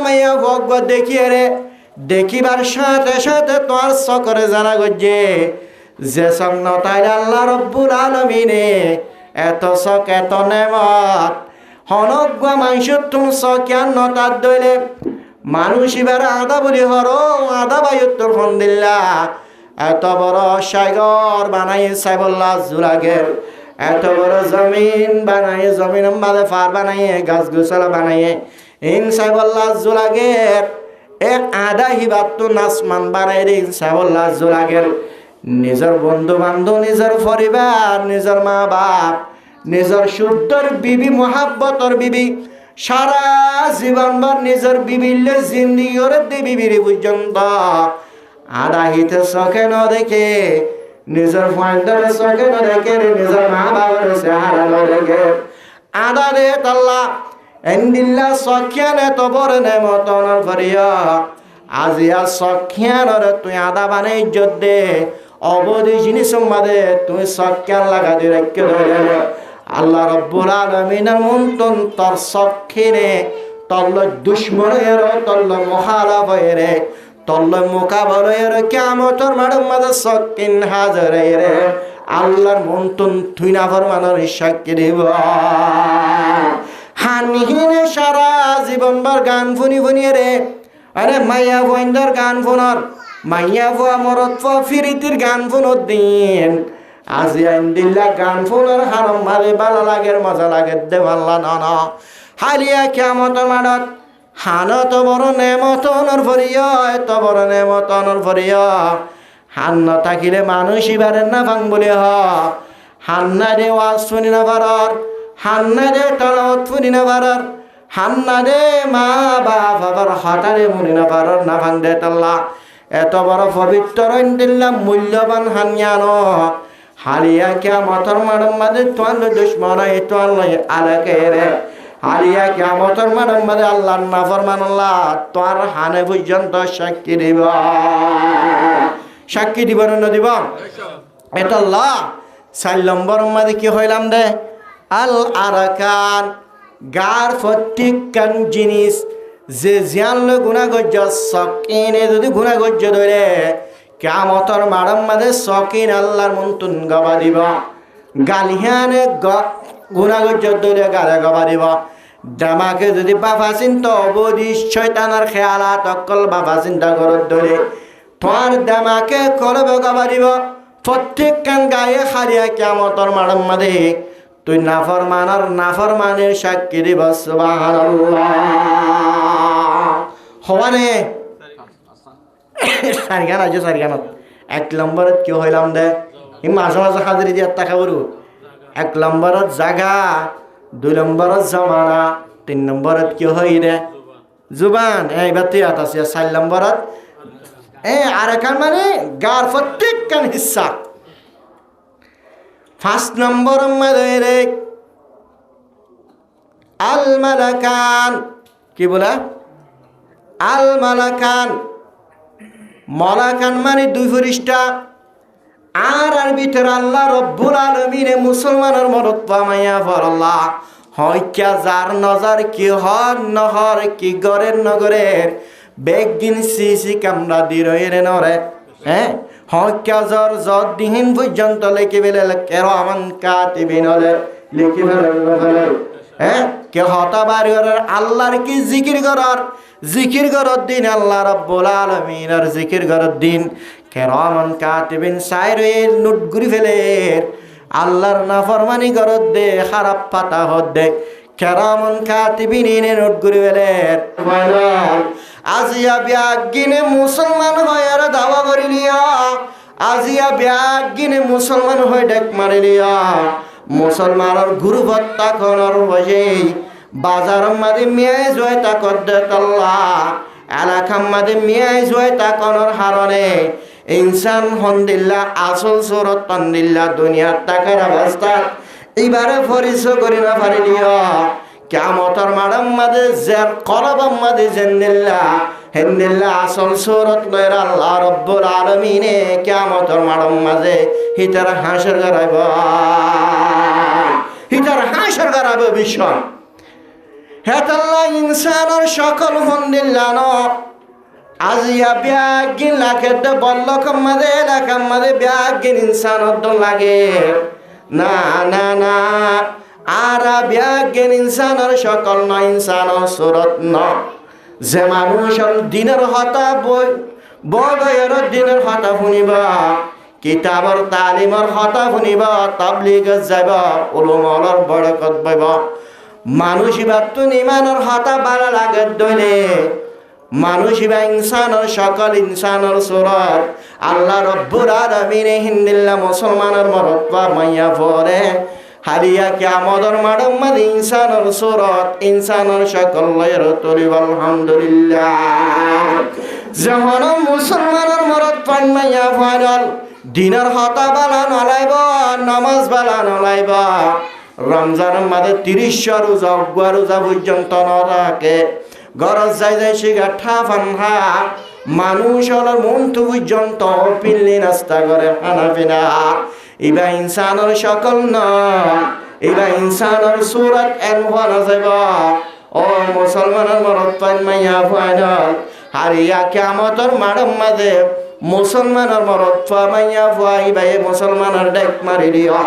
মাইয়া ভগ দেখিয়ে রে দেখিবার সাথে সাথে তোর সকরে জানা গজে যে সক নতাইলে আল্লাহ রব্বুল আলামিনে এত সক এত নেমত হনজ্ঞ মানুষ তুমি সকিয়ান নতার দইলে মানুষ এবার আদা বলি হর আদা বায়ুত্তর ফন্দিল্লা এত বড় সাগর বানাই সাইবল্লাহ জুলাগের এত বড় জমিন বানাই জমিন বাদে ফার বানাইয়ে গাছ গোছালা বানাইয়ে ইন সাইবল্লাহ জুলাগের এক আদা হিবাত তো নাসমান বানাই রে ইন সাইবল্লাহ জুলাগের নিজের বন্ধু বান্ধব নিজের পরিবার নিজের মা বাপ নিজের শুদ্ধর বিবি মহাব্বতর বিবি সারা জীবনভর নিজের বিবিলে জিন্দিগি করে বিবির পর্যন্ত আদা হিতে চোখে ন দেখে নিজের ফাইন্ডার চোখে ন দেখে নিজের মা বাবার চেহারা ন দেখে আদা দে তাল্লা এন্দিল্লা সখিয়ানে তো বড় নেমতনের ভরিয়া আজিয়া সখিয়ানরে তুই আদা বানাই ইজ্জত দে অবধি জিনিস মাদে তুই সখিয়ান লাগা দিয়ে রেখে ধরে আল্লাহ রব্বুল আলামিনের মন্তন তোর সখিনে তল্ল দুশ্মনের তল্ল মহালাভের তল্ল মোকাবলের কিয়ামতের মাঠের মাঝে সকিন হাজরে রে আল্লাহর মন্তন তুই না ফরমানোর সাক্ষী দিব হানহিনে সারা জীবনভর গান ফুনি ফুনিয়ে রে আরে মাইয়া বইন্দার গান ফুনর মাইয়া ফুয়া মরত ফুয়া ফিরিতির গান ফুনর দিন আজি আইন্দিল্লা গান ফুনর হারম মারে ভালো লাগের মজা লাগে দেওয়াল্লা না হালিয়া কিয়ামতের মাঠত হানো তো বড় নেমতনের ভরিয়া এত বড় নেমতনের ভরিয়া হান না থাকিলে মানুষ ইবারের না ভাঙ বলে হান্না দে ওয়াজ শুনি না পারার হান্না দে তালাওয়াত শুনি না পারার হান্না দে মা বাপ আবার হঠারে মুনি না পারার না ভাঙ দে তাল্লা এত বড় পবিত্র দিল্লা মূল্যবান হানিয়ানো হালিয়া কিয়ামতের মাঠের মাঝে তোয়াল দুশ্মন তোয়াল আলাকে রে হালিয়া কিয়ামতের মাঠের মাঝে আল্লাহর নাফরমান আল্লাহ তোর হানে পর্যন্ত সাক্ষী দিব সাক্ষী দিব না দিব এটা আল্লাহ 4 নম্বর মাঝে কি হইলাম দে আল আরাকান গার প্রত্যেকখান জিনিস যে জিয়ান গুণাগজ্য সকিনে যদি গুণাগজ্য ধরে কিয়ামতের মাঠের মাঝে সকিন আল্লাহর মন্তন গবা দিব গালিহানে গুণাগজ্য ধরে গালে গবা দিব দামাকে যদি বাবা চিন্তা অবধি শয়তানের খেয়ালাত অকল বাবা চিন্তা করত ধরে তোমার দামাকে করবে গবা দিব প্রত্যেকখান গায়ে হারিয়া কিয়ামতের মাঠের মাঝে তুই নাফরমানের সাক্ষী দিব সুবহানাল্লাহ হওয়ানে সারিগান আছে সারিগানত 1 নম্বরত কি হইলাম দে ই মাঝে মাঝে হাজিরি দিয়ে টাকা বড় 1 নম্বরত জাগা 2 নম্বরত জমানা 3 নম্বরত কি হই রে জুবান এইবার তুই আছে 4 নম্বরত আরেকান মানে গার প্রত্যেকখান হিস্সা 5 নম্বর মধ্যে রে আল মালাকান কি বলা আল মালাকান মালাকান মানে 2 ফেরেশতা আর ভিতর আল্লাহ রব্বুল আলামিন মুসলমানের মরদ পামাইয়া ফরল্লাহ হইকা যার নজর কি হর নহর কি গরের নগরের বেগিন সিসি কামরা দিরয়ের নরে হইকা জর জর দিন পর্যন্ত লেখি বেলে কেরামান কাতিবিন লিখি ফেলে কে হতাবার আল্লাহর কি জিকির করার দিন আল্লাহ রাব্বুল আলামিনের জিকির করার দিন কেরামান কাতিবিন সাইরের নোট গুরি ফেলে আল্লাহর নাফরমানি করার দে খারাপ পাতা হদ দে কেরামান কাতিবিন নোট গুরি ফেলে আজিয়া বিয়াগিনে মুসলমান হয়ে আর দাওয়া করিলিয়া আজিয়া বিয়াগিনে মুসলমান হয়ে ডেক মারিলিয়া মুসলমানের গুরু ভত্তা করার বসে বাজার মাঝে মেয়ে জয় তা করতে তাল্লা এলাকার মাঝে মেয়ে জয় তা করার হারণে ইনসান হন্দিল্লা আসল সুরত তন্দিল্লা দুনিয়ার টাকার অবস্থা এবারে পরিচয় করি না পারিলিয়া কিয়ামতের মাঠের মাঝে যার কলবের মাঝে জেন্দিল্লা হেন্দিল্লা আসল সুরত লয়ের আল্লাহ রব্বুল আলামিনে কিয়ামতের মাঠের মাঝে হিতার হাসর গড়াইব হিতার হাসর গড়াইব ভীষণ হেতাল্লা ইনসানর সকল হন্দিল্লান আজিয়া ব্যাগিন লাখের বল্লকম মাদে এলাকাম মাদে ব্যাগিন ইনসানত লাগে না না না আরা ব্যাগিন ইনসানর সকল ন ইনসানর সুরত ন যে মানুষ দিনের হতা বয়ের দিনের হতা শুনিবা কিতাবর তালিমর হতা শুনিবা তাবলিগ যাব উলুমর বরকত পাইব মানুষ ইবাতুন ইমানের হতা বালা লাগে দইলে মানুষ ইবা ইনসানের সকল ইনসানের সুরত আল্লাহ রব্বুল আলামিন হিন্দিল্লা মুসলমানের মরত্বা মাইয়া পরে হারিয়া কিয়ামতের মাঠে মধ্যে ইনসানের সুরত ইনসানের সকল লয়ের তলিব আলহামদুলিল্লাহ যখন মুসলমানের মরত্বা মাইয়া ফাইনাল দিনের হতা বালা নলাইব নামাজ বালা নলাইব রমজানের মাঝে 30 রোজা রোজা পর্যন্ত নরাকে গরজ যাই যাই শিগা ঠাফানহা মানুষ হলার মন্তু পর্যন্ত পিল্লি নাস্তা করে খানা পিনা ইবা ইনসানের সকল ন ইবা ইনসানের সুরত এন হওয়া যাব ও মুসলমানের মরত পাইন মাইয়া ফাইনাল হারিয়া কিয়ামতের মাঠের মাঝে মুসলমানের মরত পা মাইয়া ফুয়া ইবা মুসলমানের ডেক মারি দিও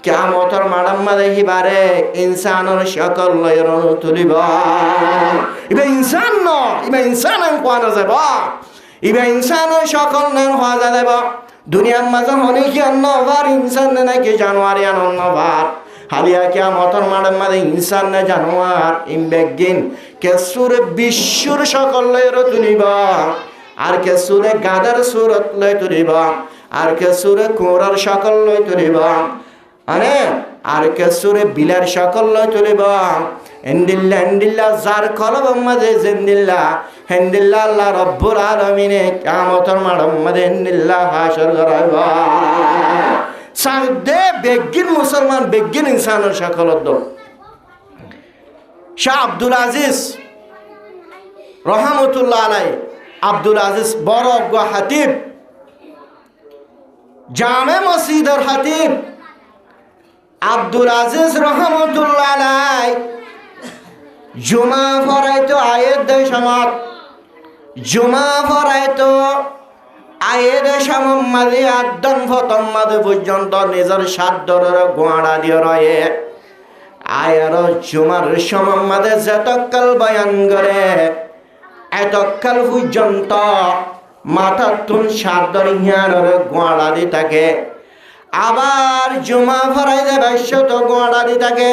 কিয়ামতের মাঠের মাঝে হিবারে ইনসানের সকল লয়ের তুলিব ইবা ইনসান ন ইবা ইনসান আং কোয়া যাব ইবা ইনসানের সকল নাম হওয়া যাব দুনিয়ার মাঝে অনেক অন্যবার ইনসান নাকি জানোয়ারি অন্যবার হালিয়া কিয়ামতের মাঠের মাঝে ইনসান না জানোয়ার ইমবেগিন কেসুরে বিশ্বর সকল লয়ের তুলিব আর কেসুরে গাদার সুরত লয় তুলিব আর কেসুরে কোরার সকল লয় তুলিব আরে আর কেসুরে বিলার সকল লয় তুলিব এন্দিল্লা এন্দিল্লা যার কলব মাঝে জেন্দিল্লা হেন্দিল্লা আল্লাহ রব্বুল আলামিনে কিয়ামতের মাঠের মাঝে হেন্দিল্লা হাসর করাইব সাদে বেগিন মুসলমান বেগিন ইনসানের সকল দল শাহ আব্দুল আজিজ রহমতুল্লাহ আলাইহি আব্দুল আজিজ বড় হাতিব জামে মসজিদের হাতিব আব্দুল আজিজ রহমতুল্লাহ আলাইহি জুমা পড়াইতো আয়াত দেয় সমাজ জুমা পড়াইতো আয়ের সমমাদে আদম ফতম মাদে পর্যন্ত নিজের সাধ্যর গোয়াড়া দিয়ে রয়ে আয়ের জুমার সমমাদে যতকাল বয়ান করে এতকাল পর্যন্ত মাথার তুন সাধ্যর ইয়ানোর গোয়াড়া দি থাকে আবার জুমা ফরাই দেবে শত গোয়াড়া দি থাকে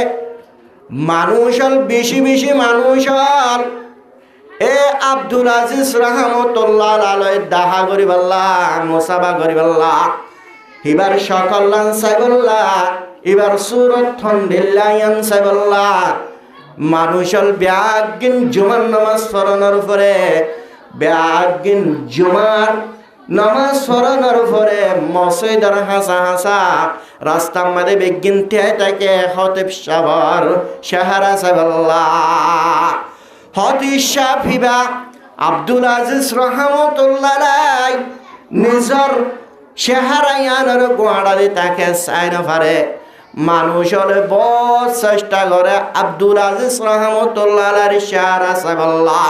মানুষ বেশি বেশি মানুষ এ আব্দুল আজিজ রহমতুল্লাহ আলাইহি দাহা করিবাল্লাহ মুসাবা করিবাল্লাহ এবার সকল লান সাইবুল্লাহ এবার সুরত থন্দিল্লায়ান সাইবুল্লাহ মানুষল ব্যাগিন জুমার নামাজ পড়ানোর পরে ব্যাগিন জুমার নামাজ পড়ানোর পরে মসজিদের হাসা হাসা রাস্তার মধ্যে বেগিন ঠেয়ে থাকে হতিব সাবর শাহরা সাইবুল্লাহ হদিশা ফিবা আব্দুল আজিজ রহমতুল্লাহ আলাইহি নিজর চেহারায়ানোর গোয়াড়ালি তাকে চাই নপারে মানুষ হলে বহুত চেষ্টা করে আব্দুল আজিজ রহমতুল্লাহ আলাইহির চেহারা চাইবল্লাহ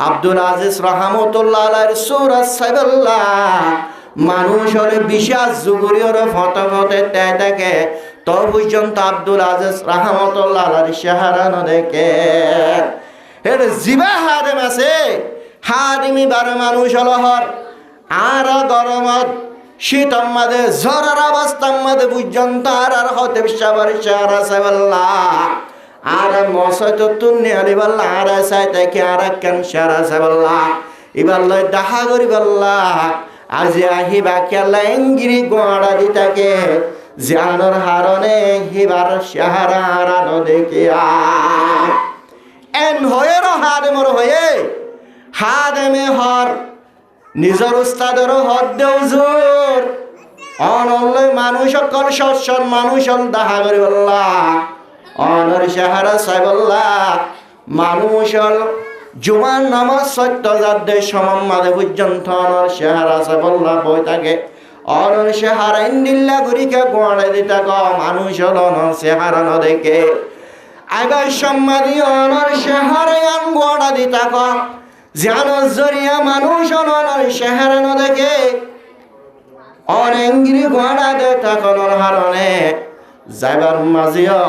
আব্দুল আজিজ রহমতুল্লাহ আলাইহির সূরা চাইবল্লাহ মানুষ হলে বিশ্বাস যুগরীয়র ফটো ফটে তাই থাকে তো পর্যন্ত আব্দুল আজিজ রহমতুল্লাহ আলাইহির চেহারা ন দেখে এর জিবা হাদেম আছে হাদিমি বারে মানুষ হলহর আর গরমত শীতম মাদে জ্বরের অবস্থার মাদে পর্যন্ত আর হতে সাবার চেহারা চাইবল্লাহ আর মশাই তো তুন্নি আলিবাল্লাহ আর চাই তাকে আর কেন চেহারা চাইবল্লাহ এবার লয় দেখা করিবাল্লাহ আজি আহিবা কেলা এঙ্গিরি গোয়াড়া দি থাকে জানোর হারণে হিবার চেহারা হারানো দেখিয়া এন হয়ে হাদেমর হয়ে হাদেমে হর নিজের উস্তাদের হদ দেও জোর অনলে মানুষ সকল সৎসন মানুষ দাহা করি বল্লাহ অনর চেহারা চাইবল্লাহ মানুষ জুমার নামাজ সত্য যাদের সমম মাঝে পর্যন্ত অনর চেহারা চাইবল্লাহ বই থাকে অনর চেহারা ইন্দিল্লা গুরিকে গোয়াড়ে দিতে মানুষ অনর চেহারা ন দেখে আবার সম্মানী অনর শেহারে আন গোড়া দিতা কর জানোর জরিয়া মানুষ অনর শেহারে ন দেখে অনেঙ্গিরি গোড়া দেতা কনর হারণে যাইবার মাঝিও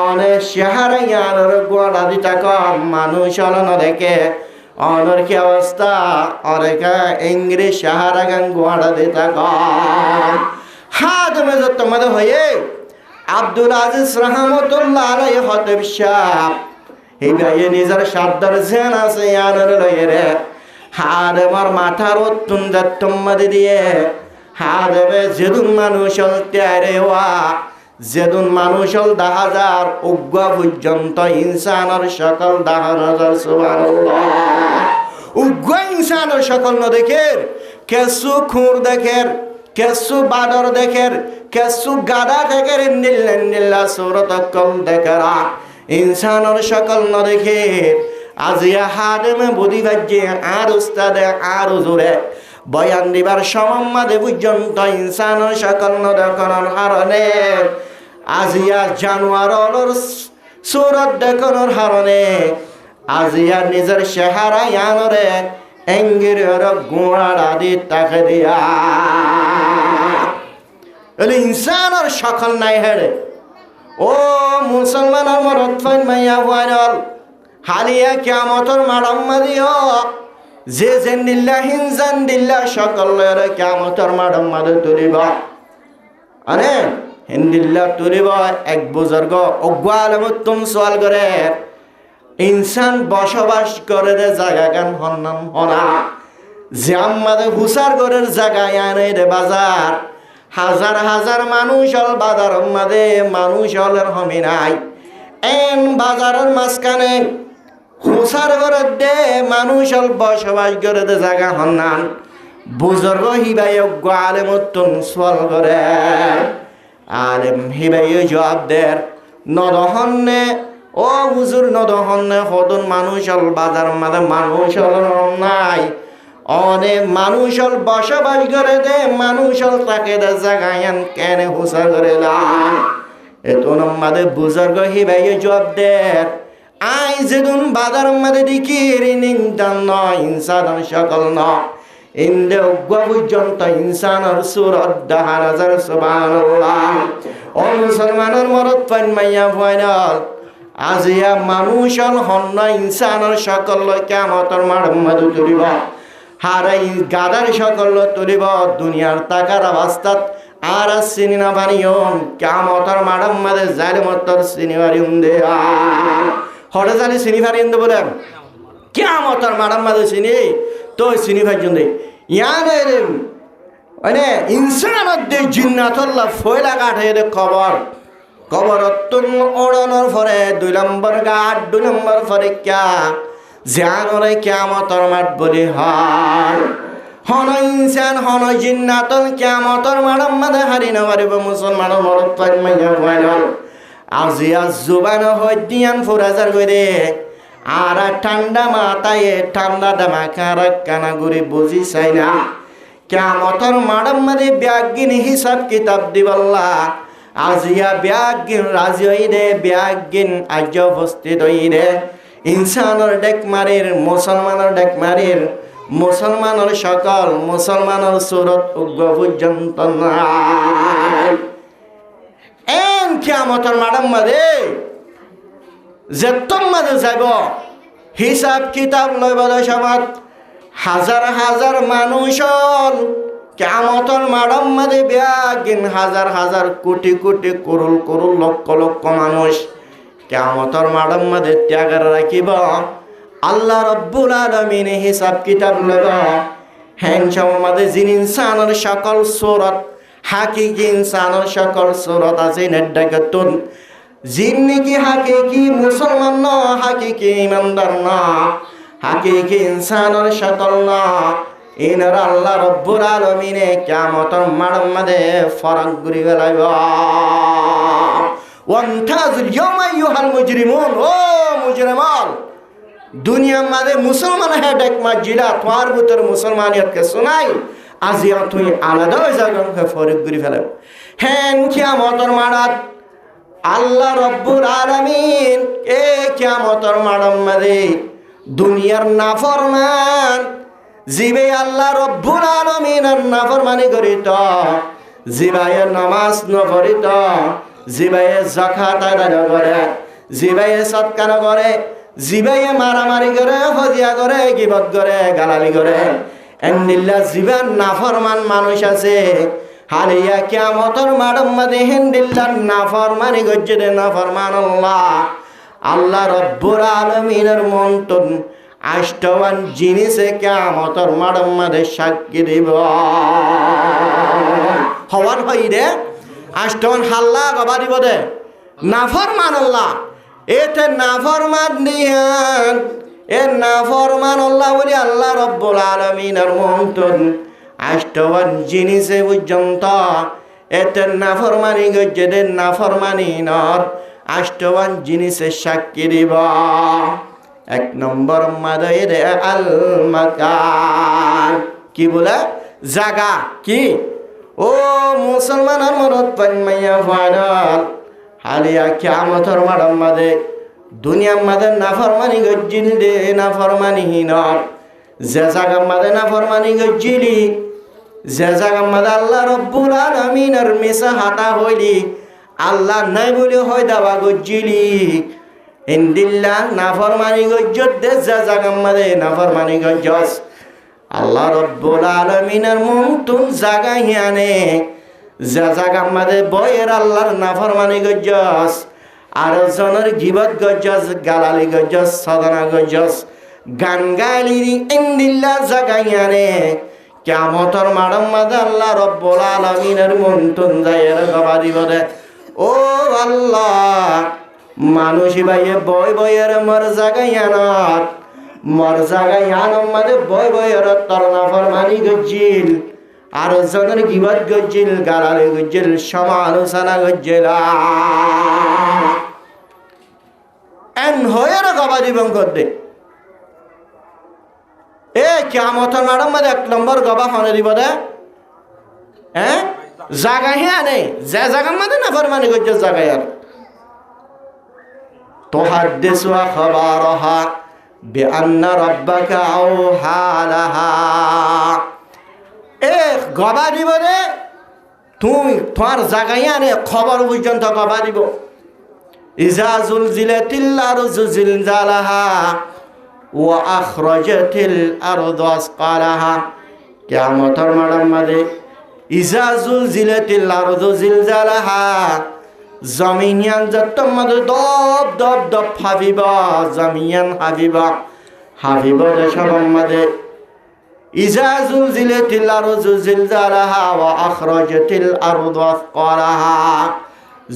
অনেক শেহারে আনর গোড়া দিতা কর মানুষ অনর দেখে অনর কি অবস্থা অনেকা ইংরেজ শেহারা গান গোড়া দিতা কর হাত মেজর তোমাদের হয়ে আব্দুল আজিজ রহমতুল্লাহ আলাইহি খতিব সাহেব এই ভাই নিজের সাদ্দার জেন আছে আনর লয়ে রে হাড়ে মার মাথার উত্তুন দত্তম্মাদি দিয়ে হাড়ে যেদুন মানুষ ত্যারে ওয়া যেদুন মানুষ 10,000 উগ্র পর্যন্ত ইনসানের সকল 10,000 সুবহানাল্লাহ উগ্র ইনসানের সকল ন দেখের কেসু খুর দেখের কেসু বাদর দেখের কেসু গাদা দেখের নিল্লা সুরত কল দেখরা ইনসানের সকল ন দেখে আজিয়া হাদেমে বুদ্ধি বাজ্যে আর উস্তাদে আর জোরে বয়ান দিবার সমম্মাদে পর্যন্ত ইনসানের সকল ন দেখনের হারণে আজিয়া জানোয়ারর সুরত দেখনের হারণে আজিয়া নিজের চেহারা ইয়ানরে এঙ্গির গোড়া দি তাকে দিয়া ইনসানের সকল নাই হেরে ও মুসলমানের মরদ ফাইন মাইয়া ভাইরাল হালিয়া কিয়ামতর মাডাম্মা দিও যে জেন্দিল্লা হিনজান দিল্লা সকলের কিয়ামতর মাডাম্মা তুলিব আরে হিন্দিল্লা তুলিব এক বুজুর্গ অগ্বালমুত্তুম সোয়াল করে ইনসান বসবাস করে রে জায়গা গান হন্নাম হনা যে আমাদের হুসার ঘরের জায়গায় আনে রে বাজার হাজার হাজার মানুষ হল বাজার মাঝে মানুষ হলের হমি নাই এন বাজারের মাঝখানে হুসার ঘরের দে মানুষ হল বসবাস করে দে জায়গা হন্নান বুজুর্গ হিবাই আলেমুত্তুন সোয়াল করে আলেম হিবাই জবাব দের নদহন্নে ও হুজুর নদহন্নে হদন মানুষ হল বাজার মাঝে মানুষ হল নাই অনেক মানুষ হল বসবাস করে দে মানুষ হল তাকে দে জাগায়ান কেন হুসার করে লান এতো নম্মাদে বুজুর্গ হিবাই জবাব দের আই যেদুন বাজার মাঝে দেখি ঋণিং দান ন ইনসানের সকল ন ইন্দে উগ্র পর্যন্ত ইনসানের সুরত 10,000 সুবহানাল্লাহ ও মুসলমানের মরদ পান মাইয়া ফাইনাল আজিয়া মানুষ হন ইনসানের সকল কিয়ামতের মাঠে তুলিব হারাই গাদার সকল তুলিব দুনিয়ার টাকার অবস্থাত আর চিনি না পানিয়ম কিয়ামতের মাঠে জালিমতর চিনিবারিম দে হরে জানি চিনি পারিম দে বলে কিয়ামতের মাঠে চিনি তো চিনি পাইজন দে ইয়ানে মানে ইনসানের দে জিন্নাতুল্লাহ ফয়লা কাঠে দে খবর কবরতুন ওড়ানোর পরে 2 নম্বর গাট 2 নম্বর পরীক্ষা জানরে কিয়ামতের মাঠ বলি হয় হন ইনসান হন জিন্নাতুল কিয়ামতের মাঠের মধ্যে হারি না পারিব মুসলমানের মরদ পাই মাইয়া ফাইনাল আজিয়া জুবান হইদিয়ান ফুরাজার কইরে আর ঠান্ডা মাথায় ঠান্ডা দামাকার কানাগুড়ি বুঝি চাই না কিয়ামতের মাঠের মধ্যে ব্যাগিন হিসাব কিতাব দিবাল্লা আজিয়া ব্যাগিন রাজি হইরে ব্যাগিন আজ উপস্থিত হইরে ইনসানের ডেক মারির মুসলমানের ডেক মারির মুসলমানের সকল মুসলমানের সুরত উগ্র পর্যন্ত নাই এন কিয়ামতের মাঠের মধ্যে যেতম মাঝে যাইব হিসাব কিতাব লইব সমাজ হাজার হাজার মানুষ কিয়ামতের মাঠের মধ্যে ব্যাগিন হাজার হাজার কোটি কোটি করুল করুল লক্ষ লক্ষ মানুষ কিয়ামতের মাঠের মধ্যে ত্যাগ রাখিব আল্লাহ রব্বুল আলামিন হিসাব কিতাব লইব হ্যাঁ সমাজে যিনি ইনসানের সকল সুরত হাকিকি ইনসানের সকল সুরত আছে নেডাগতুন জিন্নিকি হাকিকি মুসলমান ন হাকিকি ইমানদার ন হাকিকি ইনসানের সকল ন ইনার আল্লাহ রব্বুল আলামিনে কিয়ামতের মাঠের মধ্যে ফরক ঘুরি ফেলাইব ওয়ান্তাজুল ইয়াওমা আইয়ুহাল মুজরিমুন ও মুজরিমান দুনিয়ার মাঝে মুসলমান হ্যাঁ ডেক মাজিলা তোমার ভিতরে মুসলমানিয়তকে শোনাই আজিয়া তুই আলাদা হয়ে যাবে ফরক ঘুরি ফেলাইব হ্যাঁ কিয়ামতের মাঠত আল্লাহ রব্বুল আলামিন এ কিয়ামতের মাঠের মধ্যে দুনিয়ার নাফরমান জিবে আল্লাহ রব্বুল আলামিনের নাফরমানি করিত, জিবায়ে নামাজ নপড়িত, জিবায়ে যাকাত আদায় করে, জিবায়ে সদকা করে, জিবায়ে মারামারি করে, হজিয়া করে, গিবত করে, গালালি করে, এন্দিল্লা জিবান নাফরমান মানুষ আছে। হালিয়া কিয়ামতের মাঠের মধ্যে হেন্দিল্লার নাফরমানি করছে রে নাফরমান আল্লাহ রব্বুল আলামিনের মন্তন আষ্টবান জিনিসে কিয়ামতের মাঠের মধ্যে সাক্ষী দিব। হওয়ার হই রে আষ্টবান হাল্লা গবা দিব দে নাফরমান আল্লাহ এতে নাফরমান দিয়ান এ নাফরমান আল্লাহ বলি আল্লাহ রব্বুল আলামিনের মন্তন আষ্টবান জিনিসে পর্যন্ত এতে নাফরমানি গজ্জে দে নাফরমানি নর আষ্টবান জিনিসের সাক্ষী দিব। এক নম্বর মাদয়ের আল মাকান কি বলে জাগা কি ও মুসলমানের মরদ পাইমাইয়া ফাইনাল হালিয়া কিয়ামতের মাঠের মধ্যে দুনিয়ার মধ্যে নাফরমানি গজ্জিল দে নাফরমানি নর যে জায়গার মধ্যে নাফরমানি গজ্জিলি যে জায়গার মধ্যে আল্লাহ রব্বুল আলামিনের মিশা হাতা হইলি আল্লাহ নাই বলে হয় দাবা গজ্জিলি ইন্দিল্লা নাফরমানি গজ্জত দে যে জায়গার মধ্যে নাফরমানি গজ্জস আল্লাহ রব্বুল আলামিনের মন্তন জায়গা হিয়ানে যে জায়গার মধ্যে বয়ের আল্লাহর নাফরমানি গজ্জস আর জনের গিবত গজ্জস গালালি গজ্জস সদনা গজ্জস গান গালি ইন্দিল্লা জায়গা হিয়ানে কিয়ামতের মাঠের মধ্যে আল্লাহ রব্বুল আলামিনের মন্তন যায়ের গবা দিব দে ও আল্লাহ মানুষ ভাইয়ে বয় বয়ের মর জাগাইয়ানত মর জাগাইয়ানোর মধ্যে বয় বয়ের তোর নাফরমানি গজ্জিল আর জনের গিবত গজ্জিল গালালি গজ্জিল সমালোচনা গজ্জিল এন হয়ের গবা দিবং করতে এ কিয়ামতের মাঠের মধ্যে এক নম্বর গবা হনে দিব দে হ্যাঁ জাগা হে আনে যে জায়গার মধ্যে নাফরমানি গজ্জে জাগাই আর তুহাদ্দিসু আখবারহা বিআন্না রাব্বাকা আওহা লাহা এ গবা দিব রে তুমি তোমার জাগাই আনে খবর পর্যন্ত গবা দিব ইজা জুলজিলাতিল আরজু জিলজালাহা ওয়া আখরাজাতিল আরদু আসকালাহা কিয়ামতের মাঠের মধ্যে ইজা জুলজিলাতিল আরদু জিলজালাহা জমিনিয়ান যত্তম মধ্যে দব দব দব হাবিবা জমিয়ান হাবিবা হাবিবা দেশার মধ্যে ইজা জুলজিলাতিল আরদু জিলজালাহা ওয়া আখরাজাতিল আরদু আসকালাহা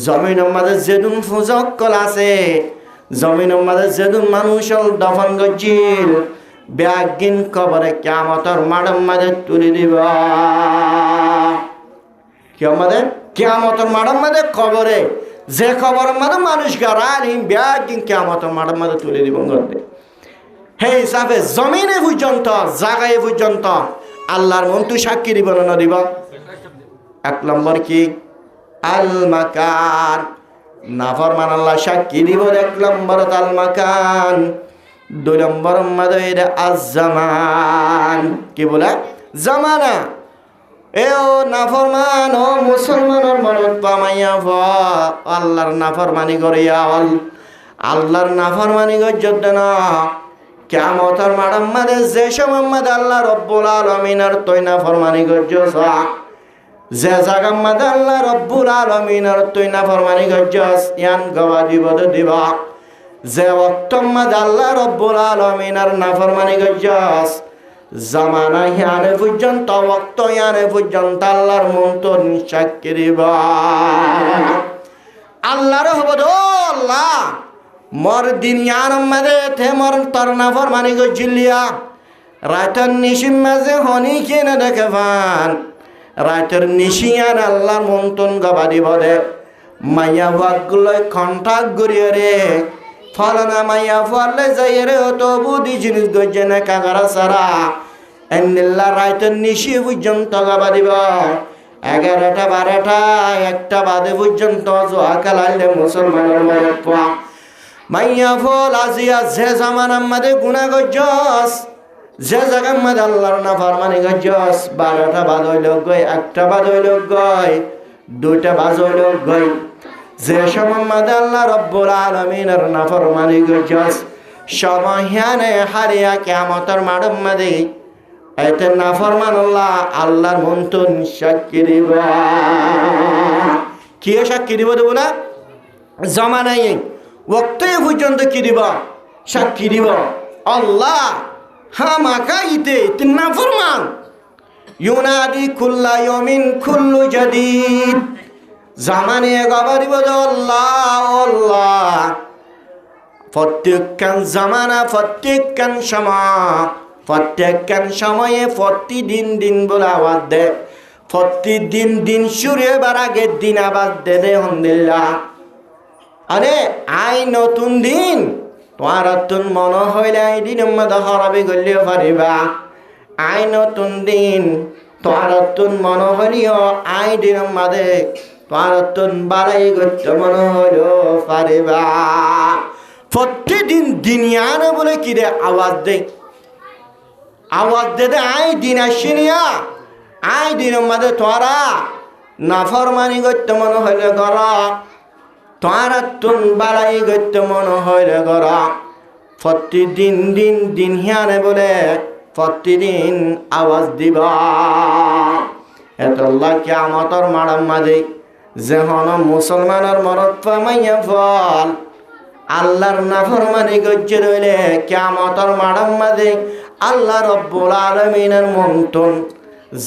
জমিনের মধ্যে যেদুন ফুজক কল আছে জমিনের মধ্যে যেদুন মানুষ দফন গজ্জিল ব্যাগিন কবরে কিয়ামতের মাঠের মধ্যে তুলে দিব কিয়ামতের মাঠের মধ্যে কবরে যে কবরের মধ্যে মানুষ গাড়ালিম ব্যাগিন কিয়ামতের মাঠের মধ্যে তুলে দিব গদ্দে হে হিসাবে জমিনে পর্যন্ত জাগায় পর্যন্ত আল্লাহর মন্তু সাক্ষী দিব না দিব। এক নম্বর কি আল মাকান নাফরমান আল্লাহ সাক্ষী দিব এক নম্বর আল মাকান দুই নম্বর মাদের আজ-জামান কি বলে জামানা এ ও নাফরমান ও মুসলমানের মনত পামাইয়া আল্লাহর নাফরমানি করিয়া আল্লাহর নাফরমানি গজ্জত না কিয়ামতের মাঠের মধ্যে যে সময় মধ্যে আল্লাহ রব্বুল আলামিনের তৈ নাফরমানি গজ্জস যে জায়গার মধ্যে আল্লাহ রব্বুল আলামিনের তৈ নাফরমানি গজ্জস ইয়ান গবা দিব দিবা যে ওয়াক্তর মধ্যে আল্লাহ রব্বুল আলামিনের নাফরমানি গজ্জস জামানা হিয়ানে পর্যন্ত ওয়াক্ত হিয়ানে পর্যন্ত আল্লাহর মন্তন সাক্ষী দিবা আল্লাহর হবদ আল্লাহ মর দিন ইয়ার মধ্যে তে মর তোর নাফরমানি গজ্জিলিয়া রাতের নিশিম মাঝে হনি কিনে দেখে ফান রাতের নিশিয়ান আল্লাহর মন্তন গবা দিব দে মাইয়া ভাগগুলো কন্টাক্ট করিয়ে রে ফলনা মাইয়া ফলে যাই রে তো বুদ্ধি জিনিস গজ্জে না কাগারা সারা এন্দিল্লা রাতের নিশি পর্যন্ত গবা দিব 11টা 12টা 1টা বাদে পর্যন্ত জোয়া খেলাইলে মুসলমানের মরদ পা মাইয়া ফল আজিয়া যে জামানার মাঝে গুনাহ গজ্জস যে জায়গার মাঝে আল্লাহর নাফরমানি গজ্জস 12টা বাদ হইল গই 1টা বাদ হইল গই 2টা বাজ হইল গই যে সময় মাঝে আল্লাহ রব্বুল আলামিনের নাফরমানি গজ্জস সময় হানে হারিয়া কিয়ামতের মাঠের মাঝে এতে নাফরমান আল্লাহর মন্তন সাক্ষী দিব কি সাক্ষী দিব দেব না জামানাই ওয়াক্তে পর্যন্ত কি দিব সাক্ষী দিব আল্লাহ হামাকাইতে নাফরমান ইউনাদি কুল্লা ইয়ামিন কুল্লু জাদিদ জামানে গবরিব আল্লাহ আল্লাহ প্রত্যেকখান জামানা প্রত্যেকখান সময়ে প্রতিদিন দিন বলে আওয়াজ দে প্রতিদিন দিন শুরু এবার আগের দিন আওয়াজ দে আলহামদুলিল্লাহ আরে আই নতুন দিন তোমার তুন মনে হইলে এই দিন মধ্যে হরাবি গলিও পারিবা আই নতুন দিন তোমার তুন মনে হইলেও আই দিন মাঝে তোমার তুন বাড়াই গত্য মনে হইলেও পারিবা প্রতিদিন দিনিয়ানে বলে কি রে আওয়াজ দে আই দিন আসিনিয়া আই দিন মাঝে তোরা নাফরমানি গত্য মনে হইলে গর তোরা তুন বাড়াই গত্য মনে হইলে গর প্রতিদিন দিন হিয়ানে বলে প্রতিদিন আওয়াজ দিব এতল্লা কিয়ামতের মাড়ার মাঝে যেহন মুসলমানের মরদ পামাইয়া ফল আল্লাহর নাফরমানি গজ্জে রইলে কিয়ামতের মাড়ার মাঝে আল্লাহ রব্বুল আলামিনের মন্তন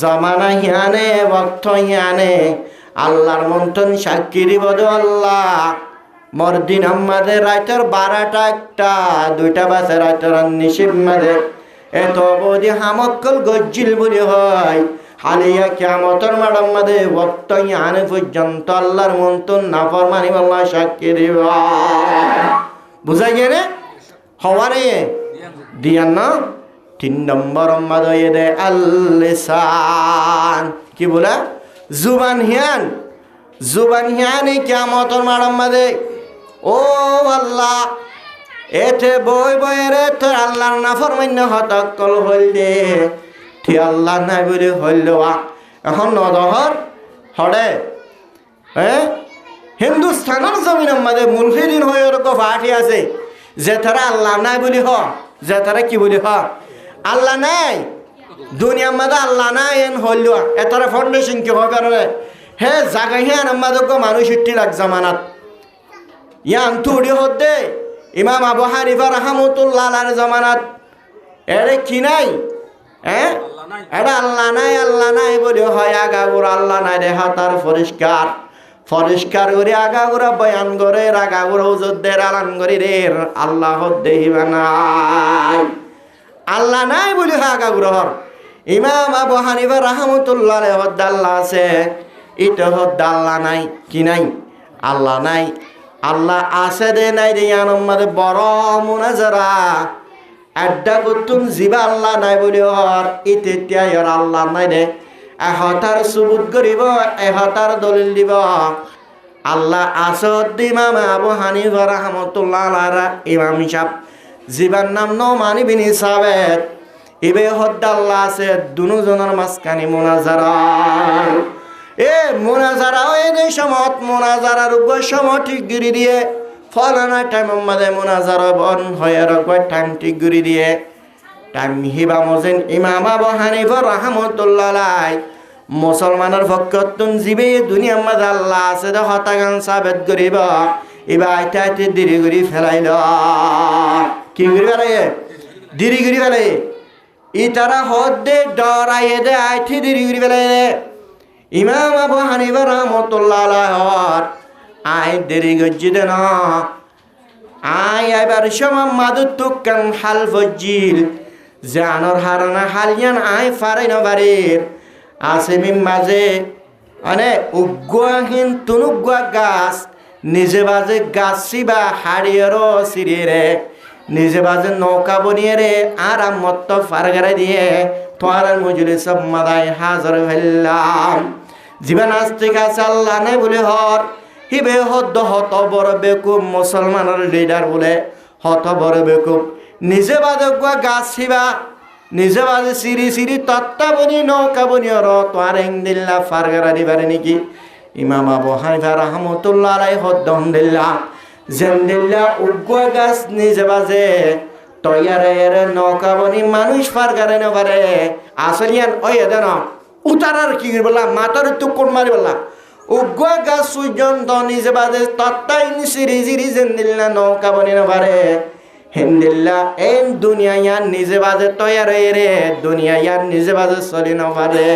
জামানা হিয়ানে বক্ত হিয়ানে আল্লাহর মন্তন সাক্ষী দিব আল্লাহ মরদিন আমাদের রাতের 12টা 1টা 2টা বাজে রাতের নিশিব মাঝে এত বদি হামক্কল গজ্জিল বলি হয় হালিয়া কিয়ামতের মাঠের মাঝে বক্ত হিয়ানে পর্যন্ত আল্লাহর মন্তন নাফরমানি আল্লাহ সাক্ষী দিব বুঝা গেলে হওয়ারে দিয়ান না 3 নম্বর মাদ দে আল-লিসান কি বলা জুবান হিয়ান কিয়ামতের মাঠের মাঝে ও আল্লাহ এতে বইরে তো আল্লাহর নাফরমান্য হতাকল হইলে ঠিক আল্লাহ নাই বলে হইল এখন নদহর হরে হিন্দুস্তানের জমিনের মাঝে মুলফিদিন হয়ে ওরকম ফাটি আছে যে তারা আল্লাহ নাই বলি যে তারা কি বলি আল্লাহ নাই দুনিয়ার মাঝে আল্লাহ নাই এন হইল এতারা ফাউন্ডেশন কি হবে কারণে হে জাগা হিয়ান আমাদের মানুষ ইটি লাগ জামানাত ইয়ান তুড়ি হতে ইমাম আবু হানিফা রাহমাতুল্লাহ আলাইহির জামানাত এরে কি নাই এটা আল্লাহ নাই বলে হয় আগাগোড়া আল্লাহ নাই রে হাতার পরিষ্কার করে আগাগোড়া বয়ান করে আগাগোড়া হুজুরদের আলান করি রে আল্লাহ দেহিবা নাই আল্লাহ নাই বলে হয় আগাগোড়া হর ইমাম আবু হানিফা রাহমাতুল্লাহ আলাইহি আল্লাহ আছে এটা হদ আল্লাহ নাই কি নাই আল্লাহ নাই আল্লাহ আছে দে নাই রে ইয়ানম্মাদে বড় মুনাজারা আড্ডা করতুম জিবা আল্লাহ নাই বলি হর ইতেতিয়াই আর আল্লাহ নাই দে এহতার সুবুত করিব এহতার দলিল দিব আল্লাহ আসদ ইমাম আবু হানিফা রাহমাতুল্লাহ আলাইহি ইমাম সাহেব জিবার নাম নোমান ইবনে সাবেত ইবে হদ আল্লাহ আছে দুজনের মাঝখানে মুনাজারা মোনাজারা এই সময় মোনাজারার উপর সময় ঠিক গিরি দিয়ে ফলানা টাইম আমাদের মোনাজারা বন হয় টাইম ঠিক গিরি দিয়ে টাইম হিবা মজেন ইমাম আবু হানিফা রাহমাতুল্লাহ আলাইহি মুসলমানের পক্ষতুন জিবে দুনিয়ার মাঝে আল্লাহ আছে দে হতাগান সাবেত করিব এবার আইতে দেরি করি ফেলাইল কি করি ফেলাই দেরি করি ফেলাই ই তারা হদ দে ডরাইয়ে দে আইতে দেরি করি ফেলাই ইমাম আবু হানিফা রাহমাতুল্লাহ আলাইহি আই দেরি গজ্জি দে না আই এবার সময় মাদুত তুকান হাল ফজিল জানর হারানা হালিয়ান আই ফারাই না বাড়ির আসেমিম মাঝে মানে উগ্গুয়াহীন তুনুগুয়া গাছ নিজে বাজে গাছ সিবা হাড়িয়েরও সিরিয়ে রে নিজে বাজে নৌকা বনিয়ে রে আরাম মত ফারগারে দিয়ে তোয়ার মজুরি সব মাদায় হাজার ফেললাম জীবন আস্তিক আছে আল্লাহ নাই বলে হর হিবে হদ্দ হত বড় বেকুব মুসলমানের লিডার বলে হত বড় বেকুব নিজে বাদে গাছ ছিবা নিজে বাদে সিঁড়ি সিঁড়ি তত্তা বনি নৌকা বনি অর তোয়ার দিল্লা ফারগারা দিবারে নাকি ইমাম আবু হানিফা রাহমাতুল্লাহ আলাইহি হদ্দন দিল্লা জেন্দিল্লা উগ্র গাছ নিজে বাজে তৈয়ারে এর নৌকা বনি মানুষ ফারগারে নেবারে আসলিয়ান ওই এদেন উতারার কি বলা মাথার তো কোন মারি বলা উগ্র গাছ পর্যন্ত নিজে বাজে তত্তাই সিঁড়ি সিঁড়ি জেন্দিল্লা নৌকা বনি নেবারে হিন্দিল্লা এন দুনিয়া ইয়ান নিজে বাজে তৈয়ারে রে দুনিয়া ইয়ান নিজে বাজে চলি নেবারে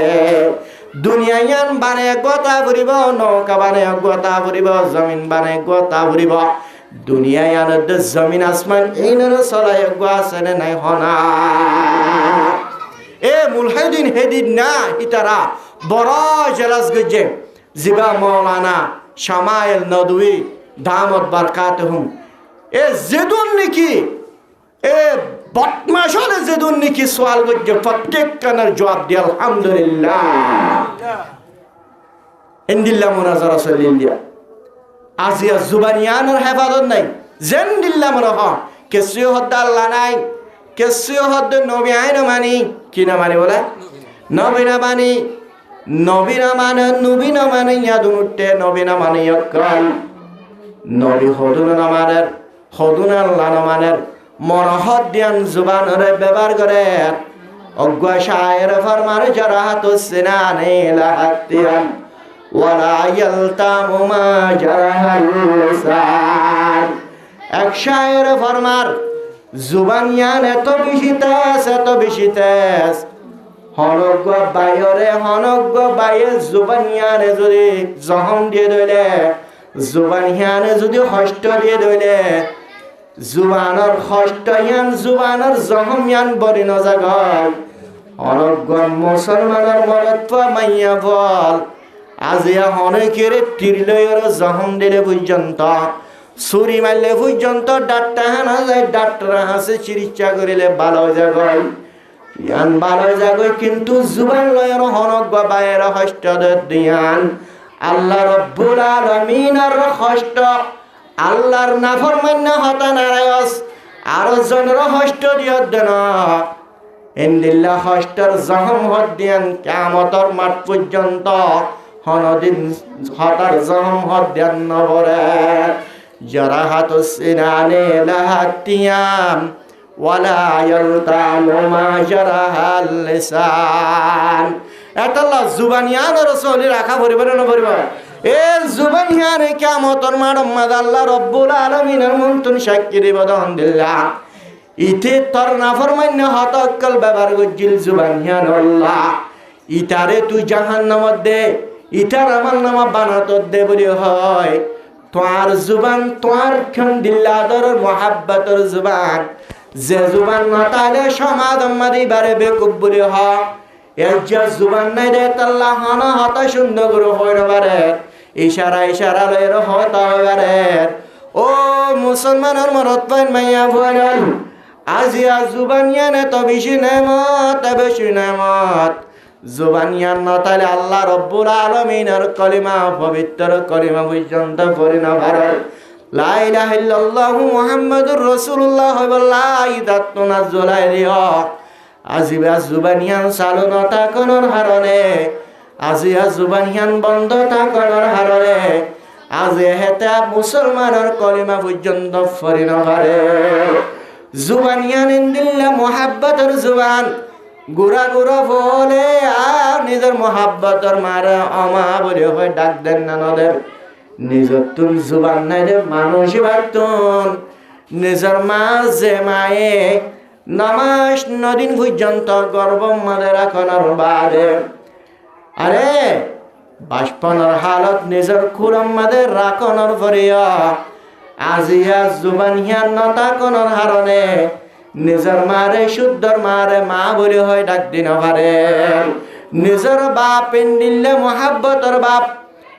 দুনিয়া ইয়ান বানে গোতা ফুরিব নৌকা বানে গোতা ফুরিব জমিন বানে গোতা ফুরিব দুনিয়া ইয়ান জমিন আসমান এইনর চলাই আছে নাই হনা এ মুলহাইদিন হেদিন না ইতারা বড় জেলাস গজে জিবা মৌলানা শামাইল নদওয়ী দামত বারকাতুহুম এ জেদুন নাকি এ বদমাশ হলে যেদুন নাকি সওয়াল করছে প্রত্যেক কানের জবাব দিয়ে আলহামদুলিল্লাহ ইন্দিল্লাহ মুনাজারা সলিল্লাহ আজিয়া জুবানিয়ানের হেফাজত নাই জেন দিল্লাহ মনে হ কেসিও হদ্দ আল্লাহ নাই কেসিও হদ্দ নবী আইন মানি কি না মানি বলে নবী না মানি নবী না মানে নবী না মানে ইয়াদুন উঠতে নবী না মানে ইয়াকাল নবী হদুন না মানের হদুন আল্লাহ না মানের মরহত দিয়ান জুবানরে ব্যবহার করে অজ্ঞ শায়ের ফরমার জারাহাতু সিনানে লাহাতিয়ান ওয়ালা ইয়ালতামু মা জারাহাল লিসান এক শায়ের ফরমার জুবান ইয়ান এত বেশি তেজ হনজ্ঞ বাইয়ে জুবান ইয়ানে যদি জহম দিয়ে দইলে জুবান ইয়ানে যদি হস্ত দিয়ে দইলে জুবানৰ হস্তায়ান জুবানৰ জহমিয়ান বৰি নজাগল অনজ্ঞ মুছলমানৰ মনত মাইয়া বল আজিয়া হনকেৰে তিৰলৈৰ জহম দিলে পৰ্যন্ত চুৰি মাৰিলে পৰ্যন্ত ডাক্তৰ হানা যায় ডাক্তৰ হাসে চিকিৎসা কৰিলে ভালো জাগল ইয়ান ভালো জাগল কিন্তু জুবান লয়ৰ হনজ্ঞ বাইৰ হস্ত দিয়ান আল্লাহ রব্বুল আলামিনৰ হস্ত আল্লাহর নাফরমান্য হতা নারায়স আর জনর হস্ত দিয়ত দেন ইন্দিল্লা হস্তর জহম হদ্দিয়ান কিয়ামতর মাঠ পর্যন্ত হনদিন হতার জহম হদ্দিয়ান নবরে জারাহাতু সিনানে লাহাতিয়াম ওয়ালা ইয়ালতামু মা জারাহাল লিসান এতাল্লাহ জুবানিয়ান রাসূল রাখা পরিবার না পরিবার এ জুবান ইয়ানে কিয়ামতর মাঠ আল্লাহ রব্বুল আলামিনের মন্তন সাক্ষী দিব দিল্লাহ ইতে তোর নাফরমান্য হতকল ব্যবহার গজিল জুবান ইয়ান আল্লাহ ইতারে তুই জাহান্নামত দে ইতার আমার নামা বানাত দে বলি হয় তোর জুবান তোর খন দিল্লাদর মোহাব্বতর জুবান যে জুবান নতালে সমাদম মারিবারে বেকুব বলি হয় এর যে জুবান নাই দে আল্লাহ হানা হতা সুন্দর করে হইতে পারে ইশারা লয়ের হতা পারে ও মুসলমানের মরত পাইন মাইয়া ভুয়াল আজিয়া জুবানিয়ান এত বেশি নেমত জুবানিয়ান নতালে আল্লাহ রব্বুল আলামিনের কলিমা পবিত্র কলিমা পর্যন্ত পড়ি না পারে লা ইলাহা ইল্লাল্লাহু মুহাম্মাদুর রাসূলুল্লাহ হইবল্লাহ ইদাতুনা জুলাইলিয়া আজিবা জুবানিয়ান চালু নতা কোনৰ হাৰণে আজিয়া জুবানিয়ান বন্ধ থাকনৰ হাৰণে আজি হেতা মুছলমানৰ কলিমা পৰ্যন্ত পড়ি না পারে জুবানিয়ান ইন্দিল্লা মোহাব্বতৰ জুবান গুড়া বলে আর নিজের মোহাব্বতর মারে অমা বলে হয় ডাক দেন না নদের নিজের তুন জুবান নাই রে মানুষ বাতুন নিজের মা যে মায়ে নামাজ নদিন পর্যন্ত গর্ব মাদের রাখনার বাদে আরে বাষ্পনার হালত নিজের খুরম মাদের রাখনার ভরিয়া আজিয়া জুবান হিয়ান নতা কোনর হারণে নিজের মারে শুদ্ধর মারে মা বলে হয় ডাক দিন পারে নিজের বাপ ইন্দিল্লে মোহাব্বতর বাপ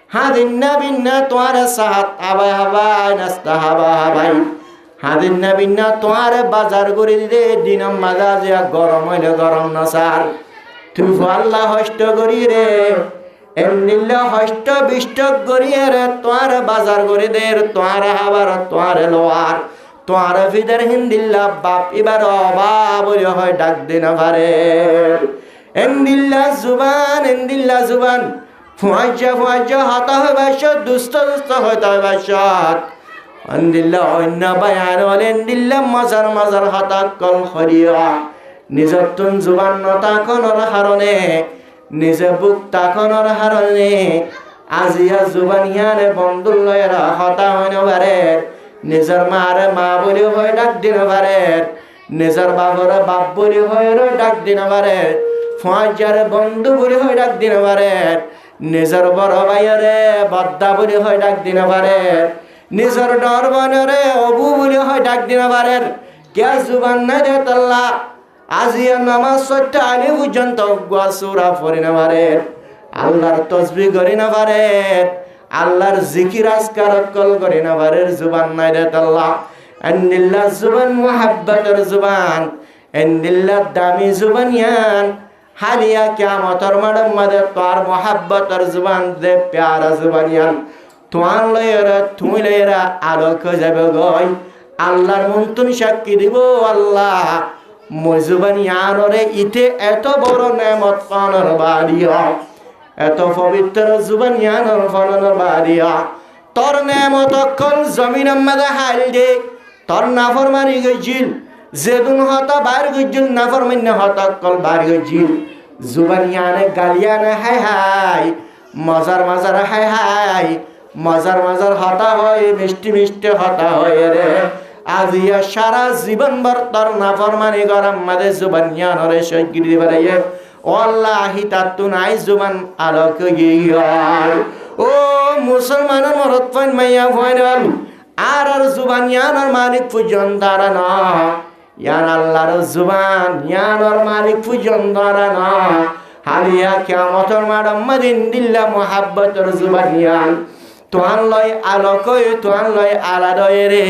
হাদিন্না বিন্না তোয়ারে সাহাত আবাই হাবাই নাস্তা হাবা হাবাই হাদিন্না বিন্না তোয়ারে বাজার করে দিলে দিনম মাজা যে গরম হইলে গরম নসার তুই আল্লাহ হষ্ট করি রে এন্দিল্লা হষ্ট বিষ্ট গড়িয়ে রে তোমার বাজার গড়ি দের তোমার হাবার তোমার লোয়ার তোমার ফিদের হিন্দিল্লা বাপ এবার অভাব হয় ডাক দিন পারে এন্দিল্লা জুবান ফুয়াজ্জা হতা হয় বাসত দুষ্ট হইতে হয় বাসত এন্দিল্লা অন্য বায়ান এন্দিল্লা মজার হতা কল হরিয়া নিজর তুন জুবান নতাকনের হারণে নিজে বুক তাকনের হারণে আজিয়া জুবানিয়ানে বন্ধু লয়েরা হতা হইন পারে নিজের মারে মা বলি হয়ে ডাক দিন পারে নিজের বাবরে বাপ বলি হয়ে ডাক দিন পারে ফুয়াজ্জারে বন্ধু বলি হয়ে ডাক দিন পারে নিজের বড় ভাইয়ারে বদ্দা বলি হয়ে ডাক দিন পারে নিজের ডর বনরে অবু বলি হয়ে ডাক দিন পারে কে জুবান না দে তাল্লা আজিয়া নামাজ সত্যা আনি পর্যন্ত সুরা পড়ি না পারে আল্লাহর তসবি করি না পারে আল্লাহর জিকির আজকার কল করি না পারে জুবান নাই দে তাল্লা এন্দিল্লা জুবান মুহাব্বতের জুবান এন্দিল্লা দামি জুবানিয়ান হালিয়া কিয়ামতের মাঠের মধ্যে তোর মুহাব্বতের জুবান দে প্যারা জুবানিয়ান তোমার লয়েরা তুমি লয়েরা আলো যাবে গই আল্লাহর মন্তন সাক্ষী দিব আল্লাহ মজুবানিয়ানরে ইতে এত বড় নেমত পানোর বাড়িয়া এত পবিত্র জুবানিয়ানর পানোর বাড়িয়া তোর নেমত কল জমিন মধ্যে হাল দে তোর নাফরমানি গজিল যেদুন হতা বার গজিল নাফরমান্য হতা কল বার গজিল জুবানিয়ানে গালিয়ানে হাই মজার হাই মজার হতা হয় মিষ্টি হতা হয় রে আজিয়া সারা জীবন ভর তোর নাফরমানি গরম মাঝে জুবান জ্ঞানরে স্বীকৃতি বাড়াইয়ে ও আল্লাহ হিতাত্তু নাই জুবান আলোক গিয়ার ও মুসলমানের মরত ফাইন মাইয়া ফাইনাল আর জুবান জ্ঞানর মালিক পূজন দ্বারা না ইয়ান আল্লাহর জুবান জ্ঞানর মালিক পূজন দ্বারা না হালিয়া কিয়ামতের মাঠে মদিন দিল্লা মুহাব্বতের জুবান জ্ঞান তোহান লয় আলোক তোহান লয় আলাদয় রে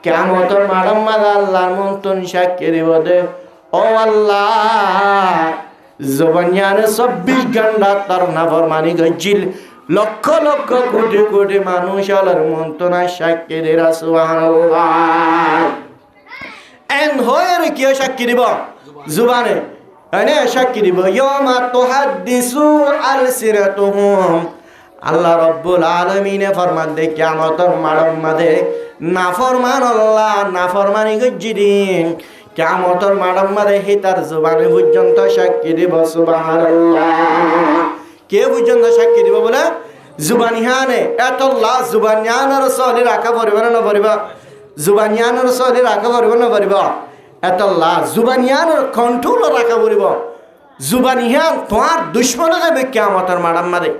কিয়ামতের মাঠের মধ্যে আল্লাহর মন্তন সাক্ষী দিব দে ও আল্লাহ জবানিয়ানে 24 ঘন্টা তার নাফরমানি গজিল লক্ষ কোটি মানুষ আল্লাহর মন্তনা সাক্ষী দে সুবহানাল্লাহ এন হয়ের কি সাক্ষী দিব জুবানে এনে সাক্ষী দিব ইয়ামা তুহাদ্দিসু আলসিনাতুহুম আল্লাহ রব্বুল আলামিনে ফরমান দে কিয়ামতের মাঠের মধ্যে নাফরমান আল্লাহ নাফরমানি গজ্জিদিন কিয়ামতের মাঠের মধ্যে হিতার জবানে পর্যন্ত সাক্ষী দিব সুবহানাল্লাহ কে পর্যন্ত সাক্ষী দিব বলে জুবানিয়ানে এতল্লাহ জুবানিয়ানের সলি রাখা পড়বে না পড়বে জুবানিয়ানের সলি রাখা পড়বে না পড়বে এতল্লাহ জুবানিয়ানের কন্ট্রোল রাখা পড়ব জুবানিয়ান তোমার দুশ্মনে দেবে কিয়ামতের মাঠের মধ্যে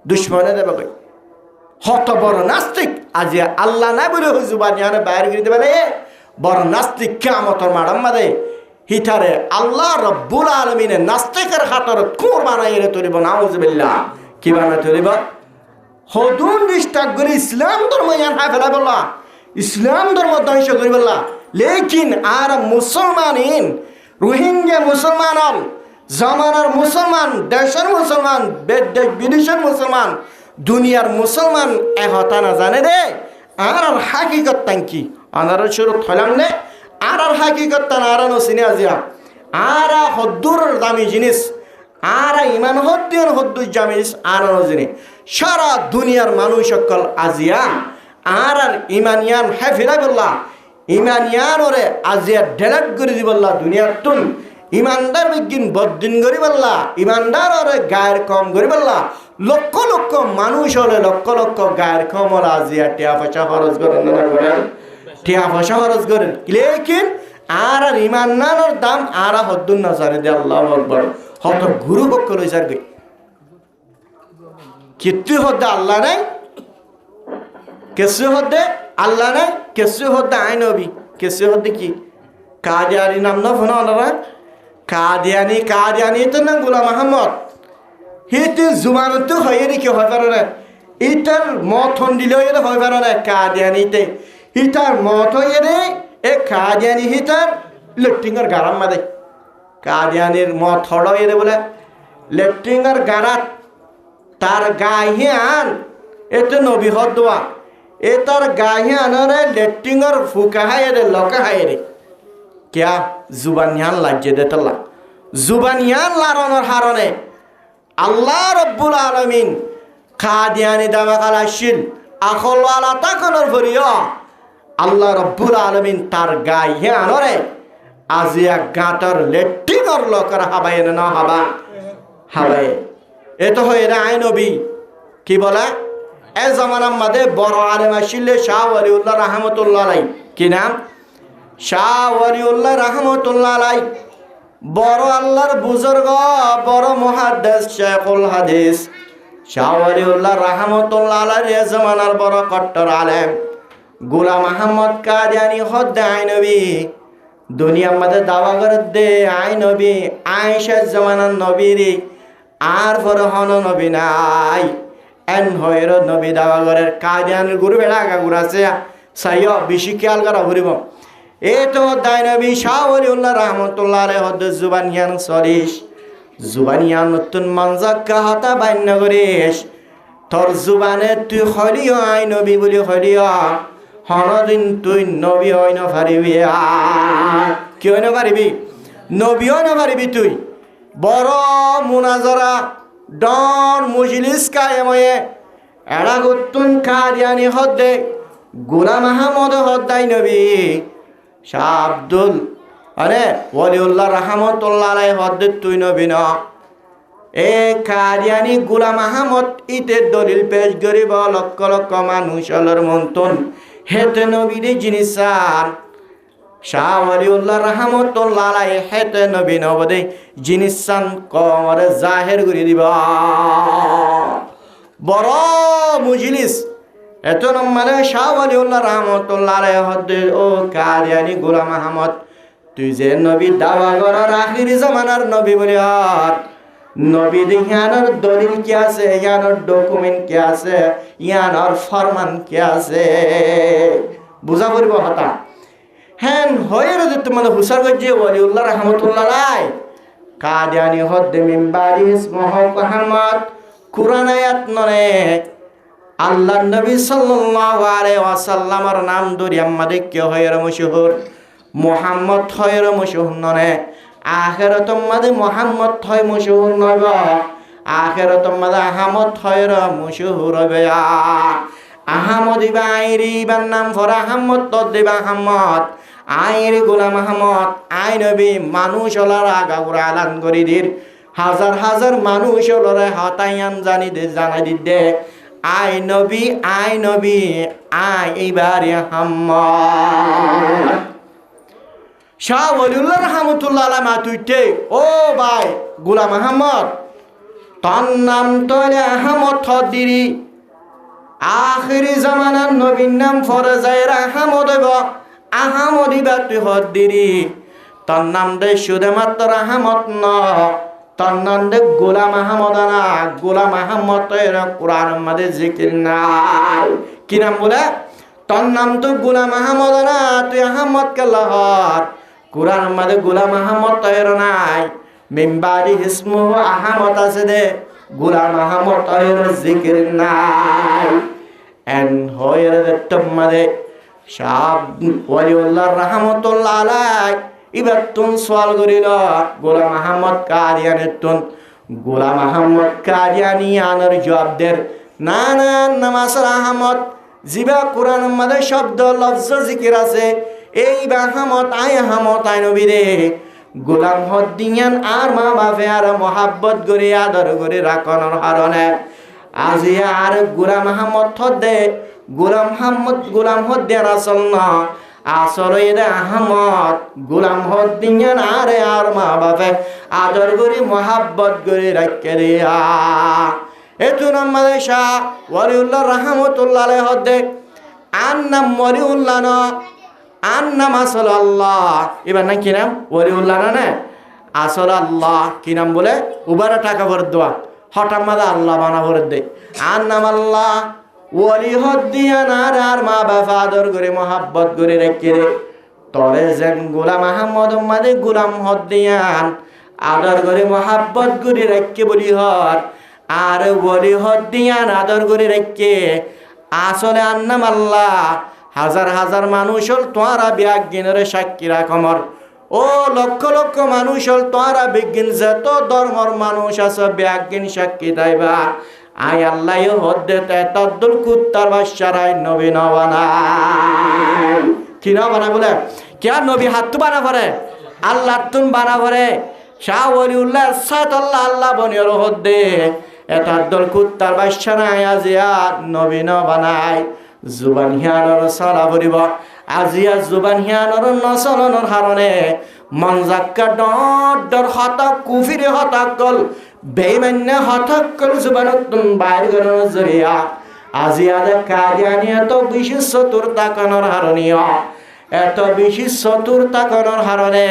দুশ্মনে দেবে কই হত বড় নাস্তিক আজ আল্লাহ নাই বলে জুবানিয়ানে বাইরে গিয়ে দেবে বড় নাস্তিক কিয়ামতের মাঠের মধ্যে হিতারে আল্লাহ রব্বুল আলামিনে নাস্তিকের হাতর কোর বানাইয়ে তুলিব নাউজুবিল্লাহ কি বানাই তুলিব হদুন নিষ্ঠা করে ইসলাম ধর্ম ইয়ান হাই ফেলা বললা ইসলাম ধর্ম ধ্বংস করি বললা লেকিন আর মুসলমানিন রোহিঙ্গা মুসলমান জামানার মুসলমান দেশের মুসলমান দেশ বিদেশের মুসলমান দুনিয়ার মুসলমান এহতা না জানে রে আর হাকিকত তাঙ্কি আনার শুরু থলাম নে আর হাকিকত তান আর নসিনে আজিয়া আর হদ্দুর দামি জিনিস আর ইমান হদ্দুর জামিস আর নজিনি সারা দুনিয়ার মানুষ সকল আজিয়া আর ইমানিয়ান হেফিরা বললা ইমানিয়ান ওরে আজিয়া ডেলাট করে দি বললা দুনিয়ার তুন ইমানদার বিজ্ঞান বদিন করি বললা ইমানদার ওরে গায়ের কম করি বললা লক্ষ মানুষ হলে লক্ষ গায়ের কম ওরা আজিয়া টিয়া পয়সা খরচ করেন না টিয়া পয়সা খরচ করেন লেকিন আর ইমানদারের দাম আর হদ্দুন না জানে দে আল্লাহ আকবার হত গুরু পক্ষ লইসার গই কিত্তু হদ্দে আল্লাহ নাই কেসু হদ্দে আল্লাহ নাই কেসু হদ্দে আই নবী কেসু হদ্দে কি কাদিয়ানি নাম না ফোন আলাদা কাদিয়ানি তো না গোলাম আহমদ হিতে জুমানতো হয়ে কি হয় পারে না ইটার মত দিলেও এর হয় পারে না কাদিয়ানিতে হিতার মত হয়ে রে এ কাদিয়ানি হিতার লেফটিংয়ের গারাম মাদে কাদিয়ানির মত হড় এরে বলে লেফটিংয়ের গারাত তার গাহিয়ান এতে নবী হদোয়া এ তার গাহিয়ানরে লেট্টিংর ফুকা হায়রে লকা হায়রে কিয়া জুবানিয়ান লাজ্জে দেতলা জুবানিয়ান লারনের হারনে আল্লাহ রব্বুল আলামিন কাদিয়ানি দামাকালাশিল আখলওয়ালা তাকনর ভরিয়া আল্লাহ রব্বুল আলামিন তার গাহিয়ানরে আজিয়া গাঁতর লেট্টিংর লকার হাবায় না হাবা হাবায় এ তো হয়ে আই নবী কি বলে এ জামানার মধ্যে বড় আলেম আসিলে শাহ ওয়ালিউল্লাহ রহমতুল্লাহ আলাই কি নাম শাহ ওয়ালিউল্লাহ রহমতুল্লাহ আলাই বড় আল্লাহর বুজুর্গ বড় মুহাদ্দিস শেখুল হাদিস শাহ ওয়ালিউল্লাহ রহমতুল্লাহ আলাই এ জামানার বড় কট্টর আলেম গোলাম আহমদ কাদিয়ানি হদ্দে আই নবী দুনিয়ার মধ্যে দাওয়া করে দে আই নবী আয়েশা জামানার নবীরি আর পরে হন নবী নাই এন হয়ের নবী দাওয়া করে কাদিয়ানের গুরু বেড়া আগা ঘুরাছে সাইয় বেশি খেয়াল করা ঘুরিব এই তো দায় নবী শাহ ওয়ালিউল্লাহ রহমতুল্লাহ আলাইহি হদ্দে জুবানিয়ান সরিস জুবানিয়ান নতুন মনজাক্কা হতা বাইন্য করিস তোর জুবানে তুই হলিও আই নবী বলি হলিও হনদিন তুই নবী হই না পারিবি কি হই না পারিবি নবী হই না পারিবি তুই বড় মুনাজারা ডন মুজলিস কায়েময়ে এড়া গুতুন কাদিয়ানি হদ্দে গোলাম আহমদ হদ্দাই নবী শাহ আব্দুল আরে ওয়ালিউল্লাহ রহমতুল্লাহ আলাইহি হদ্দে তুই নবী না এ কাদিয়ানি গোলাম আহমদ ইতে দলিল পেশ করিব লক্ষ লক্ষ মানুষ অলর মন্তন হেতে নবীর জিনিসান শাহ ওয়ালিউল্লাহ রহমতুল্লাহ আলাইহি হেতে নবী নবদে জিনিসান কমরে জাহির করে দিবা বড় মুজলিস এত নম্বরে শাহ ওয়ালিউল্লাহ রহমতুল্লাহ আলাইহি হদ্দে ও কাদিয়ানি গোলাম আহমদ তুই যে নবী দাওয়া করার আখিরি জামানার নবী বলি আর নবী দিহানোর দলিল কি আছে ইয়ানোর ডকুমেন্ট কি আছে ইয়ানোর ফরমান কি আছে বুঝা পড়িব হতা হ্যাঁ হয়ে রোদে তোমার হুসার গজ্জে ওয়ালিউল্লাহ রহমতুল্লাহ আলাই কাদিয়ানি হদ্দে মিম্বারি ইসমহ আহমদ কুরআন আয়াত নরে আল্লাহ নবী সাল্লাল্লাহু আলাইহি ওয়াসাল্লামের নাম ধরি আমাদের কে হয়ের মশহুর মুহাম্মদ হয়ের মশহুর নরে আখিরাতুম মাদে মুহাম্মদ হয় মশহুর নব আখিরাতুম মাদে আহমদ হয়ের মশহুর হবে আহমদ ইবাইরি বান নাম ফর আহমদ তো দেবা আহমদ আইর গোলাম আহমদ আই নবী মানুষ হলার আগাগুড়া আলান করি দির হাজার হাজার মানুষ হলরে হতায়ান জানি দে জানাই দিদে আই নবী আই এইবার আহমদ শাহ ওয়ালিউল্লাহ রহমতুল্লাহ আলাইহি মাতুইতে ও ভাই গোলাম আহমদ তার নাম তোলে আহমদ হদ্দিরি আখিরি জামানার নবীর নাম ফরজায়ের আহমদ হইব আহমদ ইবা তুই হদ্দিরি তার নাম দে শুধুমাত্র আহমদ ন তার নাম দে গোলাম আহমদ না গোলাম আহমদ এর কোরআন মধ্যে জিকির নাই কি নাম বলে তার নাম তো গোলাম আহমদ না তুই আহমদ কে লহর কোরআন মধ্যে গোলাম আহমদ তৈর নাই মিম্বারি ইসমু আহমদ আছে দে গোলাম আহমদ তৈর জিকির নাই এন হয়ের তোমাদের শাহ ওয়ালিউল্লাহ রহমতুল্লাহ আলাইহি এবার তুন সওয়াল করিল গোলাম আহমদ কাদিয়ানের তুন গোলাম আহমদ কাদিয়ানি আনার জবাব দের না না নামাসর আহমদ জিবা কোরআন মধ্যে শব্দ লফজ জিকির আছে এই আহমদ আই নবী রে গোলাম হদ্দিয়ান আর মা বাপে আর মহাব্বত করে আদর করে রাখনের হারণে আজি আর গোলাম আহমদ হদ্দে গোলাম হদ্দিয়ান আসল না আসল এরা আহমদ গোলাম হদ্দিয়ান আরে আর মা বাপে আদর করে মহাব্বত করে রাখে রে এতু নম্বরে শাহ ওয়ালিউল্লাহ রহমতুল্লাহ আলাইহি হদ্দে আর নাম ওয়ালিউল্লাহ না আর নাম আসল আল্লাহ এবার না কি নাম ওয়ালিউল্লাহ না আসল আল্লাহ কি নাম বলে উবারে টাকা ভরে দেওয়া হঠাৎ মাদা আল্লাহ বানা ভরে দে আর নাম আল্লাহ ওয়ালি হদ্দিয়ান আর মা বাবা আদর করে মহাব্বত করে রেখে রে তরে যেন গোলাম আহমদ মাদে গোলাম হদ্দিয়ান আদর করে মহাব্বত করে রেখে বলি হর আর বলি হদ্দিয়ান আদর করে রেখে আসলে আন্নাম আল্লাহ হাজার হাজার মানুষ হল তোরা বিজ্ঞানের সাক্ষী রাখমর ও লক্ষ লক্ষ মানুষ হল তোরা বিজ্ঞান যত ধর্মর মানুষ আছে বিজ্ঞান সাক্ষী তাইবা আয় আল্লাহ হদ্দে তদ্দুল কুত্তার বাচ্চারাই নবী নবানা কি না বানা বলে কে নবী হাত বানা ভরে আল্লাহ তুম বানা ভরে শাহ ওলিউল্লাহ সাত আল্লাহ আল্লাহ বনিয়র হদ্দে এতদ্দুল কুত্তার বাচ্চারা আজিয়া নবী নবানাই জুবান হিয়ানর সালা ভরিব আজিয়া জুবান হিয়ানর নচলনৰ হাৰণে মন জাক্কা ডৰ হতক কুফিৰে হতক গল বেইমান্য হতক গল জুবানত বাইর গণৰ জৰিয়া আজিয়া দে কাদিয়ানি এত বেশি চতুর্থা কণৰ হাৰণীয় এত বেশি চতুর্থা কণৰ হাৰণে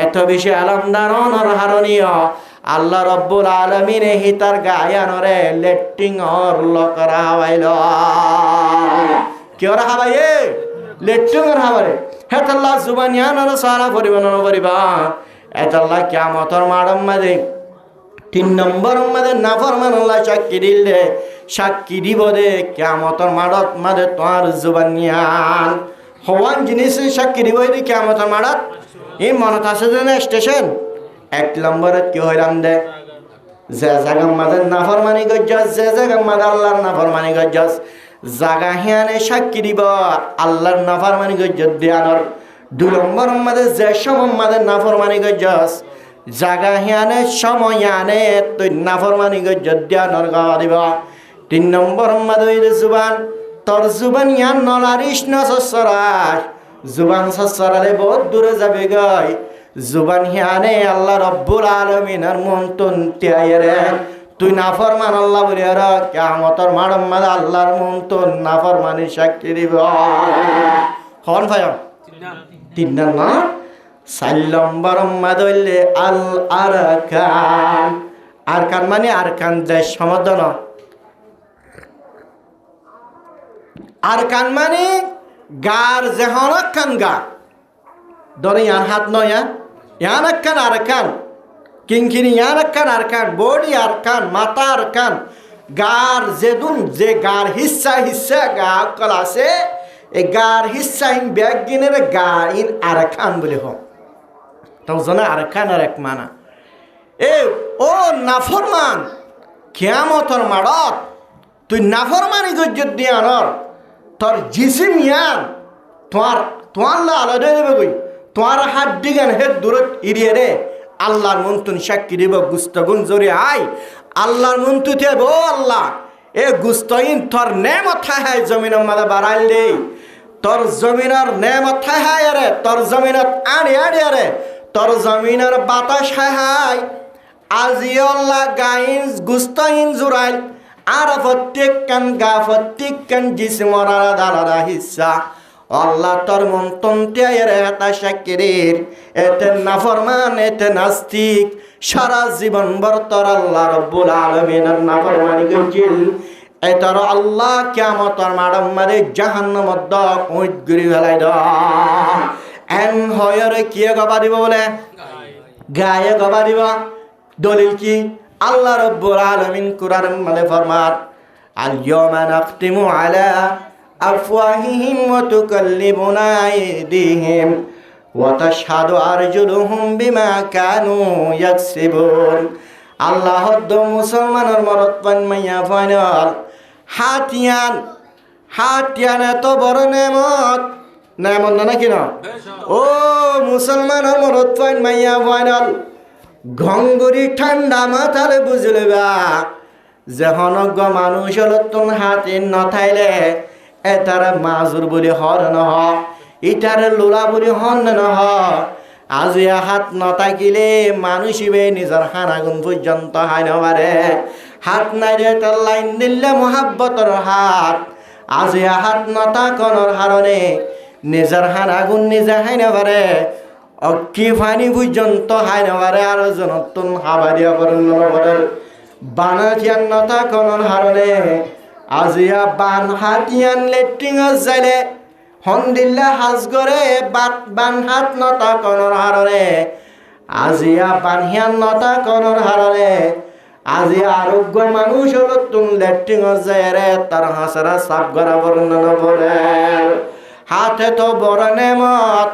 এত বেশি আলমদারনৰ হাৰণীয় আল্লাহ রব্বুল আলমিনে হিতার গায়ানরে লেট্টিং অর লকরা হাওয়াইল কেউ হাবাই লেট্টিং অর হাবারে হেতাল্লাহ জুবানিয়ানর সারা পরিমাণ পরিবা এতাল্লাহ কিয়ামতর মাডম মাদে 3 নম্বর মাদে নাফরমানুল্লাহ সাক্ষী দিলে সাক্ষী দিব দে কিয়ামতর মাডত মাদে তোর জুবানিয়ান হওয়ান জিনিস সাক্ষী দিব দে কিয়ামতর মাডত এই মনত আছে যে স্টেশন 1 নম্বরে কি হইলাম দে যে জায়গা মাদের নাফরমানি গজ্জাস যে জায়গা মাদ আল্লাহর নাফরমানি গজ্জাস জায়গা হিয়ানে সাক্ষী দিব আল্লাহর নাফরমানি গজ্জাস দিয়ানর 2 নম্বর মাদের যে সময় মাদের নাফরমানি গজ্জাস জায়গা হিয়ানে সময় আনে তুই নাফরমানি গজ্জাস দিয়ানর গাওয়া দিব 3 নম্বর মাদের জুবান তোর জুবান ইয়ান নলারিস না সসরাস জুবান সসরালে বহুত দূরে যাবে গায় জুবান হিয়ানে আল্লাহ রব্বুল আলমিনের মন্তন তিয়াইরে তুই নাফরমান আল্লাহ বলি আর কিয়ামতর মাডম মাদ আল্লাহর মন্তন নাফরমানি সাক্ষী দিব হন ভাই 3 না 4 নম্বর মাদ হইলে আল আরকান আরকান মানে আরকান দেশ সমাধান আরকান মানে গার যেহনকান গা ধরে ইয়ার হাত নয় ইয়ান আরকান আরকান কিংকিনি ইয়ান আরকান আরকান বডি আরকান মাথা আরকান গার যেদুন যে গার হিস্সা হিস্সা গা কল আছে এই গার হিস্সা ইন ব্যাগিনের গার ইন আরকান বলে হ তো জানা আরকান আর এক মানা এ ও নাফরমান কিয়ামতর মাডত তুই নাফরমানি গজ্জত দিয়ানর তোর জিসিম ইয়ান তোমার লা আলাদা দেবে কই তোমার হাত দিগান হে দূরত ইরিয়ে রে আল্লাহর মন্তন সাক্ষী দিব গুস্তগুন জোরে আই আল্লাহর মন্তু দেব আল্লাহ এ গুস্তইন তোর নেমত হায় জমিনের মাঝে বাড়াইল দে তোর জমিনের নেমত হায় রে তোর জমিনত আড়ি আড়ি রে তোর জমিনের বাতাস হায় আজি আল্লাহ গাইন গুস্তইন জুরাইল আর প্রত্যেক কান গা প্রত্যেক কান জিসমর আলাদা আলাদা হিস্সা আল্লাহ তোর মন্তন তিয়াইরে এটা সাক্ষীর এতে নাফরমান এতে নাস্তিক সারা জীবন ভর তোর আল্লাহ রব্বুল আলমিনের নাফরমানি গজিল এটার আল্লাহ কিয়ামতর মাডম মারে জাহান্নামত দ কইত গরি ফেলাই দ এন হয়রে কি গবা দিব বলে গায়ে গবা দিব দলিল কি আল্লাহ রব্বুল আলামিন কুরআন মানে ফরমার আল ইয়াওমা নাখতিমু আলা আফওয়াহিহিম ওয়া তুকাল্লিমুনা আইদিহিম ওয়া তাশহাদু আরজুলুহুম বিমা কানু ইয়াকসিবুন আল্লাহ দ মুসলমানের মরদ পান মাইয়া ফাইনাল হাতিয়ান এত বড় নেমত নেমত না নাকি না ও মুসলমানের মরদ পান মাইয়া ফাইনাল ঘঙ্গরি ঠান্ডা মাথালে বুঝলে বা যখন মানুষ তুন হাতে নথাইলে এটারে মাজুর বলি হর নহ ইটারে লোলা বলি হন নহ আজি হাত নথাকিলে মানুষ ইবে নিজের হানাগুন পর্যন্ত হাই নবারে হাত নাই রে তার লাইন দিলে মহাব্বতর হাত আজি হাত নতা কনর হারণে নিজের হানাগুন নিজে হাই নবারে অক্কি ফানি পর্যন্ত হাই নবারে আর জনতুন হাবারিয়া করেন নবরের বানাতিয়ান নতা কনর হারণে আজিয়া বান হাতিয়ান লেট্রিং যাইলে হন্দিল্লা হাজ করে বান হাত নতা কনর হারণে আজিয়া বানহিয়ান নতা কনর হারণে আজি আরোগ্য মানুষ হলো তুম লেট্রিং যায় রে তার হাসারা সাপ গড়া বর্ণনা বলে হাতে তো বড় নেমত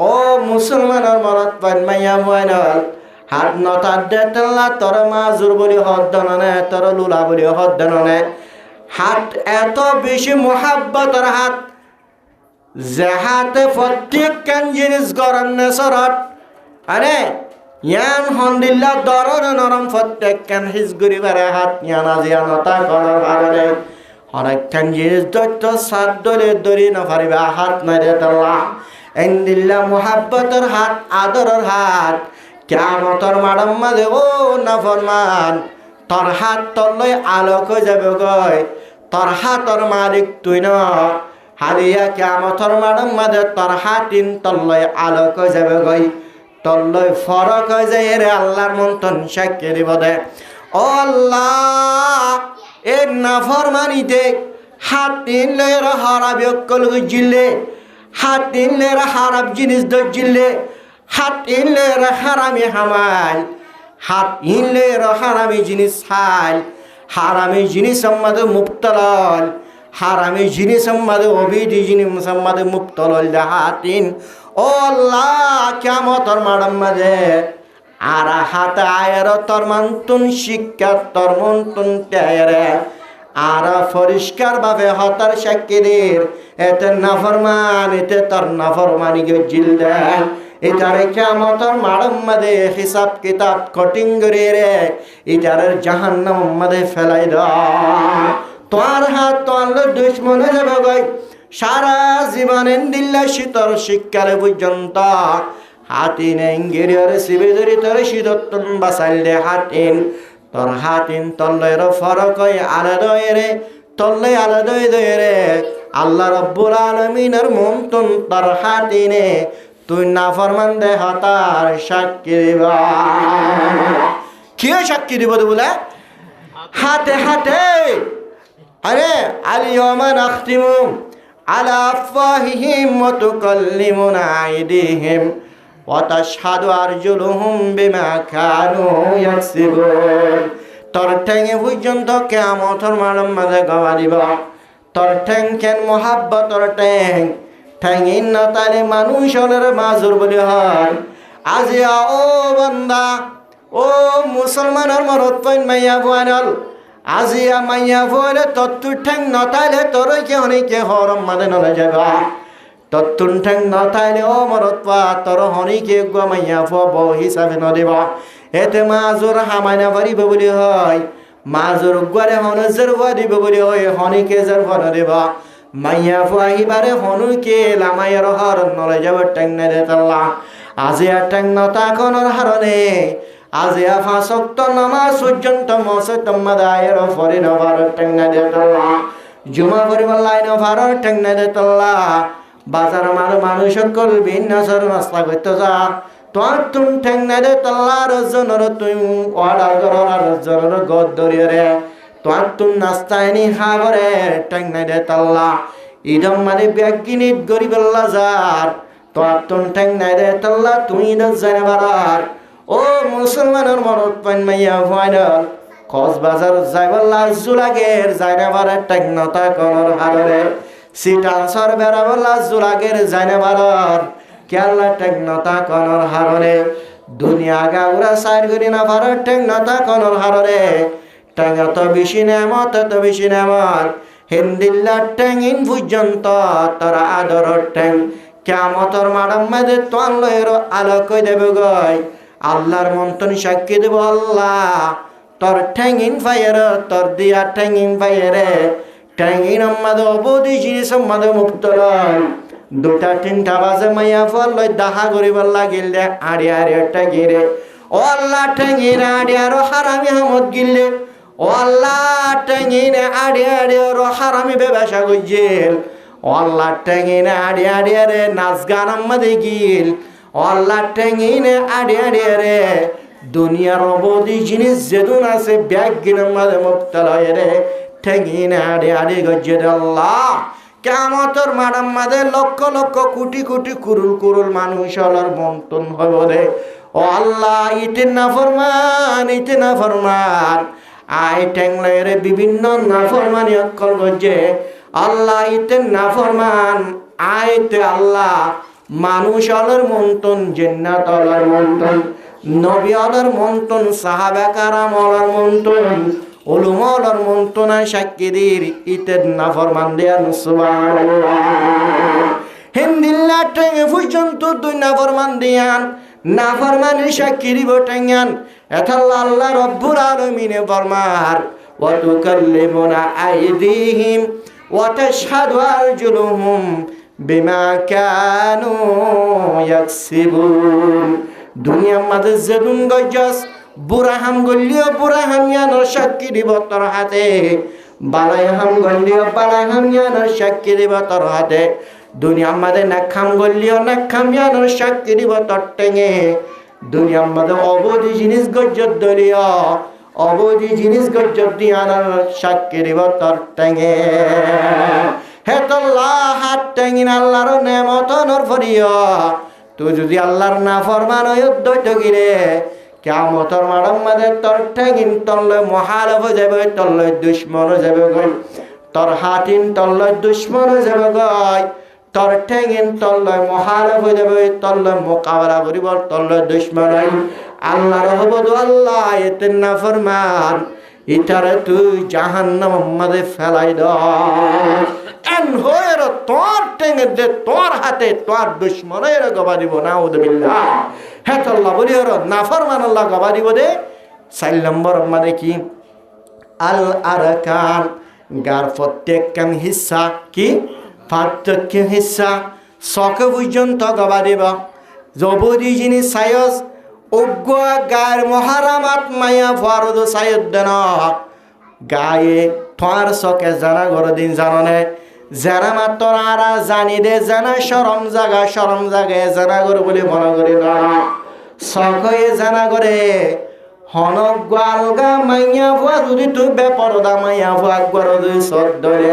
ও মুসলমানের মরত পান মাইয়া মাইনাল হাত নতার দেতলা তোর মাজুর বলি হদ্দননে তোর লুলা বলি হদ্দননে হাত এত বেশি মোহাব্বতের হাত যে হাতে প্রত্যেক কান জিনিস গরম নেসরত আরে ইয়ান হন্দিল্লা দরর নরম প্রত্যেক কান হিজ গরিবারে হাত ইয়ান আজিয়া নতা করার কারণে অনেক কান জিনিস দৈত্য সাত দলে দরি নফারিবা হাত নাই দেতলা এন্দিল্লা মোহাব্বতের হাত আদরের হাত কিয়ামতের মাডম মাঝে ও নাফরমান তোর হাত তলই আলোক হয়ে যাবে গই তোর হাতর মালিক তুই না হারিয়া কিয়ামতের মাডম মাঝে তোর হাতিন তলই আলোক হয়ে যাবে গই তলই ফরক হয়ে যায় রে আল্লাহর মন্তন সাক্ষী দিব দে ও আল্লাহ এ নাফরমানিতে হাতিন লয়ের হারাবি অকল জিল্লে হাতিন লয়ের হারাব জিনিস দজিল্লে হাত ইনলের হারামি হামাল হাত ইনলের হারামি জিনিস হাল হারামি জিনিস সম্মাদে মুক্তলল হারামি জিনিস সম্মাদে অবিধি জিনিস সম্মাদে মুক্তলল হাতিন ও আল্লাহ কিয়ামতের মাডম মাঝে আর হাত আয়ের তোর মান্তুন শিক্ষা তোর মন্তুন তেরে আর পরিষ্কার ভাবে হতার সাক্ষীদের এতে নাফরমান এতে তোর নাফরমানিকে জিল দেন এটারে কিয়ামতের মাডম মাঝে হিসাব কিতাব কঠিন করে রে এটারে জাহান্নাম মাঝে ফেলাই দাও তোর হাত তোর দুশ্মন হয়ে যাবে গই সারা জীবনের দিল্লা শীতর শিক্ষারে পর্যন্ত হাতিন এঙ্গিরিয়র শিবেদরি তোর শীতত্তন বাসাইলে হাতিন তোর হাতিন তল্লের ফরক আলাদা রে তল্লে আলাদা রে আল্লাহ রব্বুল আলামিনের মন্তন তোর হাতিনে তুই নাফরমান দে হতার সাক্ষী দিবা কে সাক্ষী দিব বলে হাতে হাতে আরে আলিয়ামা নাখতিমু আলা আফওয়াহিহিম ওয়া তুকাল্লিমুনা আইদিহিম ওয়া তাশহাদু আরজুলুহুম বিমা কানু ইয়াকসিবুন তোর ঠেঙে পর্যন্ত কিয়ামতের মাডম মাঝে গওয়া দিব তোর ঠেং কেন মোহাব্বতর ঠেং ঠেঙিন না তাইলে মানুষ হলের মাজুর বলি হয় আজিয়া ও বান্দা ও মুসলমানের মরত পাইন মাইয়া ভুয়ানল আজিয়া মাইয়া ভুয়ালে তত্তুর ঠেং নতাইলে তোর কে হনিকে হরম মানে নলে যাবা তত্তুর ঠেং নতাইলে ও মরত পা তোর হনিকে গুয়া মাইয়া ভুয়া বউ হিসাবে নদিবা এতে মাজুর হামাইনা পারিব বলি হয় মাজুর গুয়ারে হনজের ভুয়া দিব বলি হয় হনিকে যার ভুয়া নদিবা মাইয়া ফুয়াহিবারে হনুকে লামাইয়ের হরণ নলে যাব টেং নাই দেতাল্লা আজিয়া টেং নতা কোনর হারণে আজিয়া ফাঁসক্ত নামাজ পর্যন্ত মসতম্মাদায়ের ফরি নভার টেং নাই দেতাল্লা জুমা পরিবার লাইন ভারর টেং নাই দেতাল্লা বাজার মানুষ সকল ভিন্ন সর নাস্তা করতে যা তোর তুম টেং নাই দেতাল্লা রজনর তুই অর্ডার করর আর রজনর গদ দরিয়ে রে তোর তুম নাস্তায়নি হাবরে টেং নাই দেতাল্লা ইদম মানে ব্যাগিনিত গরিবেল্লা যার তোর তুম টেং নাই দেতাল্লা তুই ইদত জানে বারার ও মুসলমানের মরত পাইন মাইয়া ফাইনাল কক্সবাজার যাইবল্লা জুলাগের জায়না বারার টেং নতা কোনর হারে সিটানসর বেড়াবল্লা জুলাগের জায়না বারার কেল্লা টেং নতা কোনর হারে দুনিয়া গাউরা সাইড করি না বারার টেং নতা কোনর হারে টেং এত বেশি নেমত এত বেশি নেমত হিন্দিল্লা টেং ইন পর্যন্ত তোরা আদর টেং কিয়ামতের মাডম মাঝে তোর লয়ের আলোক দেবে গই আল্লাহর মন্তন সাক্ষী দেব আল্লাহ তোর ঠেং ইন ফায়ার তোর দিয়া ঠেং ইন ফায়ারে ঠেং ইন আমাদের অবধি জিনিস আমাদের মুক্ত লয় দুটা তিনটা বাজে মাইয়া ফল লয় দাহা করিবার লাগিল আড়ি আড়ি একটা গিরে ও আল্লাহ ঠেং ইন আড়ি আরো হারামি হামত গিললে ও আল্লাহ ঠেং ইন আড়ি আড়ি আরো হারামি ব্যবসা গইজেল ও আল্লাহ ঠেং ইন আড়ি আড়ি আরে নাচ গান আমাদের গিল ও আল্লাহ ঠেং ইন আড়ি আড়ি আরে দুনিয়ার অবধি জিনিস যেদুন আছে ব্যাগ গিনার মাঝে মুক্তলা রে ঠেং ইন আড়ি আড়ি গইজেল আল্লাহ কিয়ামতের মাডম মাঝে লক্ষ লক্ষ কোটি কোটি কুরুল কুরুল মানুষ হলার মন্তন হইব রে ও আল্লাহ ইতে না ফরমান আই টেংলের বিভিন্ন নাফরমানি অকল গজে আল্লাহ ইতে নাফরমান আইতে আল্লাহ মানুষ অলর মন্তন জান্নাত অলর মন্তন নবী অলর মন্তন সাহাবা কারাম অলর মন্তন উলুমা অলর মন্তন সাক্ষীদের ইতে নাফরমান দেয়ান সুবহানাল্লাহ হিন্দিল্লা টেঙে পর্যন্ত দুই নাফরমান দিয়ান নাফরমানের সাক্ষী দিব টেঙ্গান এথাল্লা আল্লাহ রব্বুল আলামিনে ফরমার ওয়া তুকাল্লিমুনা আইদিহিম ওয়া তাশহাদু আরজুলুহুম বিমা কানু ইয়াকসিবুন দুনিয়ার মাঝে যেদুন গজ্জাস বুড়াহাম গল্লিও বুড়াহাম ইয়ানোর সাক্ষী দিব তোর হাতে বালাইহাম গল্লিও বালাইহাম ইয়ানোর সাক্ষী দিব তোর হাতে দুনিয়ার মাঝে নাখাম গল্লিও নাখাম ইয়ানোর সাক্ষী দিব তোর টেঙে দুনিয়ার মাঝে অবধি জিনিস গজ্জত দলীয় অবধি জিনিস গজ্জত দিয়ানোর সাক্ষী দিব তোর টেঙে হেতল্লাহ হাত টেঙিন আল্লাহর নেমত নর ফরিয় তুই যদি আল্লাহর না ফরমান দৈত গিরে কিয়ামতের মাঠের মাঝে তোর টেঙিন তল্লে মহালভ যাবে তল্লে দুশ্মন যাবে গই তোর হাতিন তল্লে দুশ্মন যাবে গই তোর টেঙিন তল্লে মহালভ যাবে তল্লে মোকাবেলা করিব তল্লে দুশ্মন আল্লাহর হবদু আল্লাহ এতে না ফরমান ইটারে তুই জাহান্নামের মাঝে ফেলাই দ এন হয়ের তোর টেঙে দে তোর হাতে তোর দুশ্মনের গবা দিব নাউযুবিল্লাহ হেতাল্লাহ বলি হর নাফরমান আল্লাহ গবা দিব দে 4 নম্বর মানে কি আল আরকান গার প্রত্যেক কান হিস্সা কি পার্থক্য হিস্সা সকে পর্যন্ত গবা দিব জবদি জিনিস সায়স অজ্ঞ গায়ের মহারামাত মায়া ফরদ সায়ুদ্দান গায়ে তোর সকে জানা গর দিন জাননে যারা মাত্র আরা জানি দে জানা শরম জাগে জানা করে বলে মনে করি না সকয়ে জানা করে হনক গালগা মাইয়া ভুয়া যদি তুই বেপরদা মাইয়া ভুয়া একবার যদি সদ ধরে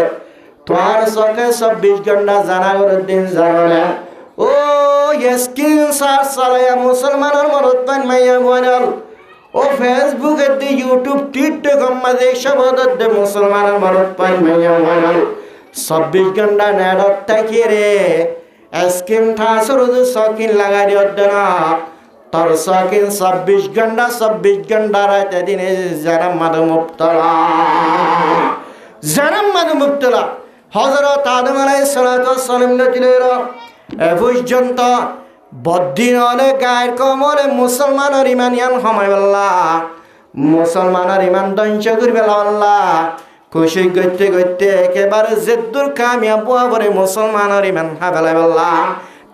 তোর সকে 24 ঘন্টা জানা করে দিন জানা ও স্ক্রিন সার্চ চালাইয়া মুসলমানের মরত পান মাইয়া ভুয়া ও ফেসবুকে দি ইউটিউব টিকটক মাঝে সব দে মুসলমানের মরত পান মাইয়া ভুয়া 24 ঘন্টা নেটত থাকি রে স্কিন ঠাসর সকিন লাগাই দিও না তোর সকিন 24 ঘন্টা রাতে দিনে জারাম মাদু মুবতলা হযরত আদম আলাইহিস সালাতু ওয়াস সালাম দিলের এ পর্যন্ত বদ্দিন হলে গায়ের কমরে মুসলমানের ইমানিয়ান সময় বল্লা মুসলমানের ইমান ধ্বংস করবে আল্লাহ খুশি করতে করতে একেবারে জেদ্দুর কামিয়াব বলে মুসলমানের ইমান হাবেলা বল্লা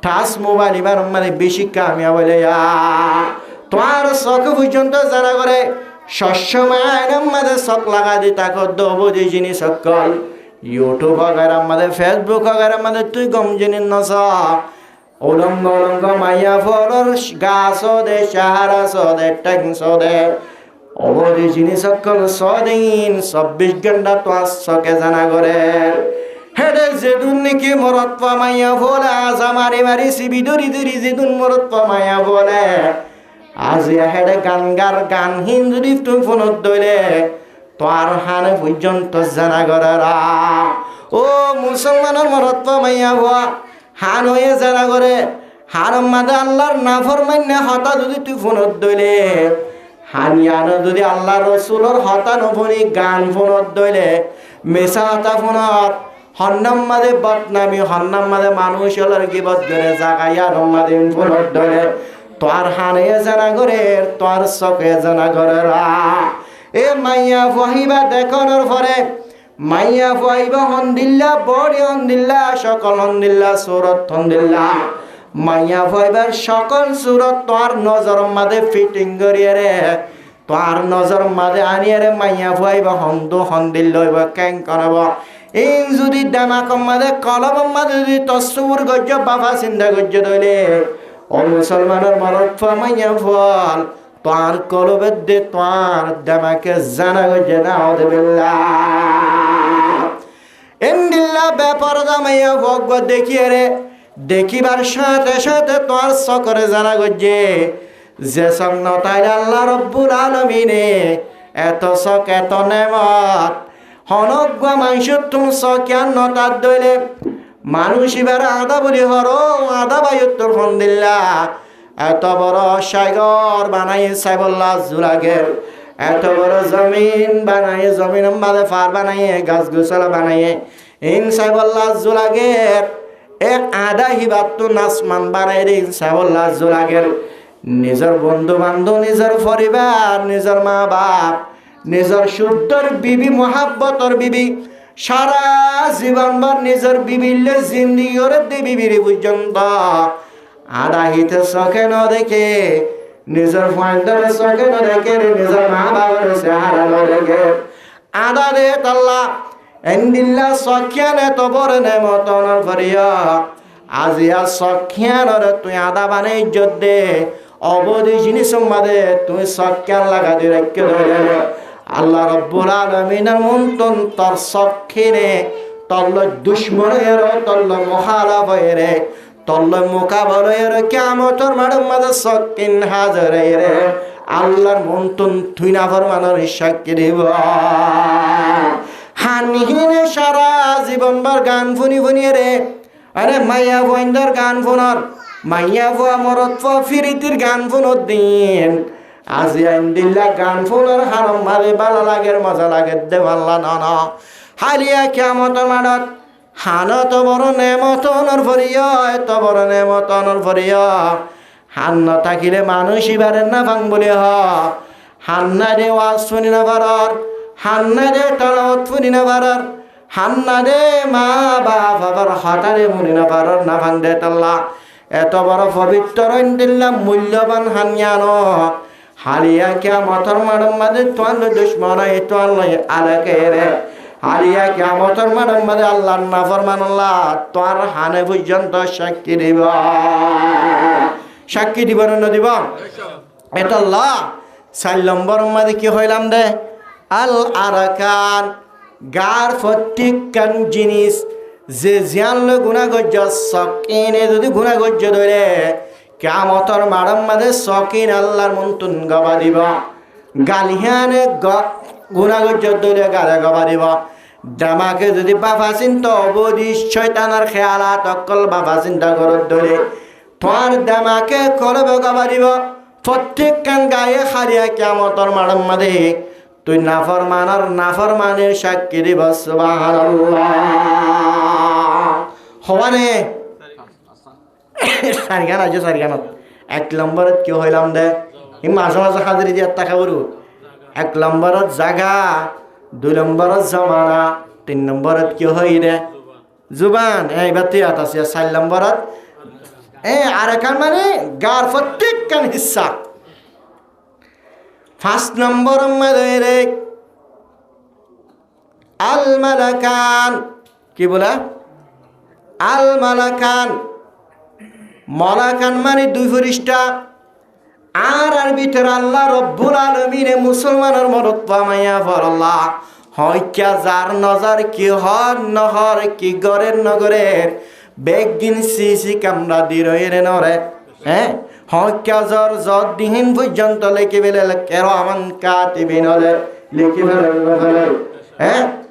টাচ মোবাইল এবার মানে বেশি কামিয়াব বলে তোমার শখ পর্যন্ত যারা করে সবসময় আইনের মাঝে শখ লাগা দি তাকে দবদি জিনিস সকল ইউটিউব वगैरह মাঝে ফেসবুক वगैरह মাঝে তুই গম জিনিস নস উলঙ্গ উলঙ্গ মাইয়া ফলর গাছ দে সাহারা সদে ট্যাং সদে অবধি জিনিস সকল সদিন 24 ঘন্টা তো আসকে জানা করে হেডে যেদুন নাকি মরত পামাইয়া বলে আজ আমারে মারি সিবি দরি দরি যেদুন মরত পামাইয়া বলে আজ হেডে গান হিন্দুরি তুই ফোনত দইলে তোর হানে পর্যন্ত জানা করারা ও মুসলমানের মরত পামাইয়া ভুয়া হান হয়ে জানা করে হার মাদে আল্লাহর নাফরমান্যা হতা যদি তুই ফোনত দইলে হানিয়ানো যদি আল্লাহ রসুলর হতা নফনি গান ফোনত দইলে মেসা হতা ফোনত হন্নাম মাদে বদনামি হন্নাম মাদে মানুষ হলার গিবত ধরে জাগাইয়া রম্মাদে ফোনত দইলে তোর হানে জানা করে তোর চকে জানা করে এ মাইয়া ফহিবা দেখনের পরে মাইয়া ফহিবা হন্দিল্লা বড়ি হন্দিল্লা সকল হন্দিল্লা সুরত হন্দিল্লা মাইয়া ফহিবার সকল সুরত তোর নজর মাদে ফিটিং করিয়ে রে তোর নজর মাদে আনিয়ে রে মাইয়া ফহিবা হন্দ হন্দিল লইব ক্যাং করব এই যদি দামাকম মাদে কলব মাদে যদি তসুর গজ্জ বাবা চিন্তা গজ্জ দইলে ও মুসলমানের মরত মাইয়া ফল তোর কলবের দে তোর দামাকে জানা গজ্জ না ওদেবিল্লাহ এন্দিল্লা ব্যাপার দামাইয়া ভগ দেখিয়ে রে দেখিবার সাথে সাথে তোর সকরে জানা গজ্জে যে সঙ্গ তাই আল্লাহ রব্বুল আলামিনে এত শখ এত নেমত হনজ্ঞ মানুষ তুমি শখিয়ান নতার দইলে মানুষ এবার আদা বলি হর আদা বায়ুত্তর ফন্দিল্লা এত বড় সাগর বানাই সাইবল্লাহ জুলাগের এত বড় জমিন বানাই জমিন মাঝে ফার বানাইয়ে গাছ গোছলা বানাইয়ে ইন সাইবল্লাহ জুলাগের এক আদা হিবাত্তু নাসমান বানাই রে সাইবল্লাহ জুলাগের নিজের বন্ধু বান্ধব নিজের পরিবার নিজের মা বাপ নিজের শুদ্ধর বিবি মহাব্বতর বিবি সারা জীবনভর নিজের বিবিলে জিন্দিগি করে বিবির পর্যন্ত আদা হিতে চোখে ন দেখে নিজের ফাইন্ডারে চোখে ন দেখে নিজের মা বাবার চেহারা ন দেখে আদা দে তাল্লা এন্দিল্লা চখিয়ানে তো বড় নেমতনের ফরিয়া আজিয়া চখিয়ানরে তুই আদা বানাই ইজ্জত দে অবধি জিনিস মাদে তুই চখিয়ান লাগা দিয়ে রেখে ধরে আল্লাহ রব্বুল আলামিনের মন্তন তোর চক্ষিনে তল্ল দুশ্মনের তল্ল মহালাভয়েরে তল্ল মোকাবলয়ের কিয়ামতের মাঠের মাঝে চক্ষিন হাজরে রে আল্লাহর মন্তন তুই না ফরমানের সাক্ষী দিব হানহিনে সারা জীবনভর গান ফুনি ফুনি রে আরে মাইয়া বইন্দর গান ফুনর মাইয়া ফুয়া মরত ফুয়া ফিরিতির গান ফুনর দিন আজি আইন্দিল্লা গান ফুনর হারম মারে ভালো লাগের মজা লাগে দে ভাল্লা ন হালিয়া কিয়ামতের মাঠত হানত বড় নেমতনের ফরিয়া এত বড় নেমতনের ফরিয়া হান ন থাকিলে মানুষ ইবারের না ভাঙ বলি হ হান্না দে ওয়াজ শুনি না পারর হান্না দে তলাওয়াত শুনি না পারর হান্না দে মা বাপ আবার হঠারে মুনি না পারর না ভাঙ দে তাল্লা এত বড় পবিত্র দিল্লা মূল্যবান হানিয়ান হালিয়া কিয়ামতের মাঠের মাঝে তোয়াল দুশ্মন তোয়াল আলাকে রে হালিয়া কিয়ামতের মাঠের মাঝে আল্লাহর নাফরমান আল্লাহ তোর হানে পর্যন্ত সাক্ষী দিব না দিব এটা আল্লাহ 4 নম্বর মাঝে কি হইলাম দে আল আরাকান গার প্রত্যেকখান জিনিস যে জিয়ানলে গুণাগজ্য সকিনে যদি গুণাগজ্য ধরে কিয়ামতের মাঠের মাঝে সকিন আল্লাহর মন্তন গবা দিব গালিহানে গুণাগজ্য ধরে গালে গবা দিব দামাকে যদি বাবা চিন্তা অবধি শয়তানার খেয়ালাত অকল বাবা চিন্তা করত ধরে তোমার দামাকে করবে গবা দিব প্রত্যেকখান গায়ে খালিয়া কিয়ামতের মাঠের মাঝে তুই নাফরমানের সাক্ষী দিব সুবহানাল্লাহ হওয়ানে সারিগান আছে সারিগানত 1 নম্বরত কি হইলাম দে ই মাঝে মাঝে হাজিরি দিয়ে টাকা বড় 1 নম্বরত জাগা 2 নম্বরত জমানা 3 নম্বরত কি হই রে জুবান এই বাতিয়াত আছে 4 নম্বরত আরেকান মানে গার প্রত্যেকখান হিস্সা 5 নম্বর মধ্যে রে আল মালাকান কি বলা আল মালাকান মালাকান মানে 2 ফেরেশতা আর ভিতর আল্লাহ রব্বুল আলামিনে মুসলমানের মরত পামাইয়া ফরল্লাহ হইকা যার নজর কি হর নহর কি গরের নগরের বেগিন সিসি কামরা দিরয়ের নরে হইকা জর দিহিন পর্যন্ত লিখে বেলে কেরামান কাতিবিন লিখে ফেলে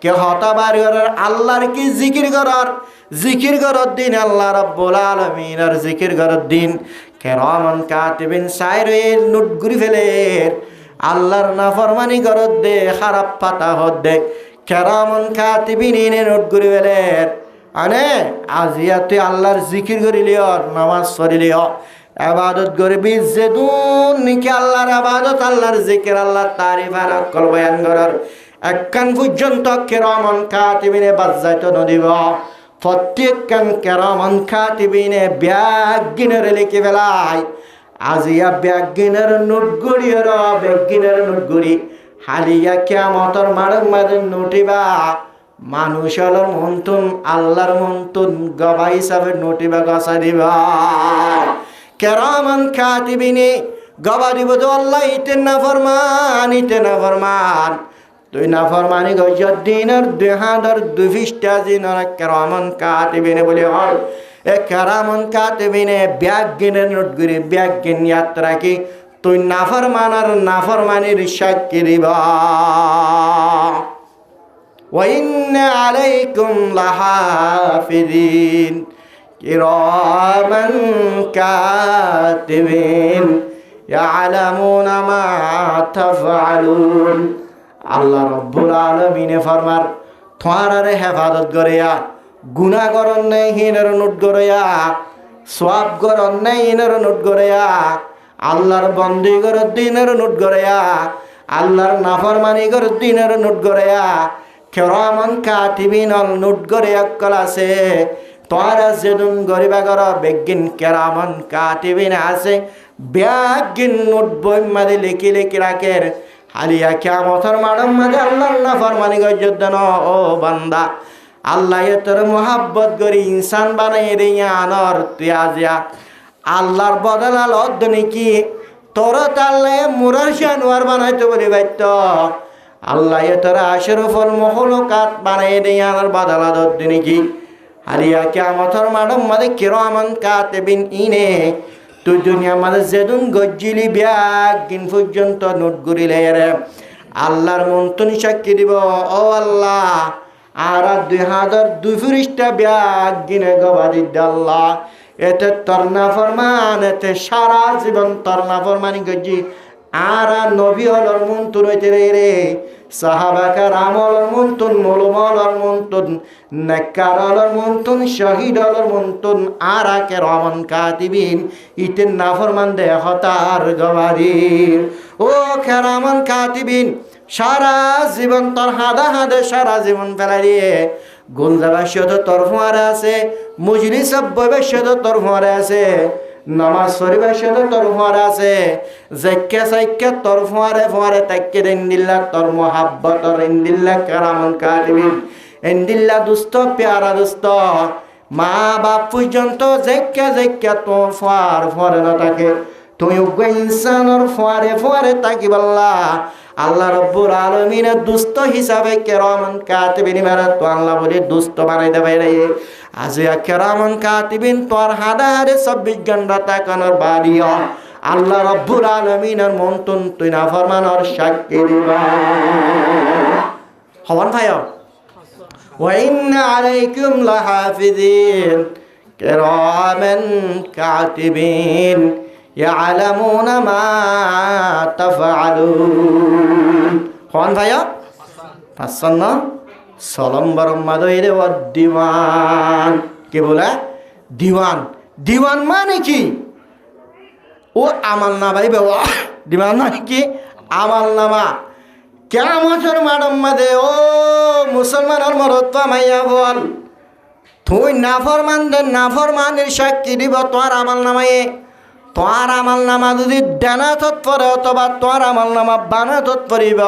কে হতা বাড়ির আল্লাহর কি জিকির করার দিন আল্লাহ রাব্বুল আলামিনের জিকির করার দিন কেরামান কাতিবিন সাইরের নোট গুরি ফেলে আল্লাহর নাফরমানি করার দে খারাপ পাতা হদ্দে কেরামান কাতিবিন নোট গুরি ফেলে আনে আজিয়া তুই আল্লাহর জিকির করিলিও নামাজ পড়িলিও ইবাদত করবি যেদুন নিকে আল্লাহর ইবাদত আল্লাহর জিকির আল্লাহর তারিফ আর অকল বয়ান করার একখান পর্যন্ত কেরামান কাতিবিনে বাজাইতে নদিব প্রত্যেকখান কেরামান কাতিবিনে ব্যাগিনের লিখে ফেলায় আজিয়া ব্যাগিনের নোটগুড়ি হালিয়া কিয়ামতের মাঠের মাঝে নোটিবা মানুষের মন্তন আল্লাহর মন্তন গবা হিসাবে নোটিবা গছা দিবা কেরামান কাতিবিনে গবা দিব তো আল্লাহ ইতে না ফরমান তুই না ফরমানি গজর দিনের 2 পৃষ্ঠা দিনের কেরামান কাতিবিনে বলে হয় এ কেরামান কাতিবিনে ব্যাগিনের নোটগুড়ি ব্যাগিন যাত্রা কি তুই নাফরমান আর নাফরমানির সাক্ষী দিবা ওয়া ইন্না আলাইকুম লাহাফিজিন কিরামান কাতিবিন ইয়ালামুনা মা তাফআলুন। আল্লাহ রব্বুল আলামিনে ফরমার তোমারে হেফাজত করিয়া গুনাহ করন নাই হিনের নোট করিয়া সওয়াব করন নাই হিনের নোট করিয়া আল্লাহর বন্দি করে দিনের নোট করিয়া আল্লাহর নাফরমানি করে দিনের নোট করিয়া কিরামান কাতিবিন নোট করিয়া কলাছে তোরা যেদিন গরিবা কর বেগিন কিরামান কাতিবিন আছে ব্যাগিন নোট বই মাঝে লিখি লিখি রাখের হালিয়া কিয়ামতের মাঠের মাঝে আল্লাহর নাফরমানি গজ্জদান ও বান্দা আল্লাহ তোর মোহাব্বত করি ইনসান বানাই দিয়া আনর তুই আজিয়া আল্লাহর বদলাল অদ্দনি কি তোর তাল্লে মুরার জানোয়ার বানাইতে বলি বাইত আল্লাহ তোর আশরফুল মখলুকাত বানাই দিয়া আনর বদলাল অদ্দনি কি হালিয়া কিয়ামতের মাঠের মাঝে কিরামান কাতিবিন ইনে তুই দুনিয়া মাঝে যেদিন গজ্জিলি ব্যাগিন পর্যন্ত নোট করিলে রে আল্লাহর মন্তনি সাক্ষী দিব ও আল্লাহ আর 2002 ফিরিস্তা ব্যাগিনে গবাদি আল্লাহ এতে তোর নাফরমান এতে সারা জীবন তোর নাফরমানি গজ্জি আর নবী হলর মন্তুন হইতে রে সাহাবাকার আমলর মন্তুন মুলমলর মন্তুন নেককারলর মন্তুন শহীদলর মন্তুন আর কিরামান কাতিবিন ইতে নাফরমান দে হতার গবাদি ও কিরামান কাতিবিন সারা জীবন তোর হাদা হাদে সারা জীবন ফেলাই দিয়ে গুলজাবাসত তোর ফুয়ারে আছে মজলিস বৈবাসত তোর ফুয়ারে আছে নামাজ পরিবাসত তোর ফুয়ারে আছে জাক্কা সাইক্কা তোর ফুয়ারে ফুয়ারে তাক্কে ইন্দিল্লাহ তোর মোহাব্বতর ইন্দিল্লাহ কিরামান কাতিবিন ইন্দিল্লাহ দুস্ত প্যারা দুস্ত মা বাপ পর্যন্ত জাক্কা জাক্কা তোর ফুয়ার ফুয়ারে না থাকে তুই উগ্র ইনসানর ফুয়ারে ফুয়ারে তাকিবাল্লাহ আল্লাহ রব্বুল আলামিনের দুস্থ হিসাবে কিরামান কাতিবিন মারা তো আল্লাহ বলে দুস্থ বানাই দেবে রে আজিয়া কিরামান কাতিবিন তোর হাদা হারে 24 ঘন্টা তাকানোর বাড়িও আল্লাহ রব্বুল আলামিনের মন্তন তুই না ফরমানোর সাক্ষী দিবা হওয়ান ভাইও ওয়া ইন্না আলাইকুম লাহাফিজিন কিরামান কাতিবিন ইয়ালামুনা মা তাফআলুন কোন ভাইয়া পাঁচন্ন নম্বর মাদইরে ও দিওয়ান কে বলে দিওয়ান দিওয়ান মানে কি ও আমল না ভাই বাবা দিওয়ান মানে কি আমল নামা কিয়ামতের মাঠের মাঝে ও মুসলমানের মরদ মাইয়া বল তুই নাফরমানের সাক্ষী দিব তোর আমল নামায়ে তোর আমল নামা যদি ডানাতত পড়ে অথবা তোর আমল নামা বানাতত পড়িব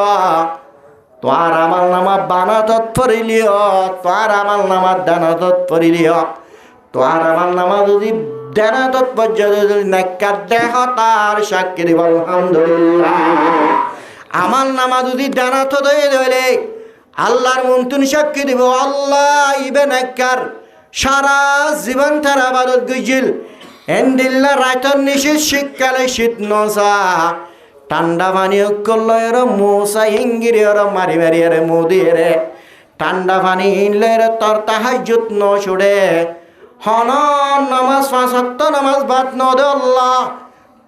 তোর আমল নামা বানাতত পড়িলিও তোর আমল নামা ডানাতত পড়িলিও তোর আমল নামা যদি ডানাতত পর্যন্ত যদি নাক্কার দেহ তার সাক্ষী দিব আলহামদুলিল্লাহ আমল নামা যদি ডানাতত হয়ে ধরে আল্লাহর মন্তন সাক্ষী দিব আল্লাহ ইবে নাক্কার সারা জীবন তার আবাদত গইছিল এন্ডিল্লা রাইতর নিশীত শীতকালে শীত নসা ঠান্ডা পানি করলয়ের মশা ইঙ্গিরি মারি মারি রে মোদি রে ঠান্ডা পানি ইনলের তোর তাহাজ্জুদ ন ছুড়ে হন নামাজ 5 ওয়াক্ত নামাজ বাদ ন দে আল্লাহ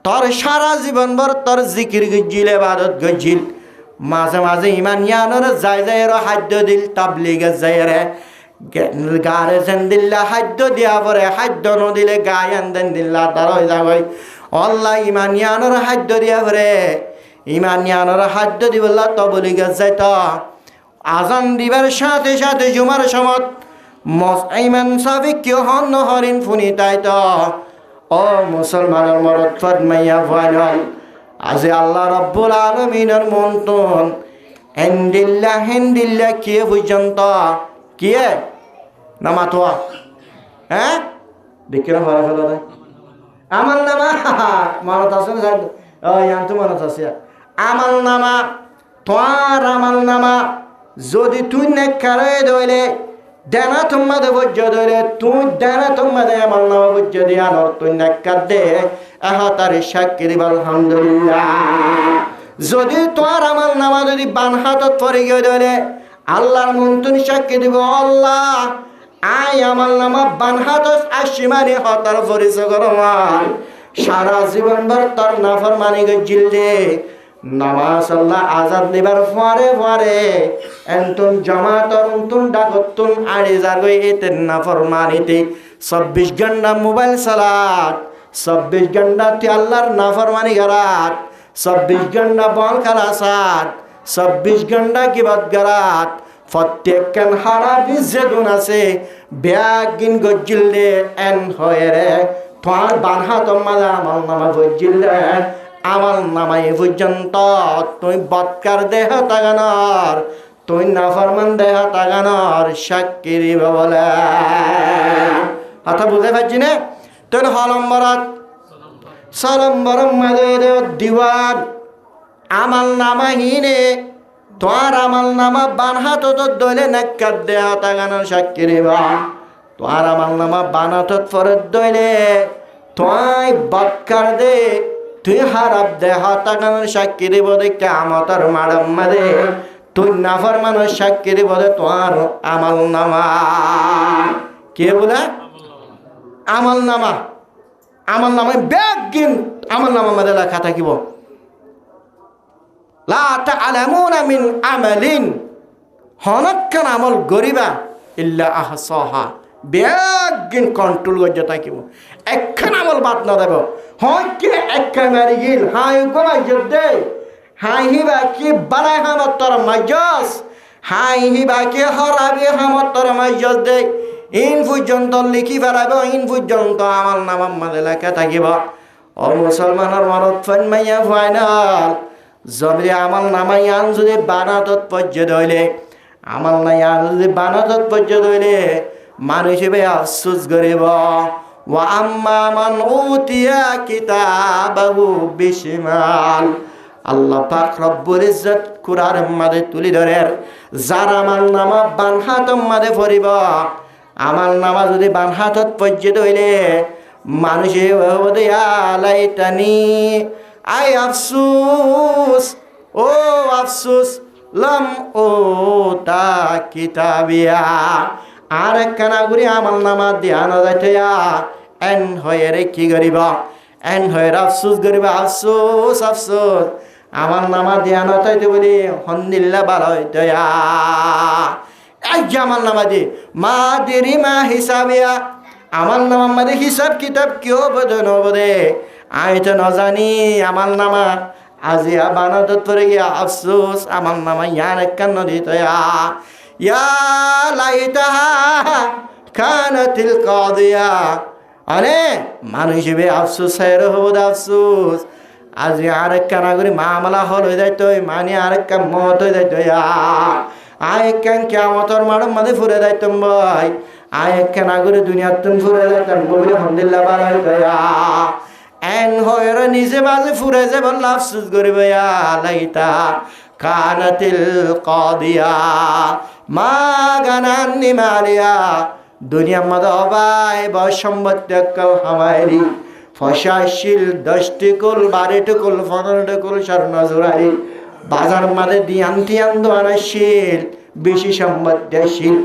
তোর সারা জীবন ভর তোর জিকির গজিল ইবাদত গজিল মাঝে মাঝে ইমান ইয়ানোর যায় যায় হাদ্য দিল তাবলিগে যায় রে গারে দিল্লা খাদ্য দিয়া পরে খাদ্য নদিলে গায়ান দেন দিল্লা তার হয়ে যাবে আল্লাহ ইমানিয়ানোর খাদ্য দিয়া পরে ইমানিয়ানোর খাদ্য দিবল্লা তবলি গেছে তো আজান দিবার সাথে সাথে জুমার সমত ইমান সাবিক কেউ হন হরিণ ফুনি তাই তো ও মুসলমানের মরদ ফরমাইয়া ফাইনাল আজি আল্লাহ রব্বুল আলামিনের মন্তন হেন্দিল্লা কে পর্যন্ত কিয়ে নামা তোয়া হ্যাঁ দেখি না ভাড়া ফেলা দেয় আমার নামা মানত আছে না তো মানত আছে আমার নামা তোর আমার নামা যদি তুই নেককার হয়ে ধরলে দেনা তোমাদের বজ্য ধরে তুই দেনা তোমাদের আমার নামা বজ্য দিয়ে আনর তুই নেককার দে তারে সাক্ষী দিব আলহামদুলিল্লাহ। যদি তোমার আমল নামা যদি বান হাতত পড়ে গিয়ে ধরে আল্লাহর মন্তুন সাক্ষী দিব, আল্লাহ আই আমল নামা বান হাতত আসিমানি হতার পরিচয় করমান সারা জীবন ভর তোর নাফরমানি গজিল দে নামাজ আল্লাহ আজাদ দিবার পরে পরে এন্তুন জামাতর উন্তুন ডাকতুন আড়ি জাগই এতে নাফরমানিতে 24 ঘন্টা মোবাইল চালাত, 24 ঘন্টা তে আল্লাহর নাফরমানি করাত, 24 ঘন্টা বল খেলা সাত, 24 ঘন্টা কিবাদ করাত, প্রত্যেক কান হারা বিজে গুণ আছে ব্যাগিন গজিল দে এন হয়ে রে তোমার বানহা তোমাদা আমল নামা গজিল দে আমল নামাই পর্যন্ত তুই বৎকার দেহ তাগানর তুই নাফরমান দেহ তাগানর সাক্ষী দিব বলে কথা বুঝতে পারছি না? তোর হলম্বরত সলম্বরম মাদের দিওয়ান আমল নামা হিনে তোর আমল নামা বানহাত তো দলে নাক্কার দেহ তাগানর সাক্ষী দিব। তোর আমল নামা বানাত ফরত দলে তুই বৎকার দে তুই হারাব দেহ তাগানর সাক্ষী দিব দেখে আমতর মাডম মাদে তুই নাফরমানের সাক্ষী দিব দে তোর আমল নামা কে বলে আমল নামা আমল নামায় ব্যাগিন আমল নামা মাদে লেখা থাকিব লা তা'লামুনা মিন আমালিন হনক্কান আমল গরিবা ইল্লা আহসাহা ব্যাগিন কন্ট্রোল গজ্জা থাকিব একখান আমল বাদ না দেব হয়কে একখান মারি গিল হাই গোমাই দে হাই হিবা কি বানাই হামত তোর মাইজস হাই হিবা কি হরাবি হামত তোর মাইজস দে ইন পর্যন্ত লিখি ফেলাব ইন পর্যন্ত আমল নামার মাঝে লেখা থাকিব। ও মুসলমানের মরদ ফাইন মাইয়া ফাইনাল যদি আমল নামাই আন যদি বানাতত পর্যন্ত হইলে আমল নাই আন যদি বানাতত পর্যন্ত হইলে মানুষ হিসেবে আফসোস করিব। ওয়া আম্মা মান উতিয়া কিতাবাহু বিশিমাল আল্লাহ পাক রব্বুল ইজ্জত কুরআন মাঝে তুলি ধরের যার আমল নামা বান হাতত মাঝে পড়িব আমল নামা যদি বান হাতত পর্যন্ত হইলে মানুষে বলবে আলাইতানি আই আফসোস ও আফসোস লম ও তা কিতাবিয়া আর একখানা ঘুরি আমল নামা ধ্যান যাইতেয়া এন হয়ে রে কি করিব এন হয়ে আফসোস করিব আফসোস আফসোস আমল নামা ধ্যান হইতে বলি হন্দিল্লা ভালো হইতেয়া এই যে আমল নামা দি মা দেরি মা হিসাবিয়া আমল নামা মাঝে হিসাব কিতাব কেউ বোঝো নবদে আমি তো নজানি আমল নামা আজি বানাতত পরে গিয়া আফসোস আমল নামা ইয়ান একখান নদী তয়া ইয়া লাইতাহা কানাতিল কাদিয়া আরে মানুষ হিসেবে আফসোস হের হবো আফসোস আজ আরেক কানা করে মামলা হল হয়ে যাইতো মানে আরেক কাম মত হয়ে যাইতো আরেক কান কেমতর মারম মাঝে ফুরে যাইতাম ভাই আরেক কানা করে দুনিয়ার তুমি ফুরে যাইতাম বলে আলহামদুলিল্লাহ ভালো হইতো এন হয়ের নিজে মাঝে ফুরে যে বলল আফসোস করিব লাইতা কানাতিল কাদিয়া মা গানান্নি মালিয়া দুনিয়ার মধ্যে অবাই বসম্পত্তি কল হামাইরি ফসাশীল 10টি কুল 12টি কুল 15টি কুল স্বর্ণ জোড়াই বাজার মাঝে দিয়ান তিয়ান দোয়ানাশীল বেশি সম্পত্তিশীল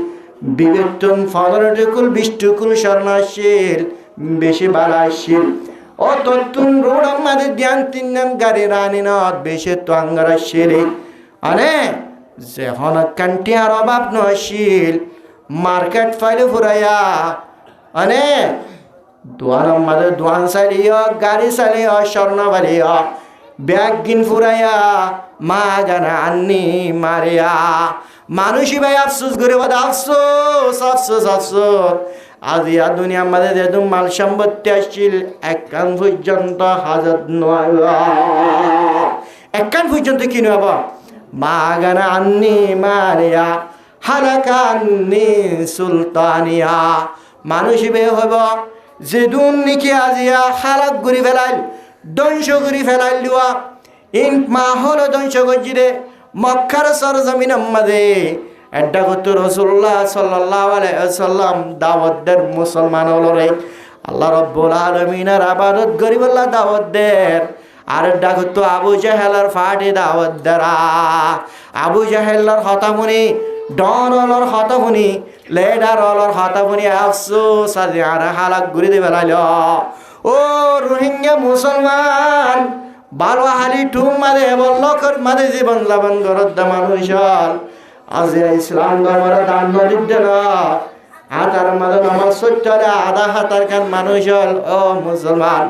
বিবেচন 15টি কুল 20টি কুল স্বর্ণশীল বেশি বালাশীল ও ততুন রোড আমাদের ধ্যান তিন গাড়ি রানি নত বেশি তো আঙ্গারাশীল আরে যে হন কান্টি আর অভাব নশীল মার্কেট ফাইলে ফুরাইয়া আনে দোয়ান আমাদের দোয়ান চালিও গাড়ি চালিও স্বর্ণ বালিও ব্যাগ গিন ফুরাইয়া মা গানা আন্নি মারিয়া মানুষই ভাই আফসোস করে বলে আফসোস আফসোস আফসোস আজ ইয়া দুনিয়া আমাদের যেহেতু মাল সম্পত্তি আসছিল একখান পর্যন্ত হাজত নয় একখান পর্যন্ত কি নব মা গানা আন্নি মারিয়া হালাকান্নি সুলতানিয়া মানুষই বে হব যে দুর্নীতি আজিয়া হালাক ঘুরি ফেলাইল ধ্বংস করি ফেলাইল দিওয়া ইন মা হলো ধ্বংস করছি রে মক্কার সরজমিন মাঝে এটা করতো রাসূলুল্লাহ সাল্লাল্লাহু আলাইহি ওয়াসাল্লাম দাওয়াত দেন মুসলমান হলো রে আল্লাহ রব্বুল আলামিনের ইবাদত করিবল্লা দাওয়াত দের আর ডাকো তো আবু জাহেলের ফাটি দাওয়াত দেরা আবু জাহেলের হতামুনি ডনলর হতামুনি লেডারলর হতামুনি আফসোস আজি আর হালাক ঘুরে দিবে লাইল ও রোহিঙ্গা মুসলমান বারো হালি ঠুম মারে বল্লকর মারে জীবন যাপন করত মানুষ আজি ইসলাম ধর্মের দান দিল হাতার মাঝে নামাজ সত্যরে আধা হাতার খান মানুষ ও মুসলমান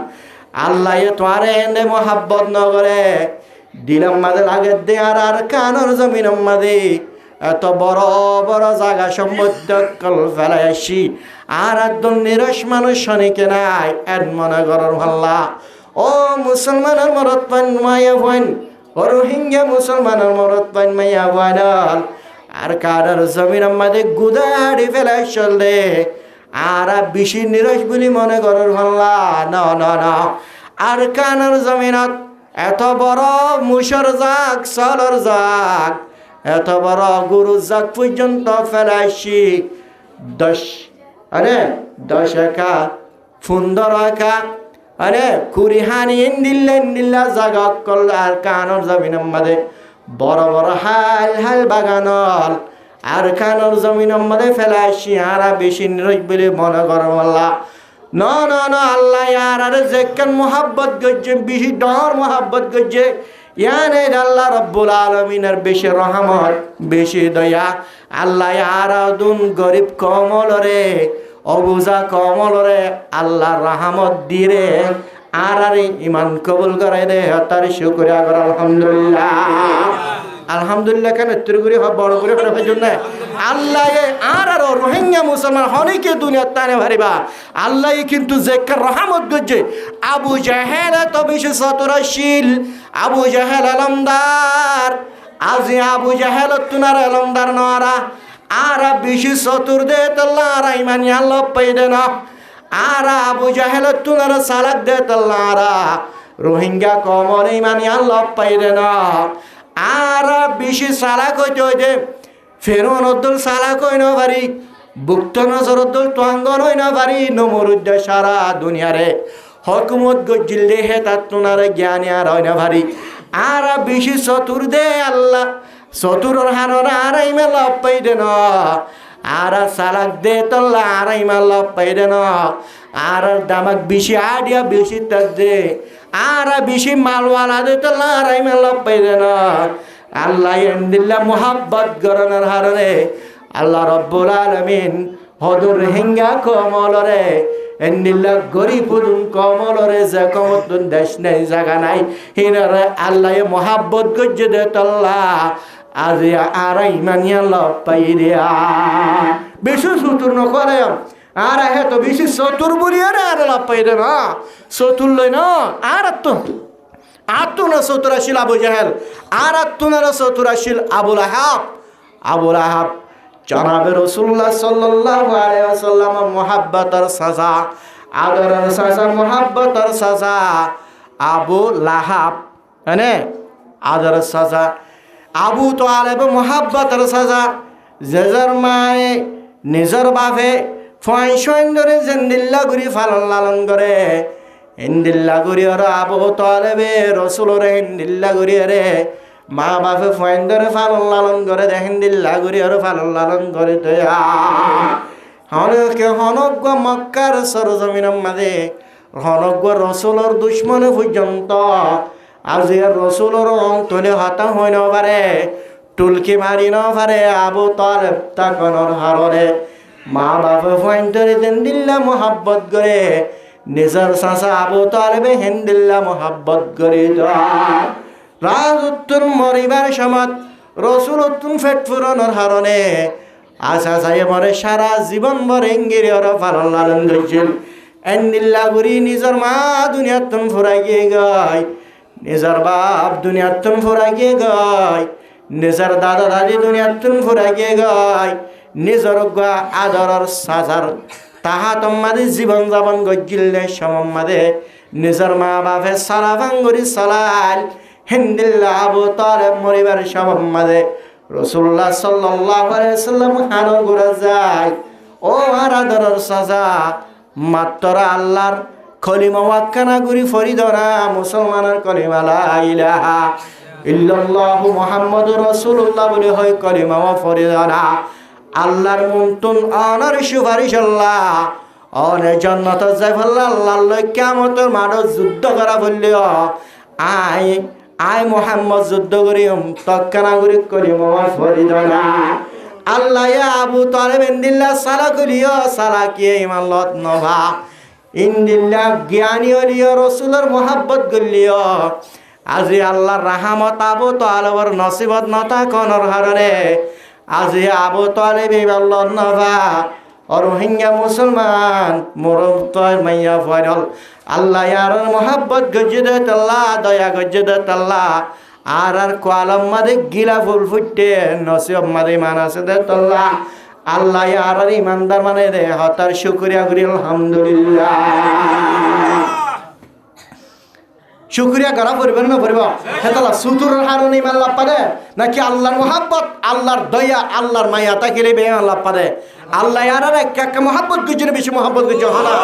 আল্লাহ তোয়ারে এনে মোহাব্বত নগরে দিলাম মাঝে লাগে দেয়ার আর কানর জমিন মাঝে এত বড় বড় জায়গা সম্বদ্ধ কল ফেলাই আসি আর একদম নিরস মানুষ শনিকে নাই এর মনে করার ভাল্লা ও মুসলমানের মরত পান মায়া ভাইন ও রোহিঙ্গা মুসলমানের মরত পান মায়া ভাইন আর কানার জমিন আমাদের গুদাড়ি ফেলাই চললে আর বেশি নিরস বলি মনে করার ভাল্লা না না না আর কানার জমিনত এত বড় মুসর যাক চলর যাক এত বড় গরু যাক পর্যন্ত ফেলাইছি 10 একা 15 একা আরে কুড়িহানি ইন্দিল্লা জাগা কল আর কানার জমিন আমাদের বড় বড় হাল বাগানল আর কানোর জমিন আমাদের ফেলাইছি আর বেশি নিরজ বলে মনে করো আল্লাহ না না না আল্লাহ আর যেখান মোহাব্বত গজ্জে বেশি ডর মোহাব্বত গজ্জে ইয়ানে আল্লাহ রব্বুল আলমিনের বেশি রহমত বেশি দয়া আল্লাহ আর দুন গরিব কমলরে অবুজা কমলরে আল্লাহ রহমত দিরে আর ইমান কবুল করাই দে তার শুকরিয়া কর আলহামদুলিল্লাহ আলহামদুলিল্লাহ কেন তিরগুড়ি বড় করে ফেরার জন্য আল্লাহ আর রোহিঙ্গা মুসলমান হনিকে দুনিয়ার টানে ভারিবা আল্লাহ কিন্তু যেকার রহমত গজ্জে আবু জাহেল এত বেশি চতুরশীল আবু জাহেল আলমদার আজি আবু জাহেল তুনার আলমদার নরা আর বেশি চতুর দে তাল্লা আর ইমানি আল্লাহ পাইদে না আর আবু জাহেল তুনার সালাক দে তাল্লা রোহিঙ্গা কমর ইমানি আল্লাহ পাইদে না আর বেশি সালাক হইতে হইতে ফেরন উদ্দুল সালাক হই না পারি বুক্ত নজর উদ্দুল তোয়াঙ্গন হই না পারি নমরুদ্দে সারা দুনিয়ারে হকুমত গজ্জিল দেহে তার তোনারে জ্ঞানী আর হয় না পারি আর বেশি চতুর দে আল্লাহ চতুরর হারর আর ইমাল পাইদে না আর সালাক দে তল্লা আর ইমাল পাইদে না আর দামাক বেশি আডিয়া বেশি তাক দে আর বেশি মালওয়ালা দে তল্লা আর ইমাল পাইদে না আল্লাহ এন্দিল্লা মোহাব্বত গরনের হাররে আল্লাহ রব্বুল আলামিন হদুর হিঙ্গা কমলরে এন্দিল্লা গরিবুদুন কমলরে যে কমতুন দেশ নেই জায়গা নাই হিনারে আল্লাহ মোহাব্বত গজ্জে দে তল্লা আজ আর ইমানিয়া লব পাই রিয়া বেশি সুতুর নকরে আর হে তো বেশি চতুর বুড়িয়া রে আর লব পাই রে না চতুর লই না আর তো আতুনা চতুরাশিল আবু জাহেল আর আতুনার চতুরাশিল আবুল আহাব জনাবে রাসূলুল্লাহ সাল্লাল্লাহু আলাইহি ওয়াসাল্লাম মুহাব্বতের সাজা আদরের সাজা মুহাব্বতের সাজা আবু লাহাব মানে আদরের সাজা আবু তালেব মুহাব্বতের সাজা জেজার মায়ে নিজের বাপে ফয়সন ধরে জেন্দিল্লা গুরি ফালন লালন করে হিন্দিল্লা গুরি ওর আবু তালেবে রসুলরে হিন্দিল্লা গুরি রে মা বাপে ফয়ন ধরে ফালন লালন করে দে হিন্দিল্লা গুরি ওর ফালন লালন করে তো হনজ্ঞ মক্কার সরজমিনের মাঝে হনজ্ঞ রসুলর দুশ্মনে পর্যন্ত আজি রসুলর অন্তলে হতা হই ন পারে টুলকি মারি ন পারে আবু তালেব তাকনর হাররে মা বাপে ফয়ন্তরে দেন্দিল্লা মোহাব্বত করে নিজের চাচা আবু তালেবে হেন্দিল্লা মোহাব্বত করে রাজ উত্তর মরিবার সময় রসুল উত্তম ফেট ফুরনের হারনে আশা চাই মরে সারা জীবন ভর এঙ্গিরি ওর পালন লালন করছিল এন্দিল্লা গুরি নিজের মা দুনিয়ার তুম ফুরাই গিয়ে গায় নিজের বাপ দুনিয়ার তুম ফুরাই গিয়ে গায় নিজের দাদা দাদি দুনিয়ার তুম ফুরাই গিয়ে গায় নিজের আদরের সাজার তাহা তোমাদের জীবন যাপন গজ্জিলে সমমাদে নিজের মা বাপের সালা ভাঙ্গুরি সালাল হিন্দিল্লা আবু তালেব মরিবার সমমাদে রাসূলুল্লাহ সাল্লাল্লাহু আলাইহি ওয়াসাল্লাম হানো ঘুরে যায় ও আর আদরের সাজা মাত্র আল্লাহর কলিমা ওয়াক্কানা গুরি ফরিদনা মুসলমানের কলিমা লা ইলাহা ইল্লাল্লাহু মুহাম্মাদুর রাসূলুল্লাহ বলে হয় কলিমা ওয়া ফরিদনা আল্লাহর মুনতুন অনার সুপারিশ আল্লাহ অনে জান্নাত যাই ফেললা আল্লাহর লই কিয়ামতের মাঠে যুদ্ধ করা বললিও আই মুহাম্মদ যুদ্ধ করিম তক্কানা গুরি কলিমা ওয়া ফরিদনা আল্লাহ ইয়া আবু তালেব ইন্দিল্লা সালা করিও সালা কি ইমান লত নভা ইন্দিল্লা জ্ঞানী হলিও রসুলের মোহাব্বত গলিও আজি আল্লাহর রাহমত আবু তালেবর নসিবত নতা কনর হারনে আজি আবু তালেব ইমান লত নভা রোহিঙ্গা মুসলমান মুরব্বর মাইয়া ফয়রল আল্লাহ ইয়ার মোহাব্বত গজ্জে আল্লাহ দয়া গজ্জে আল্লাহ আর কোয়ালম মাদে গিলা ফুল ফুটে নসিব মাদে মানাসে দে তল্লা আল্লাহ আর ইমানদার মানে দে হতার শুকরিয়া করি আলহামদুলিল্লাহ শুকরিয়া করা পড়বেন না পড়ব হেতলা সুতুর হারণ ইমান লাভ পারে নাকি আল্লাহর মোহাব্বত আল্লাহর দয়া আল্লাহর মায়া তাকিলে বেমান লাভ পারে আল্লাহ আর এক মোহাব্বত গুজরে বেশি মোহাব্বত গুজ হনা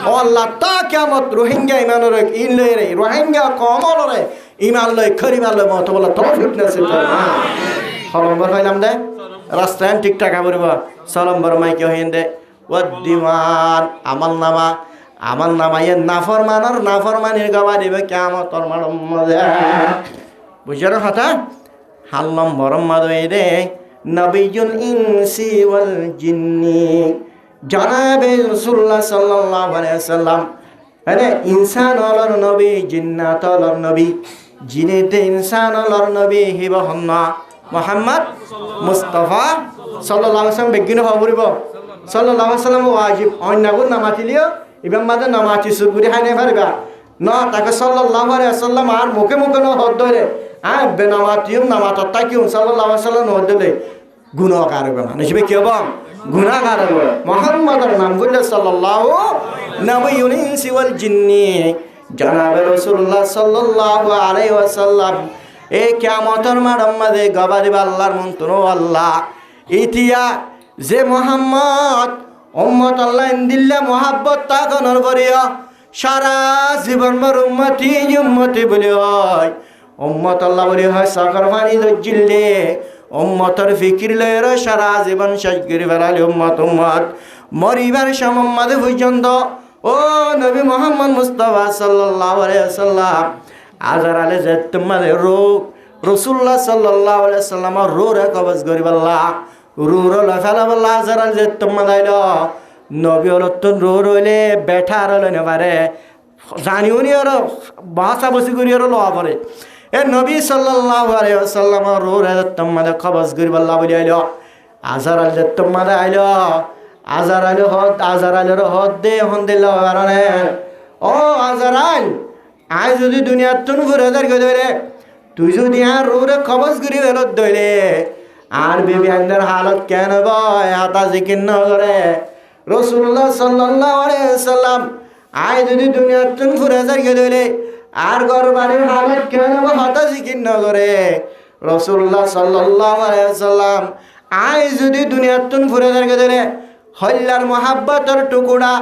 ও আল্লাহ তা কিয়ামত রোহিঙ্গা ইমানের ইনলে রে রোহিঙ্গা কমল রে ইমান লই খরিবার লই মত বলা তৌফিক নসিব করে হলম্বর হইলাম দে রাস্তায় ঠিকঠাক আবরিব সলম্বর মাইকে হইন দে ওয়াদ্দিমান আমল নামা এ নাফরমানির গবা দিবে কিয়ামতর মাঠে মজা বুঝার কথা হাল নম্বর মাদই দে নবিয়ুল ইনসি ওয়াল জিন্নি জনাবে রাসূলুল্লাহ সাল্লাল্লাহু আলাইহি ওয়াসাল্লাম আরে ইনসান হলর নবী জিন্নাত হলর নবী জিনেতে ইনসান হলর নবী হিবহন্না মুহাম্মদ মুস্তাফা সাল্লাল্লাহু আলাইহি ওয়াসাল্লাম বেগিন হবরিব সাল্লাল্লাহু আলাইহি ওয়াসাল্লাম ওয়াজিব অন্যগুন নামাতিলিও ইবাম মাদে নামাতি সুগুরি হানে পারবা ন তাকে সাল্লাল্লাহু আলাইহি ওয়াসাল্লাম আর মুখে মুখে ন হদ ধরে বেনামাতিউম নামাতত তাকিউম সাল্লাল্লাহু আলাইহি ওয়াসাল্লাম হদ দিলে গুনাহগার হবে মানে সবে কি হবে গুনাহগার হবে মুহাম্মদের নাম বললে সাল্লাল্লাহু নবিয়ুল ইনসি ওয়াল জিন্নি জনাবে রাসূলুল্লাহ সাল্লাল্লাহু আলাইহি ওয়াসাল্লাম এ কিয়ামতের মাঠে গবা দিবে আল্লাহর মন্ত্র আল্লাহ ইতিয়া যে মুহাম্মদ উম্মত আল্লাহ ইনদিল্লা মুহাব্বত তা কনর করিয়া সারা জীবন মর উম্মতি বলি হয় উম্মত আল্লাহ বলি হয় সাকর পানি দজ্জিলে উম্মতর ফিকির লয়ের সারা জীবন শেষ করে ফেলালি উম্মত মরিবার সমম্মাদে পর্যন্ত ও নবী মুহাম্মদ মুস্তাফা সাল্লাল্লাহু আলাইহি ওয়াসাল্লাম আজার আলে যে তোমাদের রোগ রাসূলুল্লাহ সাল্লাল্লাহু আলাইহি ওয়াসাল্লাম রোরে কবজ করিবাল্লাহ রুর লফালা বল্লাহ আজার আলে যে তোমাদাইল নবী হলতন রোর হইলে বেঠা আর হইলে পারে জানিও নি আর বাসা বসি করি আর লওয়া পরে এ নবী সাল্লাল্লাহু আলাইহি ওয়াসাল্লাম রোরে তোমাদের কবজ করিবাল্লাহ বলি আইল আজার আলে যে তোমাদে আইল আজার আলের হদ দে হন দিল কারণে ও আজারাল আই যদি দুনিয়ার তুন ঘুরে ধরে তুই যদি আর রোরে কবজ করি ফেলত ধরে আর বেবি আন্দার হালত কেন বয় হাতা জিকির ন করে রাসূলুল্লাহ সাল্লাল্লাহু আলাইহি ওয়াসাল্লাম আই যদি দুনিয়ার তুন ঘুরে ধরে আর ঘর বাড়ির হালত কেন হাতা জিকির ন করে রাসূলুল্লাহ সাল্লাল্লাহু আলাইহি ওয়াসাল্লাম আই যদি দুনিয়ার তুন ঘুরে ধরে হল্লার মোহাব্বতের টুকুরা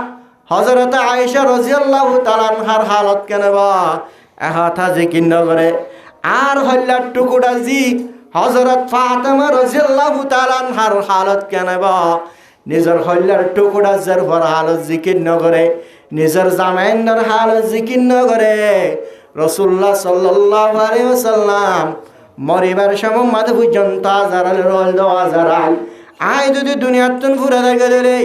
হযরত আয়েশা রাদিয়াল্লাহু তাআলা আনহার হালত কেনবা এহাতা জিকির ন করে আর হল্লার টুকুরা জি হযরত ফাতেমা রাদিয়াল্লাহু তাআলা আনহার হালত কেনবা নিজের হল্লার টুকুরা যার পর হালত জিকির ন করে নিজের জামাইনের হালত জিকির ন করে রাসূলুল্লাহ সাল্লাল্লাহু আলাইহি ওয়াসাল্লাম মরিবার সময় মাঝে পর্যন্ত আজারাল রোল দেওয়া আজারাল আই যদি দুনিয়ার তুন ঘুরে দেখে দিলে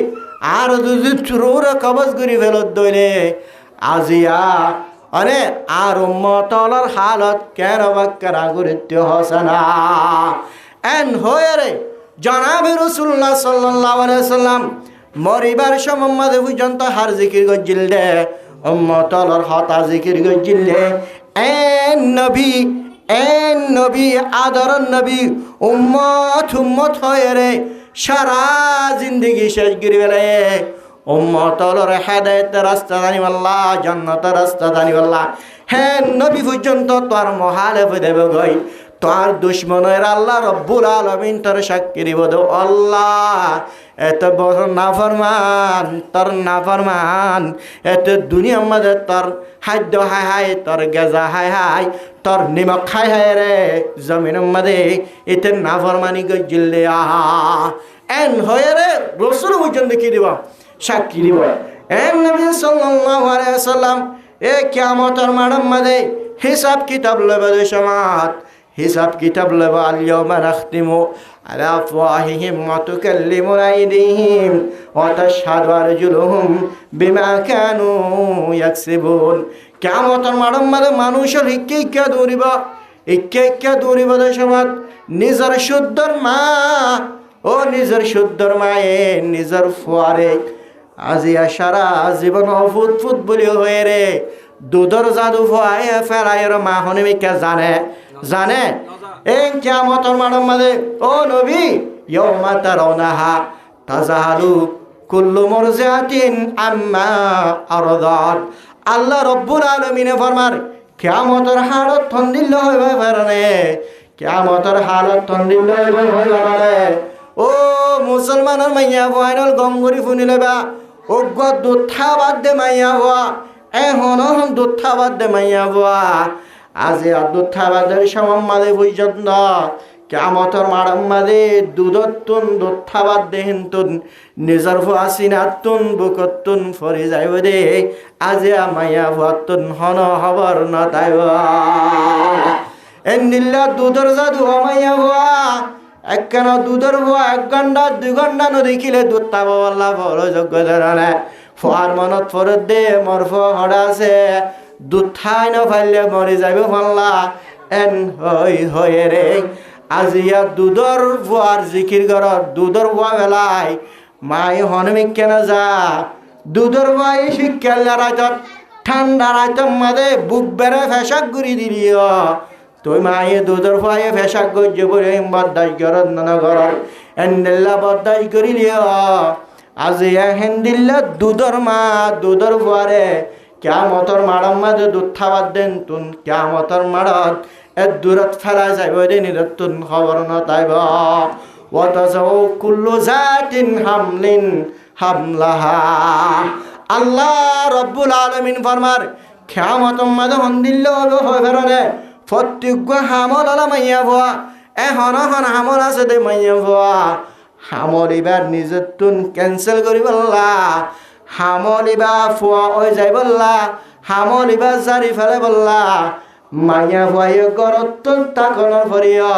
আর যদি রোরে কবজ করি ফেলত দইলে আজিয়া আরে আর উম্মতর হালত কেন বাক্কারা গুরুত্ব হসনা এন হয়ে রে জনাবে রাসূলুল্লাহ সাল্লাল্লাহু আলাইহি ওয়াসাল্লাম মরিবার সময় মাঝে পর্যন্ত হার জিকির গজিল দে উম্মতর হতা জিকির গজিল দে এন নবী আদরন নবী উম্মত হয়ে রে সারা জিন্দগি শেষ করে ফেলে উম্মতর হেদায়েতের রাস্তা জানিবাল্লাহ জান্নাতের রাস্তা জানিবাল্লাহ হ্যাঁ নবী পর্যন্ত তোর মহালে দেব গই তোর দুশ্মনের আল্লাহ রব্বুল আলামিন তোর সাক্ষী দিব দো আল্লাহ এত বড় নাফরমান তোর নাফরমান এত দুনিয়ার মধ্যে তোর খাদ্য হাই হাই তোর গেজা হাই হাই তোর নিমক খাই হাই রে জমিনের মধ্যে এতে নাফরমানি গজিল আহা এন হয়ে রে রসুল পর্যন্ত কি দিব সাক্ষী দিব এন নবী সাল্লাল্লাহু আলাইহি ওয়াসাল্লাম এ কিয়ামতের মাঠের মধ্যে হিসাব কিতাব লবে সমাত হিসাব কিতাব লবে আল ইয়াউমা নাখতিমু আলা আফওয়াহিহিম ওয়া তুকাল্লিমুনা আইদিহিম ওয়া তাশহাদু আরজুলুহুম বিমা কানু ইয়াকসিবুন কিয়ামতের মাঠের মধ্যে মানুষের ইক্কা দৌড়িব সমাত নিজের শুদ্ধর মা ও নিজের শুদ্ধর মায়ে নিজের ফুয়ারে আজিয়া সারা জীবন ফুট ফুট বলি হয়ে রে দুধর জাদু ফুয়ায় ফেরাইয়ের মা হনিমিকা জানে এই কিয়ামতের মাঠের মধ্যে ও নবী ইয়াউমা তারাউনাহা তাযাহালু কুল্লু মুরজিআতিন আম্মা আরদাত আল্লাহ রব্বুল আলামিনে ফরমার কিয়ামতের হালত থন্দিল্য হইবে পারে কিয়ামতের হালত থন্দিল্য হইবে পারে ও মুসলমানের মাইয়া বয়নল গঙ্গরি ফুনিলে বা অজ্ঞ দুধা বাদ দে মাইয়া হওয়া এখন দুধা বাদ দে মাইয়া হওয়া আজি আর দুধা বাদের সমান মাদে পর্যন্ত কিয়ামতের মারাম মাদে দুধতুন দুধা বাদ দে হিন্তুন নিজর ফুয়াসিনাতুন বুকতুন ফরি যাইব দে আজি মাইয়া হওয়াতুন হন হবর না তাইব এন্দিল্লা দুধর জাদু মাইয়া হওয়া একখান দুধের বুয়া 1 ঘন্টা 2 ঘন্টা নদেখিলে দুধ পাব বললা বড় যোগ্য ধরনে ফুয়ার মনত ফরত দে মর ফড়া আছে দুধ খাই না ফাইলে মরি যাবে বললা এন হয়ে রে আজিয়া দুধর বুয়ার জিকির কর দুধর বুয়া বেলায় মাই হনমিক কেন যা দুধর বুয়াই শিক্ষাল রাইত ঠান্ডা রাইত মাদে বুক বেড়ে ফেসাক গুড়ি দিলিও তুই মায়ে দুধর ফুয়ায়ে ফেসাক গজ্য বলে বদাস গরত নানা ঘর এন্দিল্লা বদাস করিলিও আজি হেন্দিল্লা দুধর মা দুধর ফুয়ারে কিয়ামতের মাড়ার মাঝে দুধ খাবার দেন তুন কিয়ামতের মাড়ত দূরত ফেলা যাইব দে নিরতুন খবর নতাইব ওয়াতাজাউ কুল্লু জাতিন হামলিন হামলাহা আল্লাহ রব্বুল আলামিন ফরমার কিয়ামতের মাঝে হন্দিল্ল হয়ে ফেরনে প্রত্যেক হামল আলা মাইয়া ভুয়া এখন হামল আছে দে মাইয়া ভুয়া হামল এবার নিজের তুন ক্যান্সেল করি বললা হামল এবার ফুয়া ওই যাই বললা হামল এবার জারি ফেলে বললা মাইয়া ভুয়াই গরত তাকনের ভরিয়া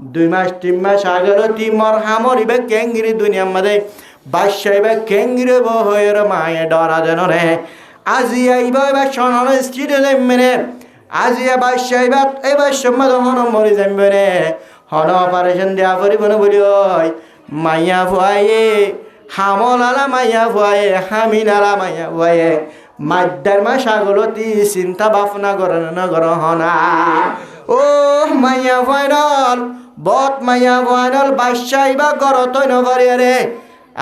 2 মাস 3 মাস আগের তিমর হামল এবার কেঙ্গিরি দুনিয়ার মধ্যে বাদশাহ এবার কেঙ্গিরি বহের মায়ে ডরা দেন রে আজি আইবা এবার সোনার স্ট্রিটে মেরে আজিয়া বাদশাহ এবার সম্মাদ হন মরি যাবে রে হন অপারেশন দেওয়া করিব না বলি মাইয়া ভুয়াইয়ে হামল আলা মাইয়া ভুয়াইয়ে হামিল আলা মাইয়া ভুয়াইয়ে মাদ্দার মা সাগরতি চিন্তা ভাবনা করে না গর হনা ও মাইয়া ভুয়াইনল বত মাইয়া ভুয়াইনল বাদশাহ এবার গরত নভরে রে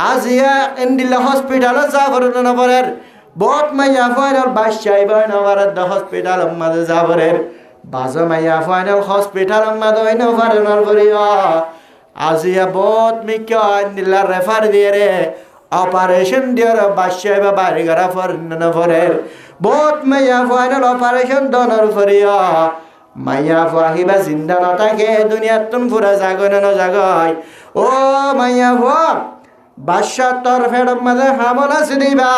আজিয়া এন্ডিলা হসপিটালে যা করে নভরের বহুত মাইয়া ফাইনাল বাদশাহ এবার নভারত হসপিটাল মাঝে যাবরের বাজা মাইয়া ফাইনাল হসপিটাল মাঝে নভারনার করিয়া আজিয়া বহুত মিকা নিলা রেফার দিয়ে রে অপারেশন দিয়ে বাদশাহ এবার বাড়ি ঘরা ফর নভরের বহুত মাইয়া ফাইনাল অপারেশন দনর করিয়া মাইয়া ফাহিবা জিন্দা না থাকে দুনিয়ার তুন পুরা জাগয় না জাগয় ও মাইয়া ফুয়া বাদশাহ তোর ফেরত মাঝে হামল আছে দিবা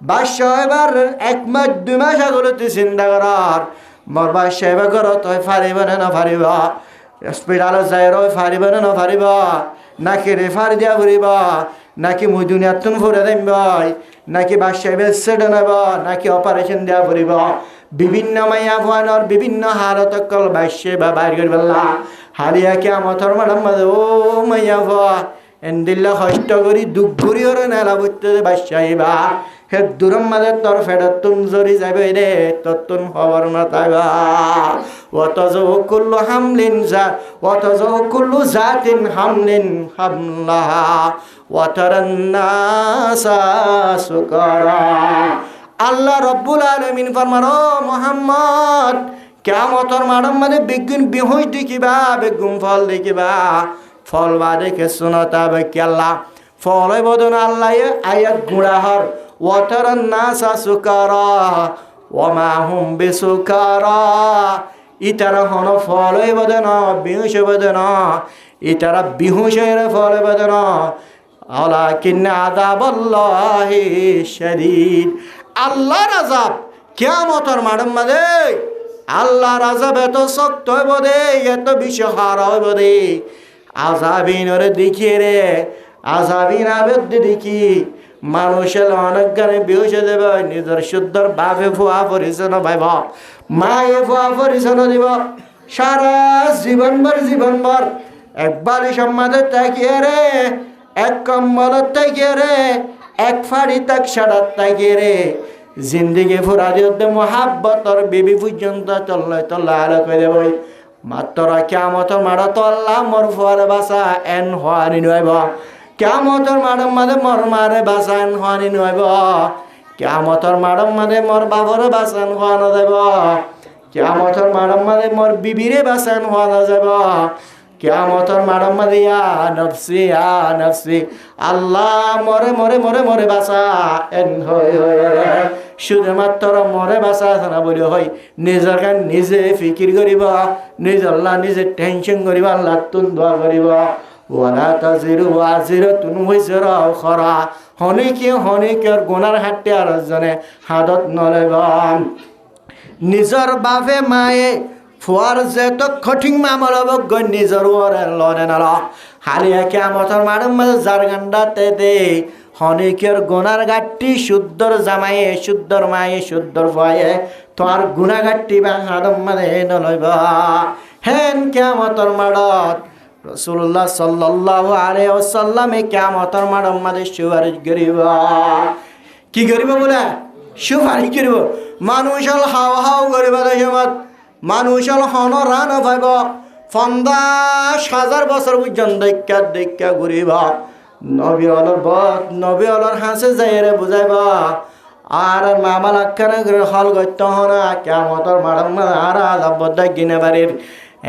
বাদশাহ এবার 1 মাস 2 মাস আগলতে চিন্তা করার মোর বাদশাহ এবার ঘরত ফারিব না ফারিব হসপিটালে যাই ফারিব না ফারিব নাকি রেফার দিয়া ফুরিব নাকি মুই দুনিয়ার তুন ফুরে দিম নাকি বাদশাহ এবার সেট নেব নাকি অপারেশন দিয়া ফুরিব বিভিন্ন মাইয়া ফাইনর বিভিন্ন হালত কল বাদশাহ বা বাইর করি বললা হারিয়া কিয়ামতের মাঠের মাঝে ও মাইয়া ফা এন্দিল্লা কষ্ট করি দুঃখ করি ওরে নেলা বুঝতে বাদশাহিবা হে দূরম মাঝে তোর ফেরত তুম জরি যাবে রে তোর তুম খবর না তাইবা অথচ কুল্লু হামলিন যা অথচ কুল্লু জাতিন হামলিন হামলাহা ওয়াতারান্নাসা সুকারা আল্লাহ রব্বুল আলামিন ফরমান ও মুহাম্মদ কিয়ামতর মাঠের মধ্যে বেগুন বিহুশ দেখিবা, বেগুন ফল দেখিবা, ফল বা দেখে শোনাতে হবে কি আল্লাহ ফল বদন আল্লাহ আয়াত গুড়াহর ওয়াতারান নাসা সুকারা ওয়ামা হুম বিসুকারা। ইতারা হন ফল বদন বিহুশ বদন, ইতারা বিহুশের ফল বদন ওয়ালাকিন আযাবাল্লাহি শাদীদ। আল্লাহর আযাব কিয়ামতের মাঠের মধ্যে, আল্লাহর আযাব এত শক্ত হইব দে, এত বিষহার হইব দে। আযাবিনরে দেখিয়ে রে, আযাবিন আবেদ দেখি মানুষের অনেক গানে বিহুশে দেবে, নিজের শুদ্ধর বাপে ফুয়া পরিচন্ন পাইব, মায়ে ফুয়া পরিচন্ন দিব, সারা জীবনভর একবার সম্মাদের তাকিয়ে রে, এক কম্বলত তাকিয়ে রে, এক ফাড়ি তাক সারাত তাকিয়ে রে, জিন্দিগি ফুরা দিয়ে মোহাব্বতর বিবি পর্যন্ত তল্লা আলো করে দেব। মাত্র কিয়ামতের মাঠ তো আল্লাহ মোর ফুয়ারে বাসা এন হওয়ানি নইব, কিয়ামতের মাঠের মাঝে মোর মারে বাসা এন হওয়ানি নইব, কিয়ামতের মাঠের মাঝে মোর বাবরে বাসা এন হওয়ানো যাব, কিয়ামতের মাঠের মাঝে মোর বিবিরে বাসা এন হওয়ানো যাব, কিয়ামতের মাঠের মাঝে ইয়া নফসি আল্লাহ মরে মরে মরে মরে বাসা এন হয় শুধুমাত্র মরে বাসা না বলে হয় নিজের গান নিজে ফিকির করিব, নিজের নিজে টেনশন করিব, আল্লাহ তুন দোয়া করিব। ওয়ালা তাজিরু ওয়াজিরাতুন ওয়িজরা উখরা, হনিকের গুনার হাতে আর জনে হাতত নলব। নিজের বাপে মায়ে ফুয়ার যে তো কঠিন মামল অবজ্ঞ নিজের ওরে লড়ে নাল হালিয়া কিয়ামতের মাঠের মাঝে যার গান্ডাতে দে হনিকের গুনার গাঠটি শুদ্ধর জামাইয়ে শুদ্ধর মায়ে শুদ্ধর ভয়ে তোমার গুণাগাঠটি বা হাদম মাঝে নলইব। হেন কিয়ামতের মাঠত রাসূলুল্লাহ সাল্লাল্লাহু আলাইহি ওয়াসাল্লামে কিয়ামতের মাঠের মাঝে সুপারিশ করিব। কি করিব বলে সুপারিশ করিব। মানুষ হাও হাও করিব, মানুষ হন রান পাইব, 50,000 বছর পর্যন্ত দেখা ঘুরিব, নবী অলর হাসে যাইরে বুঝাইব। আর মামাল আখ্যান হল গত্য হনা কিয়ামতের মাঠের মাঝে আর আযাব গিনে বাড়ির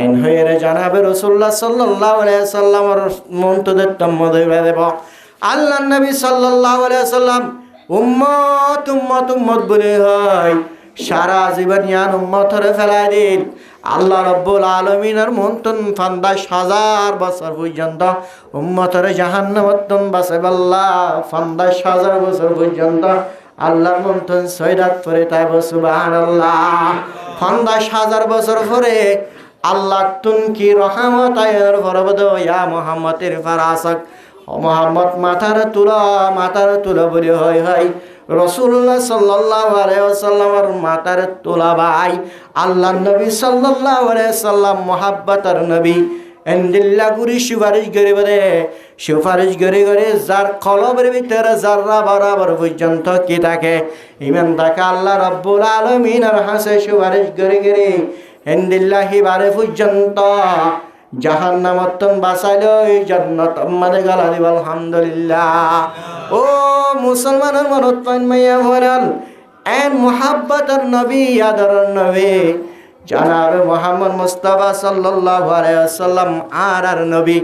এন হয়ে জানাবে রাসূলুল্লাহ সাল্লাল্লাহু আলাইহি সাল্লামের মন্তদের তম্মদে দেব। আল্লাহ নবী সাল্লাল্লাহু আলাইহি সাল্লাম উম্মত বলে হয় সারা জীবন ইয়ান উম্মতরে ফেলাই দিন। আল্লাহ রাব্বুল আলামিনের মন্তন 50,000 বছর পর্যন্ত উম্মতরে জাহান্নামতন বাঁচাইবাল্লাহ 50,000 বছর পর্যন্ত আল্লাহর মন্তন সৈরাত পরে তাই সুবহানাল্লাহ। 50,000 বছর পরে আল্লাহ তুন কি রহমত আয়ের ফরবদ ইয়া মুহাম্মদের ফারাসক ও মুহাম্মদ মাথার তুলা বলে হয় রাসূলুল্লাহ সাল্লাল্লাহু আলাইহি ওয়াসাল্লামের মাথার তোলা ভাই আল্লাহর নবী সাল্লাল্লাহু আলাইহি ওয়াসাল্লাম মুহাব্বতের নবী এন্দিল্লা গুরি সুপারিশ করে যার কলবের ভিতরে যাররা বরাবর পর্যন্ত কি থাকে ইমান থাকে আল্লাহ রাব্বুল আলামিনের হাসে সুপারিশ করে এন্দিল্লাহি বারে পর্যন্ত জাহান্নামতন বাঁচাইলো জান্নাত আমাদের গালা দিব আলহামদুলিল্লাহ। ও মুসলমানের মনত পান মাইয়া ভরাল এন মুহাব্বতের নবী আদরের নবী জনাবে মুহাম্মদ মুস্তাফা সাল্লাল্লাহু আলাইহি ওয়াসাল্লাম আর নবী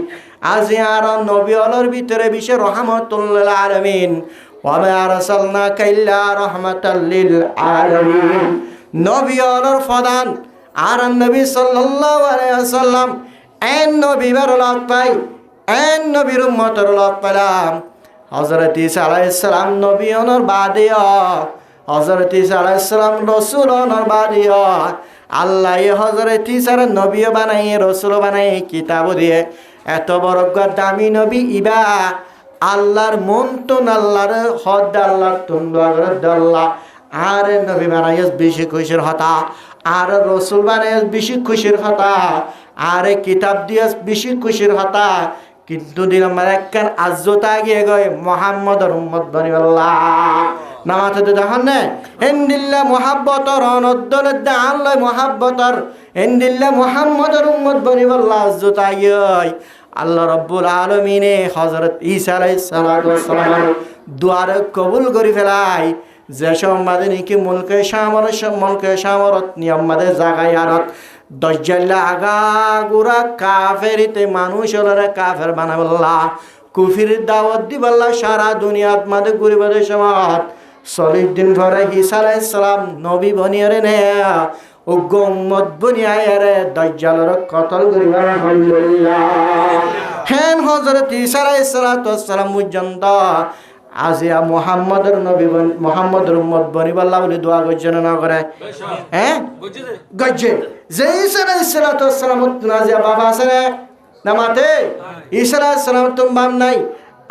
আজি আর নবী অলর ভিতরে বিশে রহমাতুল লিল আলামিন ওয়া মা আরসালনাকা ইল্লা রাহমাতাল লিল আলামিন। নবী অলর প্রধান আর নবী সাল্লাল্লাহু আলাইহি ওয়াসাল্লাম এন নবীর লক পাই এন নবীর উম্মতের লক পেলাম হযরত ঈসা আলাইহিস সালাম নবী অনর বাদিয়া হযরত ঈসা আলাইহিস সালাম রাসূল অনর বাদিয়া আল্লাহ হযরত ঈসার নবী বানাই রাসূল বানাই কিতাব দিয়ে এত বড় দামি নবী ইবা আল্লাহর মন্তন আল্লাহর হদ আল্লাহর তুন্দ আল্লাহ আর নবী বানাই বেশি খুশির হতা আর রাসূল বানাই বেশি খুশির হতা আর কিতাব দিয়ে বেশি খুশির হতা কিন্তু দিন আমার একখান আজ্জতা গিয়ে গয় মুহাম্মদর উম্মত বনিবাল্লাহ নামাতে তো দেখুন না এন্দিল্লা মুহাব্বতর অনদ্দলের দান লয় মুহাব্বতর এন্দিল্লা মুহাম্মদর উম্মত বনিবাল্লাহ আজ্জতা গিয়ে আল্লাহ রাব্বুল আলামিনে হযরত ঈসা আলাইহিস সালাম দুয়ারে কবুল করে ফেলাই যে সম্মাদে নাকি মুলকে সামরত নিয়মাদে জাগায়ারত দজ্জাল্লা আগা গুড়া কাফেরিতে মানুষ হলরে কাফের বানাবল্লা কুফির দাওয়াত দিবাল্লা সারা দুনিয়াত মাদে ঘুরিবাদের সময় 40 দিন পরে ঈসা আলাইহিস সালাম নবী বনিয়রে নে উগ্র উম্মত বনিয়ারে দজ্জালর কতল করিবার আলহামদুলিল্লাহ হেন হযরত ঈসা আলাইহিস সালাম পর্যন্ত আজিয়া মুহাম্মদের উম্মত বনিবাল্লাহ বলে দোয়া করছেন না করে হ্যাঁ গজ্জে যে ঈসা আলাইহিস সালাম আজিয়া বাবা আছে না মাতে ঈসা আলাইহিস সালাম তুমি বাম নাই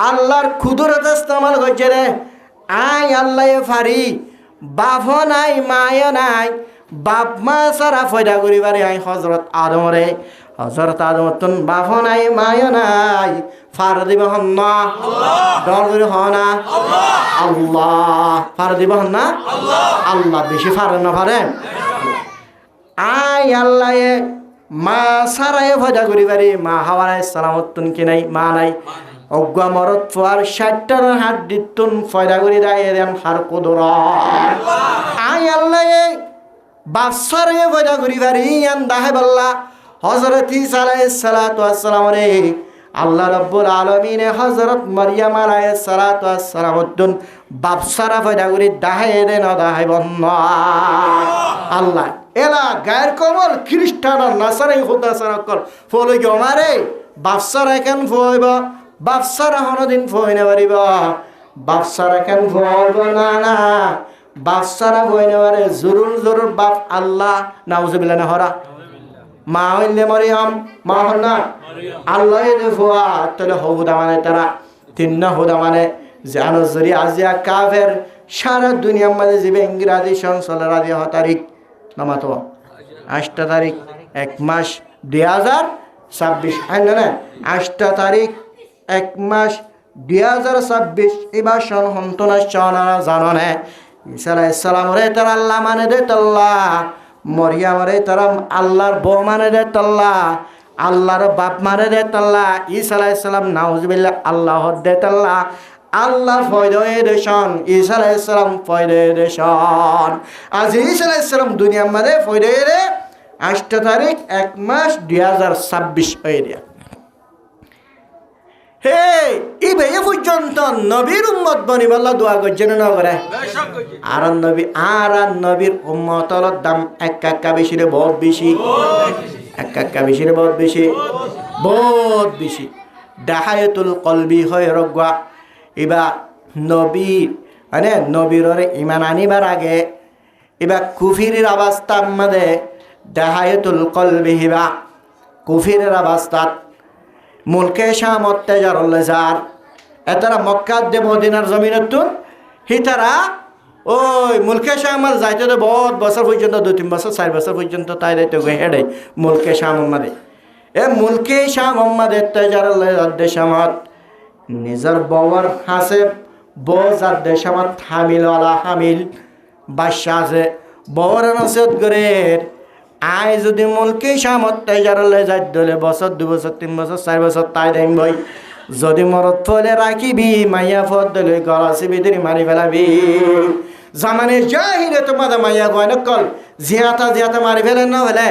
আল্লাহর কুদরত ইস্তেমাল করছে রে আই আল্লাহ ফারি বাপ নাই মায় নাই বাপ মা সারা ফয়দা করিবারে আই হযরত আদম তুন বাপ নাই মায় নাই ফার দিব হন্না ডর করে হনা আল্লাহ ফার দিব হন্না আল্লাহ বেশি ফার না পারে আই আল্লাহ মা সারায় ফয়দা করিবারে মা হাওয়া আলাইহিস সালামত তুন কি নাই মা নাই অজ্ঞা মরত ফুয়ার 60টার হাত দিতুন ফয়দা করি দেয় এরম হার কুদরা আই আল্লাহ বাচ্চারে ফয়দা করি পারি আন্দাহে বল্লা হযরত ঈসা আলাইহিস সালাতু ওয়াস সালাম রে আল্লাহ রাব্বুল আলামিন হযরত মারইয়াম আলাইহিস সালাতু ওয়াস সালাম তুন বাচ্চারা ফয়দা করি দাহে দে না দাহে বন্না আল্লাহ এলা গায়ের কমল খ্রিস্টান নাসারে খোদা সারাকল ফলো কি আমারে বাচ্চারা কেন ফয়ব বাপসারা হনদিন ফইনে পারিব বাপসারা কেন ফইব না বাপসারা ফইনে পারে জরুর বাপ আল্লাহ নাউজুবিল্লাহ না হরা মা হইলে মরিয়ম মা হল না আল্লাহ দে ফুয়া তাহলে হুদা মানে তারা তিন হুদা মানে জানো জরি আজিয়া কাফের সারা দুনিয়ার মাঝে যাবে ইংরাজি সংসলের আদি তারিখ নামাতো 8 তারিখ 1 মাস 2026 আইন না 8 তারিখ 1 মাস 2026 এবার সন হন্তনা চনারা জাননে ঈসা আলাইহিস সালাম রে তার আল্লাহ মানে দে তাল্লাহ মরিয়াম রে তার আল্লাহর বউ মানে দে তাল্লাহ আল্লাহর বাপ মানে দে তাল্লাহ ঈসা আলাইহিস সালাম নাউজুবিল্লাহ আল্লাহ দে তাল্লাহ আল্লাহ ফয়দে দেশন ঈসা আলাইহিস সালাম ফয়দে দেশন আজ ঈসা আলাইহিস সালাম দুনিয়ার মধ্যে ফয়দে রে 8 তারিখ 1 মাস 2026 হইয়া হে ইবে পর্যন্ত নবীর উম্মত বনিবাল্লাহ দোয়া করছেন না করে আর নবীর উম্মতর দাম একা বেশি রে বহুত বেশি একা বেশি রে বহুত বেশি দাহায়াতুল কলবি হয় রগা ইবা নবী মানে নবীর ইমান আনিবার আগে ইবা কুফিরের অবস্থার মধ্যে দাহায়াতুল কলবি হিবা কুফিরের অবস্থাত মুলকে শাম অত্যাচার যার এতারা মক্কা দে মদিনার জমিনতুন হিতারা ওই মুলকে শামাল যাইতে তো বহুত বছর পর্যন্ত 2-3 বছর 4 বছর পর্যন্ত তাই দায়িত্ব হেডে মুলকে শাম মাদে এ মুলকে শাম মাদে অত্যাচার দেশামত নিজের বউর হাসে বোজার দেশামত হামিল বাদশা আছে বউর নসিহত করে আয় যদি মুলকে সামর্থ্য যারলে যাই দলে বছর 2 বছর 3 বছর 4 বছর তাই দেন বই যদি মরত ফলে রাখিবি মাইয়া ফদ দলে গলাসি ভিতরে মারি ফেলাবি জামানের জাহিরে তোমাদের মাইয়া গয় নকল জিয়াতা মারি ফেলেন না হলে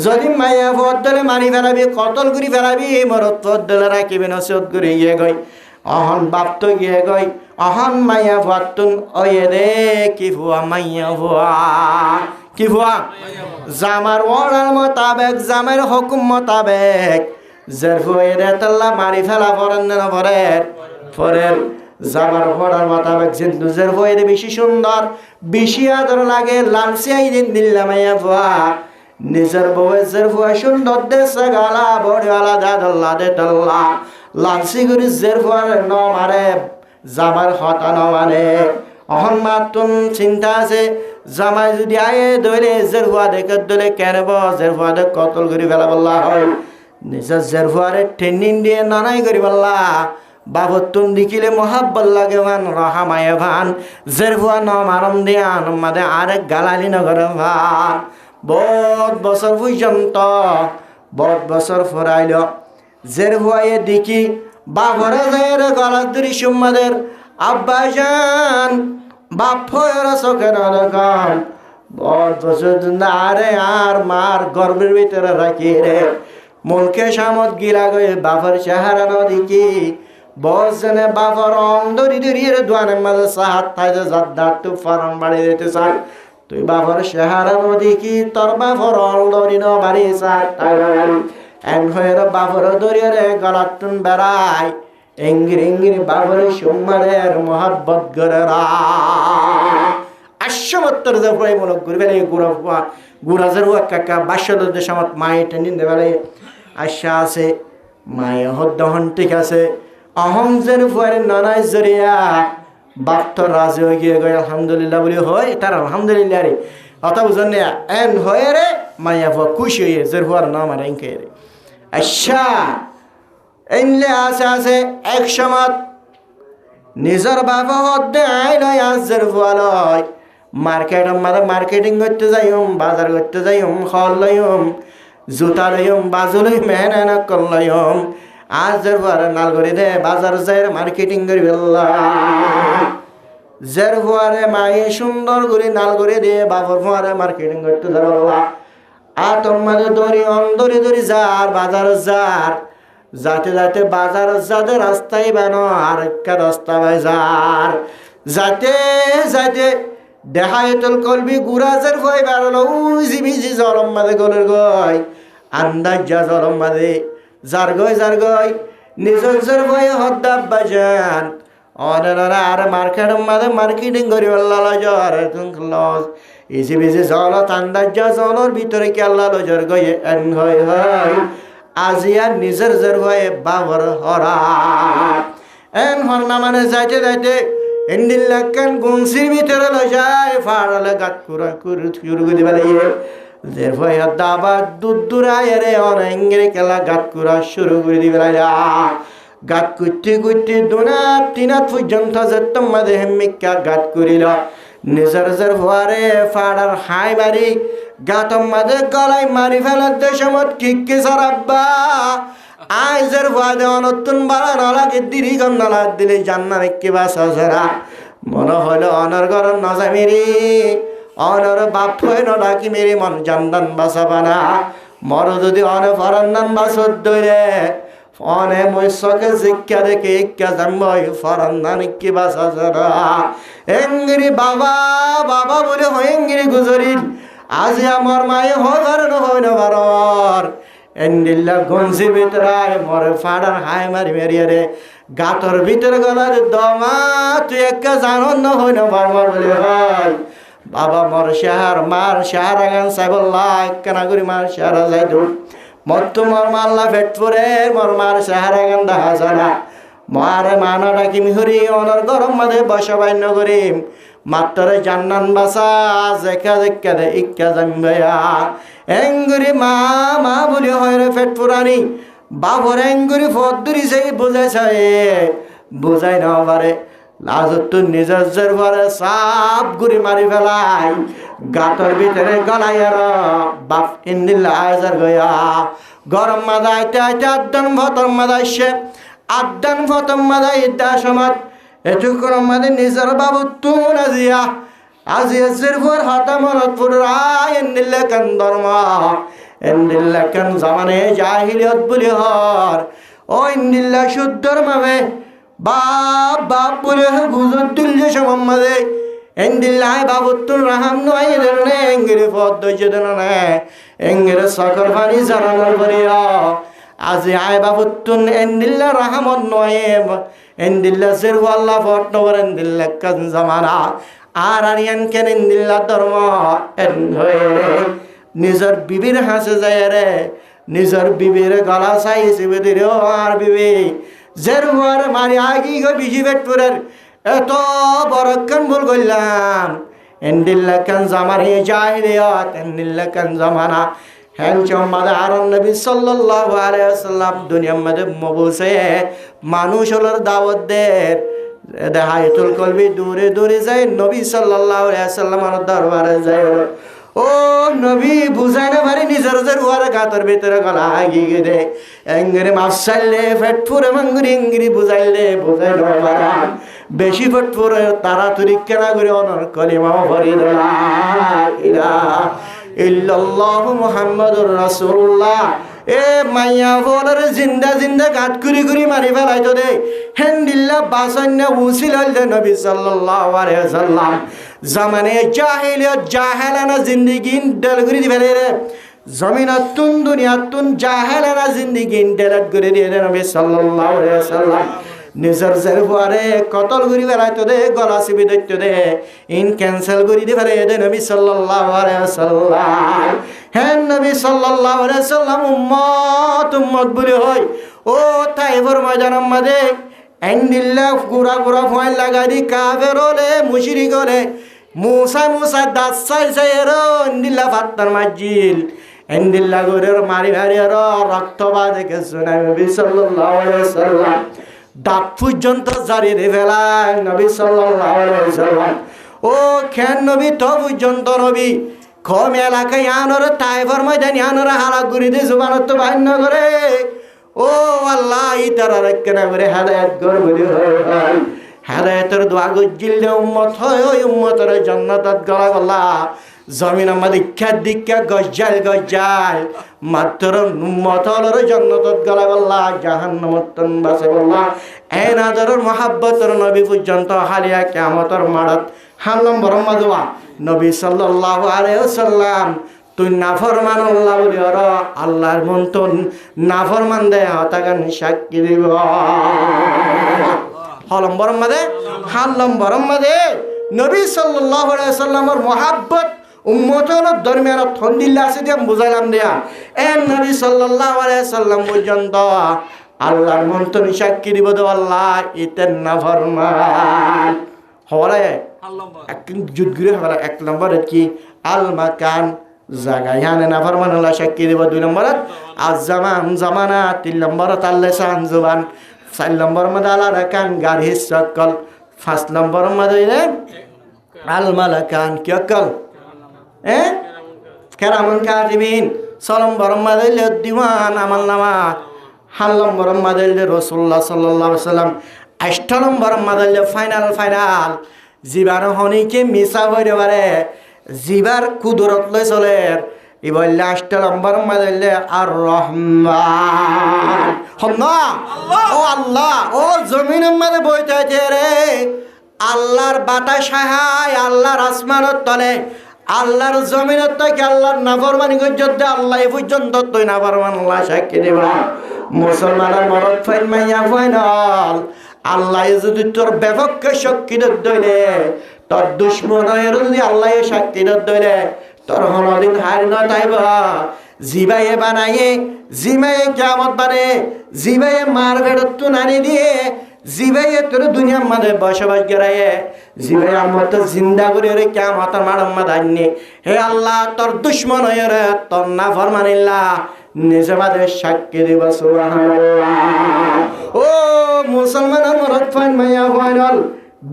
যদি মাইয়া ফদ দলে মারি ফেলাবি কতল করি ফেলাবি মরত ফদ দলে রাখিবি নসিহত করে গিয়ে গই অহন বাপ তো গিয়ে গই অহন মাইয়া ফতুন ওয়ে দে কি ফুয়া মাইয়া ফুয়া কি ফুয়া জামার ওয়ার মোতাবেক জামার হুকুম মোতাবেক জরফুয়ে তাল্লা মারি ফেলা পড়েন না পরের জামার ওয়ার মোতাবেক জিন্দু জরফুয়ে বেশি সুন্দর বেশি আদর লাগে লালসিয়াই দিল্লা মাইয়া ফুয়া নিজের বউয়ের জরফুয়া সুন্দর দেশে গালা বড়িওয়ালা দাদল্লা দে তাল্লা লালসি গুরি জরফুয়ার ন মারে জামার হতা ন মানে অহন মাতুন চিন্তা আছে জামাই যদি আয়ে ধরে জেরফুয়া দেখে দলে কেনব জেরফুয়া দেখ কতল করি ফেলা বললা হয় নিজের জেরফুয়ারে ট্রেনিং দিয়ে নানাই করি বললা বাবতুন দেখিলে মহাব্বত লাগে ভান রহামায়ে ভান জেরফুয়া ন মারম দিয়ান মাদে আরেক গালালি নগর ভান বহুত বছর ফরাইল জেরফুয়ায়ে দেখি বাবরে যায় গলার দৃশ্য মাদের আব্বাজান বাপ হয়ের চোখে নরকম আরে আর মার গর্বের ভিতরে রাখি রে মনকে সামত গিলা গয়ে বাপর চেহারা নদীকি বসনে বাপর অন্দরি দরিয়ে দোয়ানের মাঝে সাহাত থাইতে জাদ্দার তু ফরম বাড়ি দিতে চান তুই বাপর চেহারা নদীকি তোর বাপর অন্দরি ন বাড়ি চাই এন হয়ের বাপর দরিয়ে রে গলাতুন বেড়াই এঙ্গির এঙ্গির বাপর সুমারের মহাব্বত করে রা আশ্বমত্তর যে প্রায় মূলক ঘুরবে গুড়াজের কাকা বাস্যদের দেশামত মায়ে টেনিন দেবে আশা আছে মায়ে হদ্দহন ঠিক আছে অহংজের ফুয়ারে নানাই জরিয়া বাপ্ত রাজে হয়ে গিয়ে গয় আলহামদুলিল্লাহ বলি হয় তার আলহামদুলিল্লাহ রে অত বুঝন এন হয়ে রে মায়া ফুয়া খুশি হয়ে জের ফুয়ার নাম আর এনকে রে আচ্ছা এনলে আছে এক সময় নিজের বাবা হদ্দে আই নয় আজের ফুয়া লয় মার্কেটিং করতে যাইম বাজার করতে যাইম ফল লইম জুতা লইম বাজু লই মেহনত কর লইম আজের ফুয়ারে নাল করে দে বাজার যাই মার্কেটিং করি জের ফুয়ারে মায়ে সুন্দর করে নাল করে দিয়ে বাবর ফুয়ারে মার্কেটিং করতে যাবো আর তোর মাঝে দড়ি অন্দরি দড়ি যার বাজার যার যাতে যাতে বাজার যাতে রাস্তায় বানো আর একটা রাস্তা বাজার যাতে যাতে দেখায়তল কলবি গুরাজের ভয় বেড়ালো জিবিজি জলম মাঝে গলের গয় আন্দাজ যা জলম মাঝে যার গয় নিজের ভয়ে হদ্দাব বাজান অনেরা আর মার্কেটের মাঝে মার্কেটিং করি আল্লাহ জ্বর লস ইজি বিজি জলত আন্দাজ যা জলর ভিতরে কি আল্লাহ লজর গয়ে এন হয় আজিয়া নিজের জের ভয়ে বাবর হরা এন হরনা মানে যাইতে যাইতে এন্ডিল্লাকান গুনসির ভিতরে লই যায় ফাড়ালে গাত কুরা শুরু করে দিবে জের ভয়ে দাবা দুদুরায় রে অনেঙ্গরে কেলা গাত কুরা শুরু করে দিবে গাত কুটি দুনা তিনা পর্যন্ত যেত মাঝে হেমিকা গাত করিল নিজের জের ভয়ারে ফাড়ার হাই বাড়ি গাতম মাঝে গলাই মারি ফেলার দেশমত কিকে সারাব্বা আইজের ভয়াদে অনতুন বাড়া নলাকে দিরি গম নলা দিলে জান্নার একে বাসা সারা মনে হইলো অনর ঘর নজা মেরি অনর বাপ হয়ে নলাকি মেরি মন জান্দান বাসা বানা মর যদি অন ফরান্নান বাসর দইরে অনে মৈশকে শিক্ষা দেখে ইক্কা জানবই ফরান্নান একে বাসা সারা এঙ্গিরি বাবা বলে হয় এঙ্গিরি গুজরিল আজি আমার মায়ে হবার নহয় নবার এন্ডিল্লা গঞ্জির ভিতরে মরে ফাড়ার হাই মারি মেরিয়ে রে গাতর ভিতরে গলার দমা তুই একা জানন নহয় নবার মর বলে ভাই বাবা মর শাহার মার শাহার আগান সাইবল্লাহ কেনা করি মার শাহারা যাই দূর মত্তু মর মাল্লা ফেট পরে মর মার শাহার আগান দেখা যারা মারে মানা ডাকি মিহরি অনর গরম মাঝে বসবান্য করিম মাত্র জান্নান বাসা দেখা দেখা দে ইক্কা জাম্বায়া এঙ্গুরি মা বলি হয় রে ফেট পুরানি বাবর এঙ্গুরি ফদ্দুরি সেই বুঝাই না পারে লাজত তো নিজের ঘরে সাপ গুড়ি মারি ফেলাই গাতর ভিতরে গলাই আর বাপ ইন্দিল্লা আজার গয়া গরম মাদা আইতে আদান ভতম মাদা আসছে আদান ভতম মাদা ইদা সমাজ এটুকুর আমাদের নিজের বাবু তুন আজিয়া জিরফুর হাতা মনত পুরাই এন্দিল্লাকান ধর্ম এন্দিল্লাকান জামানে জাহিলিয়ত বলি হর ও ইন্দিল্লা শুদ্ধর মামে বাপ বলে গুজর তুলছে সমাজে এন্দিল্লাই বাবুত্তুর রাহাম নয় এনে এঙ্গিরি পদ দইছে দেন এঙ্গিরে সকর পানি জানানোর করিয়া আজি আয় বাবুত্তুন এন্দিল্লা রাহামত নয় এন্দিল্লা জিরফু আল্লাহ পট নগর এন্দিল্লাকান জামানা আর আরিয়ান কেন এন্দিল্লা ধর্ম এন হয়ে নিজের বিবির হাসে যায় রে নিজের বিবির গলা চাইছে বেদির আর বিবি জেরুয়ার মারি আগি গো বিজি বেটপুরের এত বড়ক্ষণ ভুল করলাম এন্দিল্লাকান জামার হে জাহিলিয়াত এন্দিল্লাকান জামানা হ্যাঁ চম্মাদে আর নবী সাল্লাল্লাহু আলাইহি ওয়াসাল্লাম দুনিয়ার মধ্যে মবুসে মানুষ হলোর দাওয়াত দেয় দেহায়তুল কলবি দূরে দূরে যায় নবী সাল্লাল্লাহু আলাইহি ওয়াসাল্লামের দরবারে যায় ও নবী বুঝাই না পারি নিজের ওয়ারে গাতর ভিতরে গলা আগিয়ে দে এঙ্গরে মাসাইলে ফেট ফুরে মাঙ্গুরি এঙ্গরি বুঝাইলে বুঝাই না বেশি ফটফরে তাড়াতাড়ি কেনা করে অনর কলিমা ভরি লা ইলাহা ইল্লাল্লাহু মুহাম্মাদুর রাসূলুল্লাহ। এ মাইয়া বলার জিন্দা জিন্দা গাত কুরি কুরি মারি ফেলাইতো দে হেন্দিল্লা বাসান্না উসিল দে নবী সাল্লাল্লাহু আলাইহি ওয়াসাল্লাম জামানে জাহিলিয়ত জাহেলানা জিন্দেগি ডল করে দি ফেলে রে জমিনাতুন দুনিয়াতুন জাহেলানা জিন্দেগি ডল করে দিয়ে নবী সাল্লাল্লাহু আলাইহি ওয়াসাল্লাম নিজের জেরবারে কতল করি বেড়াইতো দে গলা চিপি ধরতো দে ইন ক্যান্সেল করি দি ফেলে দে নবী সাল্লাল্লাহু আলাইহি ওয়াসাল্লাম। হ্যাঁ নবী সাল্লাল্লাহু আলাইহি ওয়াসাল্লাম উম্মত উম্মত বলে হয় ও তাইফের ময়দানের মধ্যে এন্ডিল্লা গুড়া গুড়া ভয় লাগাই দি কাফের হলে মুশরিক হলে মুসা দাস চাই এরো এন্ডিল্লা ফাত্তার মাজিল এন্ডিল্লা গরের মারি ভারি রক্ত বা দেখেছো নবী সাল্লাল্লাহু আলাইহি ওয়াসাল্লাম দাঁত পর্যন্ত জারি রে ফেলায় নবী সাল্লাল্লাহু আলাইহি ওয়াসাল্লাম। ও খেন নবী তো পর্যন্ত নবী কম এলাকায় আনর তাইফের ময়দানে আনর হালা গুরি দে জুবানত তো বান্য করে ও আল্লাহ ইতারা কেনা করে হেদায়েত গর বলি হয় হেদায়েতের দোয়া গজিল দে উম্মত হয় ওই উম্মতের জান্নাতত গলা গলা জমিন আমাদের দীক্ষা গজ্জাল মাত্র উম্মতর জান্নাতত গলা গলা জাহান্নামত বাসে গলা এই নাদরের মহাব্বতর নবী পর্যন্ত হালিয়া কিয়ামতের মাড়ত হাল্লাম বরম্মা দোয়া নবী সাল্লাল্লাহু আলাইহি ওয়াসাল্লাম তুই নাফরমান আল্লাহ বলি আর আল্লাহর মন তো নাফরমান দে হতাগান সাক্ষী দিব হলম বরম্মা দে হাল্লাম বরম্মা দে নবী সাল্লাল্লাহু আলাইহি ওয়াসাল্লামের মহাব্বত উম্মতের দরমিয়ান থন্দিল্লা আছে দিয়ে বুঝাইলাম দেয়া এ নবী সাল্লাল্লাহু আলাইহি ওয়াসাল্লাম পর্যন্ত আল্লাহর মন তো সাক্ষী দিব দে আল্লাহ ইতেন নাফরমান হওয়ারে এক যুদ্ধ ঘুরে হওয়ারে এক নম্বরে কি আল মাকান জায়গা ইহানে নাফরমান আল্লাহ সাক্ষী দিব। 2 নম্বরত আজ জামানা 3 নম্বরত আল্লাহ সান জুবান 4 নম্বর মধ্যে আল্লাহ রাকান গার হিসাকল 5 নম্বর মধ্যে আল মালাকান কি অকল কেরামান কাতিবিন 6 নম্বর মধ্যে দিওয়ান আমল নামা 7 নম্বর মধ্যে রাসূলুল্লাহ সাল্লাল্লাহু আলাইহি ওয়াসাল্লাম 8 নম্বর মধ্যে ফাইনাল জিবার হনিকে মিছা হইতে পারে জিবার কুদরত লই চলে ই বললে 8 নম্বর মধ্যে আর রহমান হন্না ও আল্লাহ ও জমিনের মধ্যে বইতে আছে রে আল্লাহর বাতাস হায় আল্লাহর আসমানের তলে আল্লাহর জমিনের থেকে আল্লাহর নাফরমানি করতে আল্লাহ পর্যন্ত তুই নাফরমান আল্লাহ সাক্ষী দিবা মুসলমানের মরদ ফাইন মাইয়া ফাইনাল আল্লাহ যদি তোর ব্যাপককে সাক্ষী দইলে তোর দুশ্মনের যদি আল্লাহ সাক্ষী দইলে তোর হনদিন হার ন তাইবা জিবাইয়ে বানাইয়ে জিবাইয়ে কিয়ামত বানে জিবাইয়ে মার ভেড়ত তো নানি দিয়ে জিবাইয়ে তোর দুনিয়ার মধ্যে বসবাস করাইয়ে জিবাই আমার তো জিন্দা করে রে কিয়ামতের মাড়ম মাদান্নি হে আল্লাহ তোর দুশ্মন হয়ে রে তোর না ফরমানিল্লাহ নিজে মাঝে সাক্ষী দিব সুবহানাল্লাহ। ও মুসলমানের মরদ ফাইন মাইয়া ফাইনাল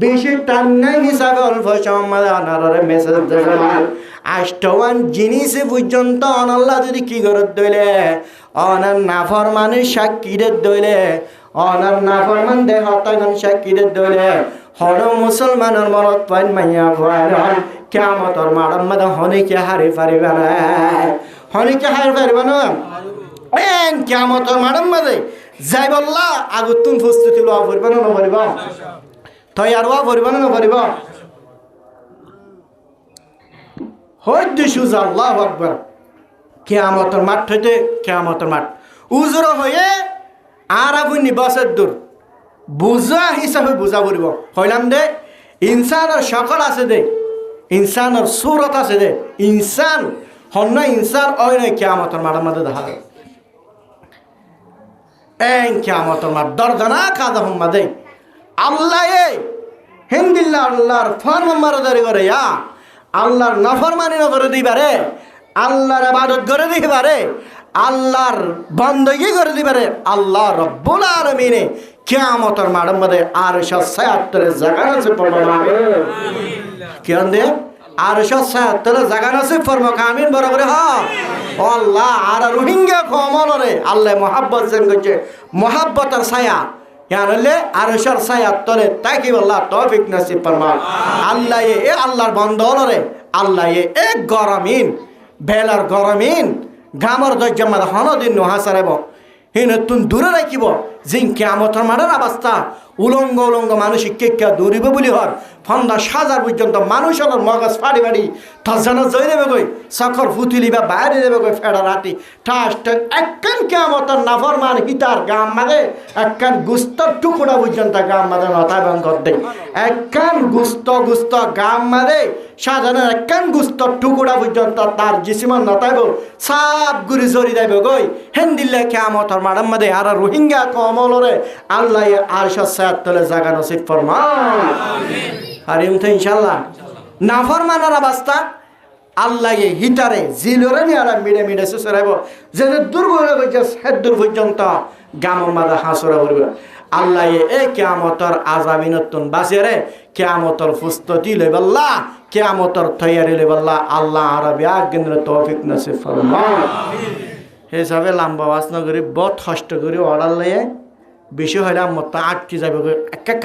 বেশি টান নাই হিসাবে অল্প সময় আনারে মেসেজ দেওয়াল 8 জিনিস পর্যন্ত অনাল্লাহ যদি কি করে দইলে অনার নাফরমানে সাক্ষী দইলে অনার নাফরমান দে হতাগন সাক্ষী দইলে হর মুসলমানের মরদ ফাইন মাইয়া ফাইনাল কিয়ামতের মাড়ম মধ্যে হনিকে হারি পারিবে না হনিকে হারি পারিবে না এন কিয়ামতের মাড়ম মধ্যে যাই বললা আগুতুন প্রস্তুতি লওয়া পড়বে না পড়িব তৈয়ার হওয়া পড়িব না পড়িব হইতে সুজা আল্লাহু আকবার কিয়ামতের মাঠ হইতে কিয়ামতের মাঠ উজর হয়ে আর আপনি বছর দূর বুঝা হিসাবে বুঝা পড়িব হইলাম দে ইনসানের সকল আছে দে ইনসানের সুরত আছে দে ইনসান হন্য ইনসান ওই নয় কিয়ামতের মাঠের মধ্যে দেখা যায় এই কিয়ামতের মাঠ দরজনা কাদা হুম্মা দে আল্লাহ হিন্দিল্লা আল্লাহর ফরমানদারি করে ইয়া আল্লাহর নাফরমানি না করে দিবারে আল্লাহর ইবাদত করে দিবারে আল্লাহর বندگی করে দিবারে আল্লাহ রব্বুল আলামিন কিয়ামতের মাঠের মধ্যে আর 176 জায়গা আছে পড়বা আমিন কেন দে আর 176 জায়গা আছে ফরমা আমিন বরাবর হ্যাঁ ও আল্লাহ আর রোহিঙ্গা কমনরে আল্লাহ মোহাব্বত যেন করছে মোহাব্বতের ছায়া হলে আরশের ছায়ার তলে তাকি আল্লাহ তৌফিক নসিব ফরমাও। আল্লাহ এ আল্লাহর বন্দরে আল্লাহ এ গরমিন বেলার গরমিন গামর দজ্জামাদ হনদিন নোহাসারেব হিনতুন দূরে রাখিব জিন কিয়ামতের মাঠের অবস্থা উলঙ্গ উলঙ্গ মানুষ কেকা দৌড়িব বলি হর ফন্দা সাজার পর্যন্ত মানুষ হল মগজ ফাড়ি ফাড়ি তজানা জয় দেবে গই সখর ফুতুলি বা বাইরে দেবে গই ফেড়া রাতি ঠাস একখান কিয়ামতের নাফরমান হিতার গাম মাদে একখান গুস্তর টুকুরা পর্যন্ত গাম মাদে নতায় বঙ্গর দেয় একখান গুস্ত গাম মাদে সাধারণ একখান গুস্তর টুকুরা পর্যন্ত তার জিসিমন নতাইব সাপ গুরি জড়ি দেবে গই হেন্দিল্লে কিয়ামতের মাঠের মাদে আর রোহিঙ্গা কমলরে আল্লাহ আর সাত তলে জাগা নসিব ফরমাও হারিম তো ইনশাল্লাহ নাফরমানের অবস্থা আল্লাহ হিটারে জিলরে নিয়ে আর মিডে মিডে সুসরাইব যে দুর্বল হয়েছে সে দূর পর্যন্ত গামর মাদা হাসরা করবে আল্লাহ এ কিয়ামতর আযাবিনতুন বাসিরে কিয়ামতর ফুস্ততি লইবাল্লাহ কিয়ামতর তৈয়ারি লইবাল্লাহ আল্লাহ আরবি আজ্ঞেন্দ্র তৌফিক নসিব ফরমাও হিসাবে লম্বা বাসনা করি বহুত কষ্ট করি অর্ডার লইয়ে বেশি হইলে মত আটকে যাবে এক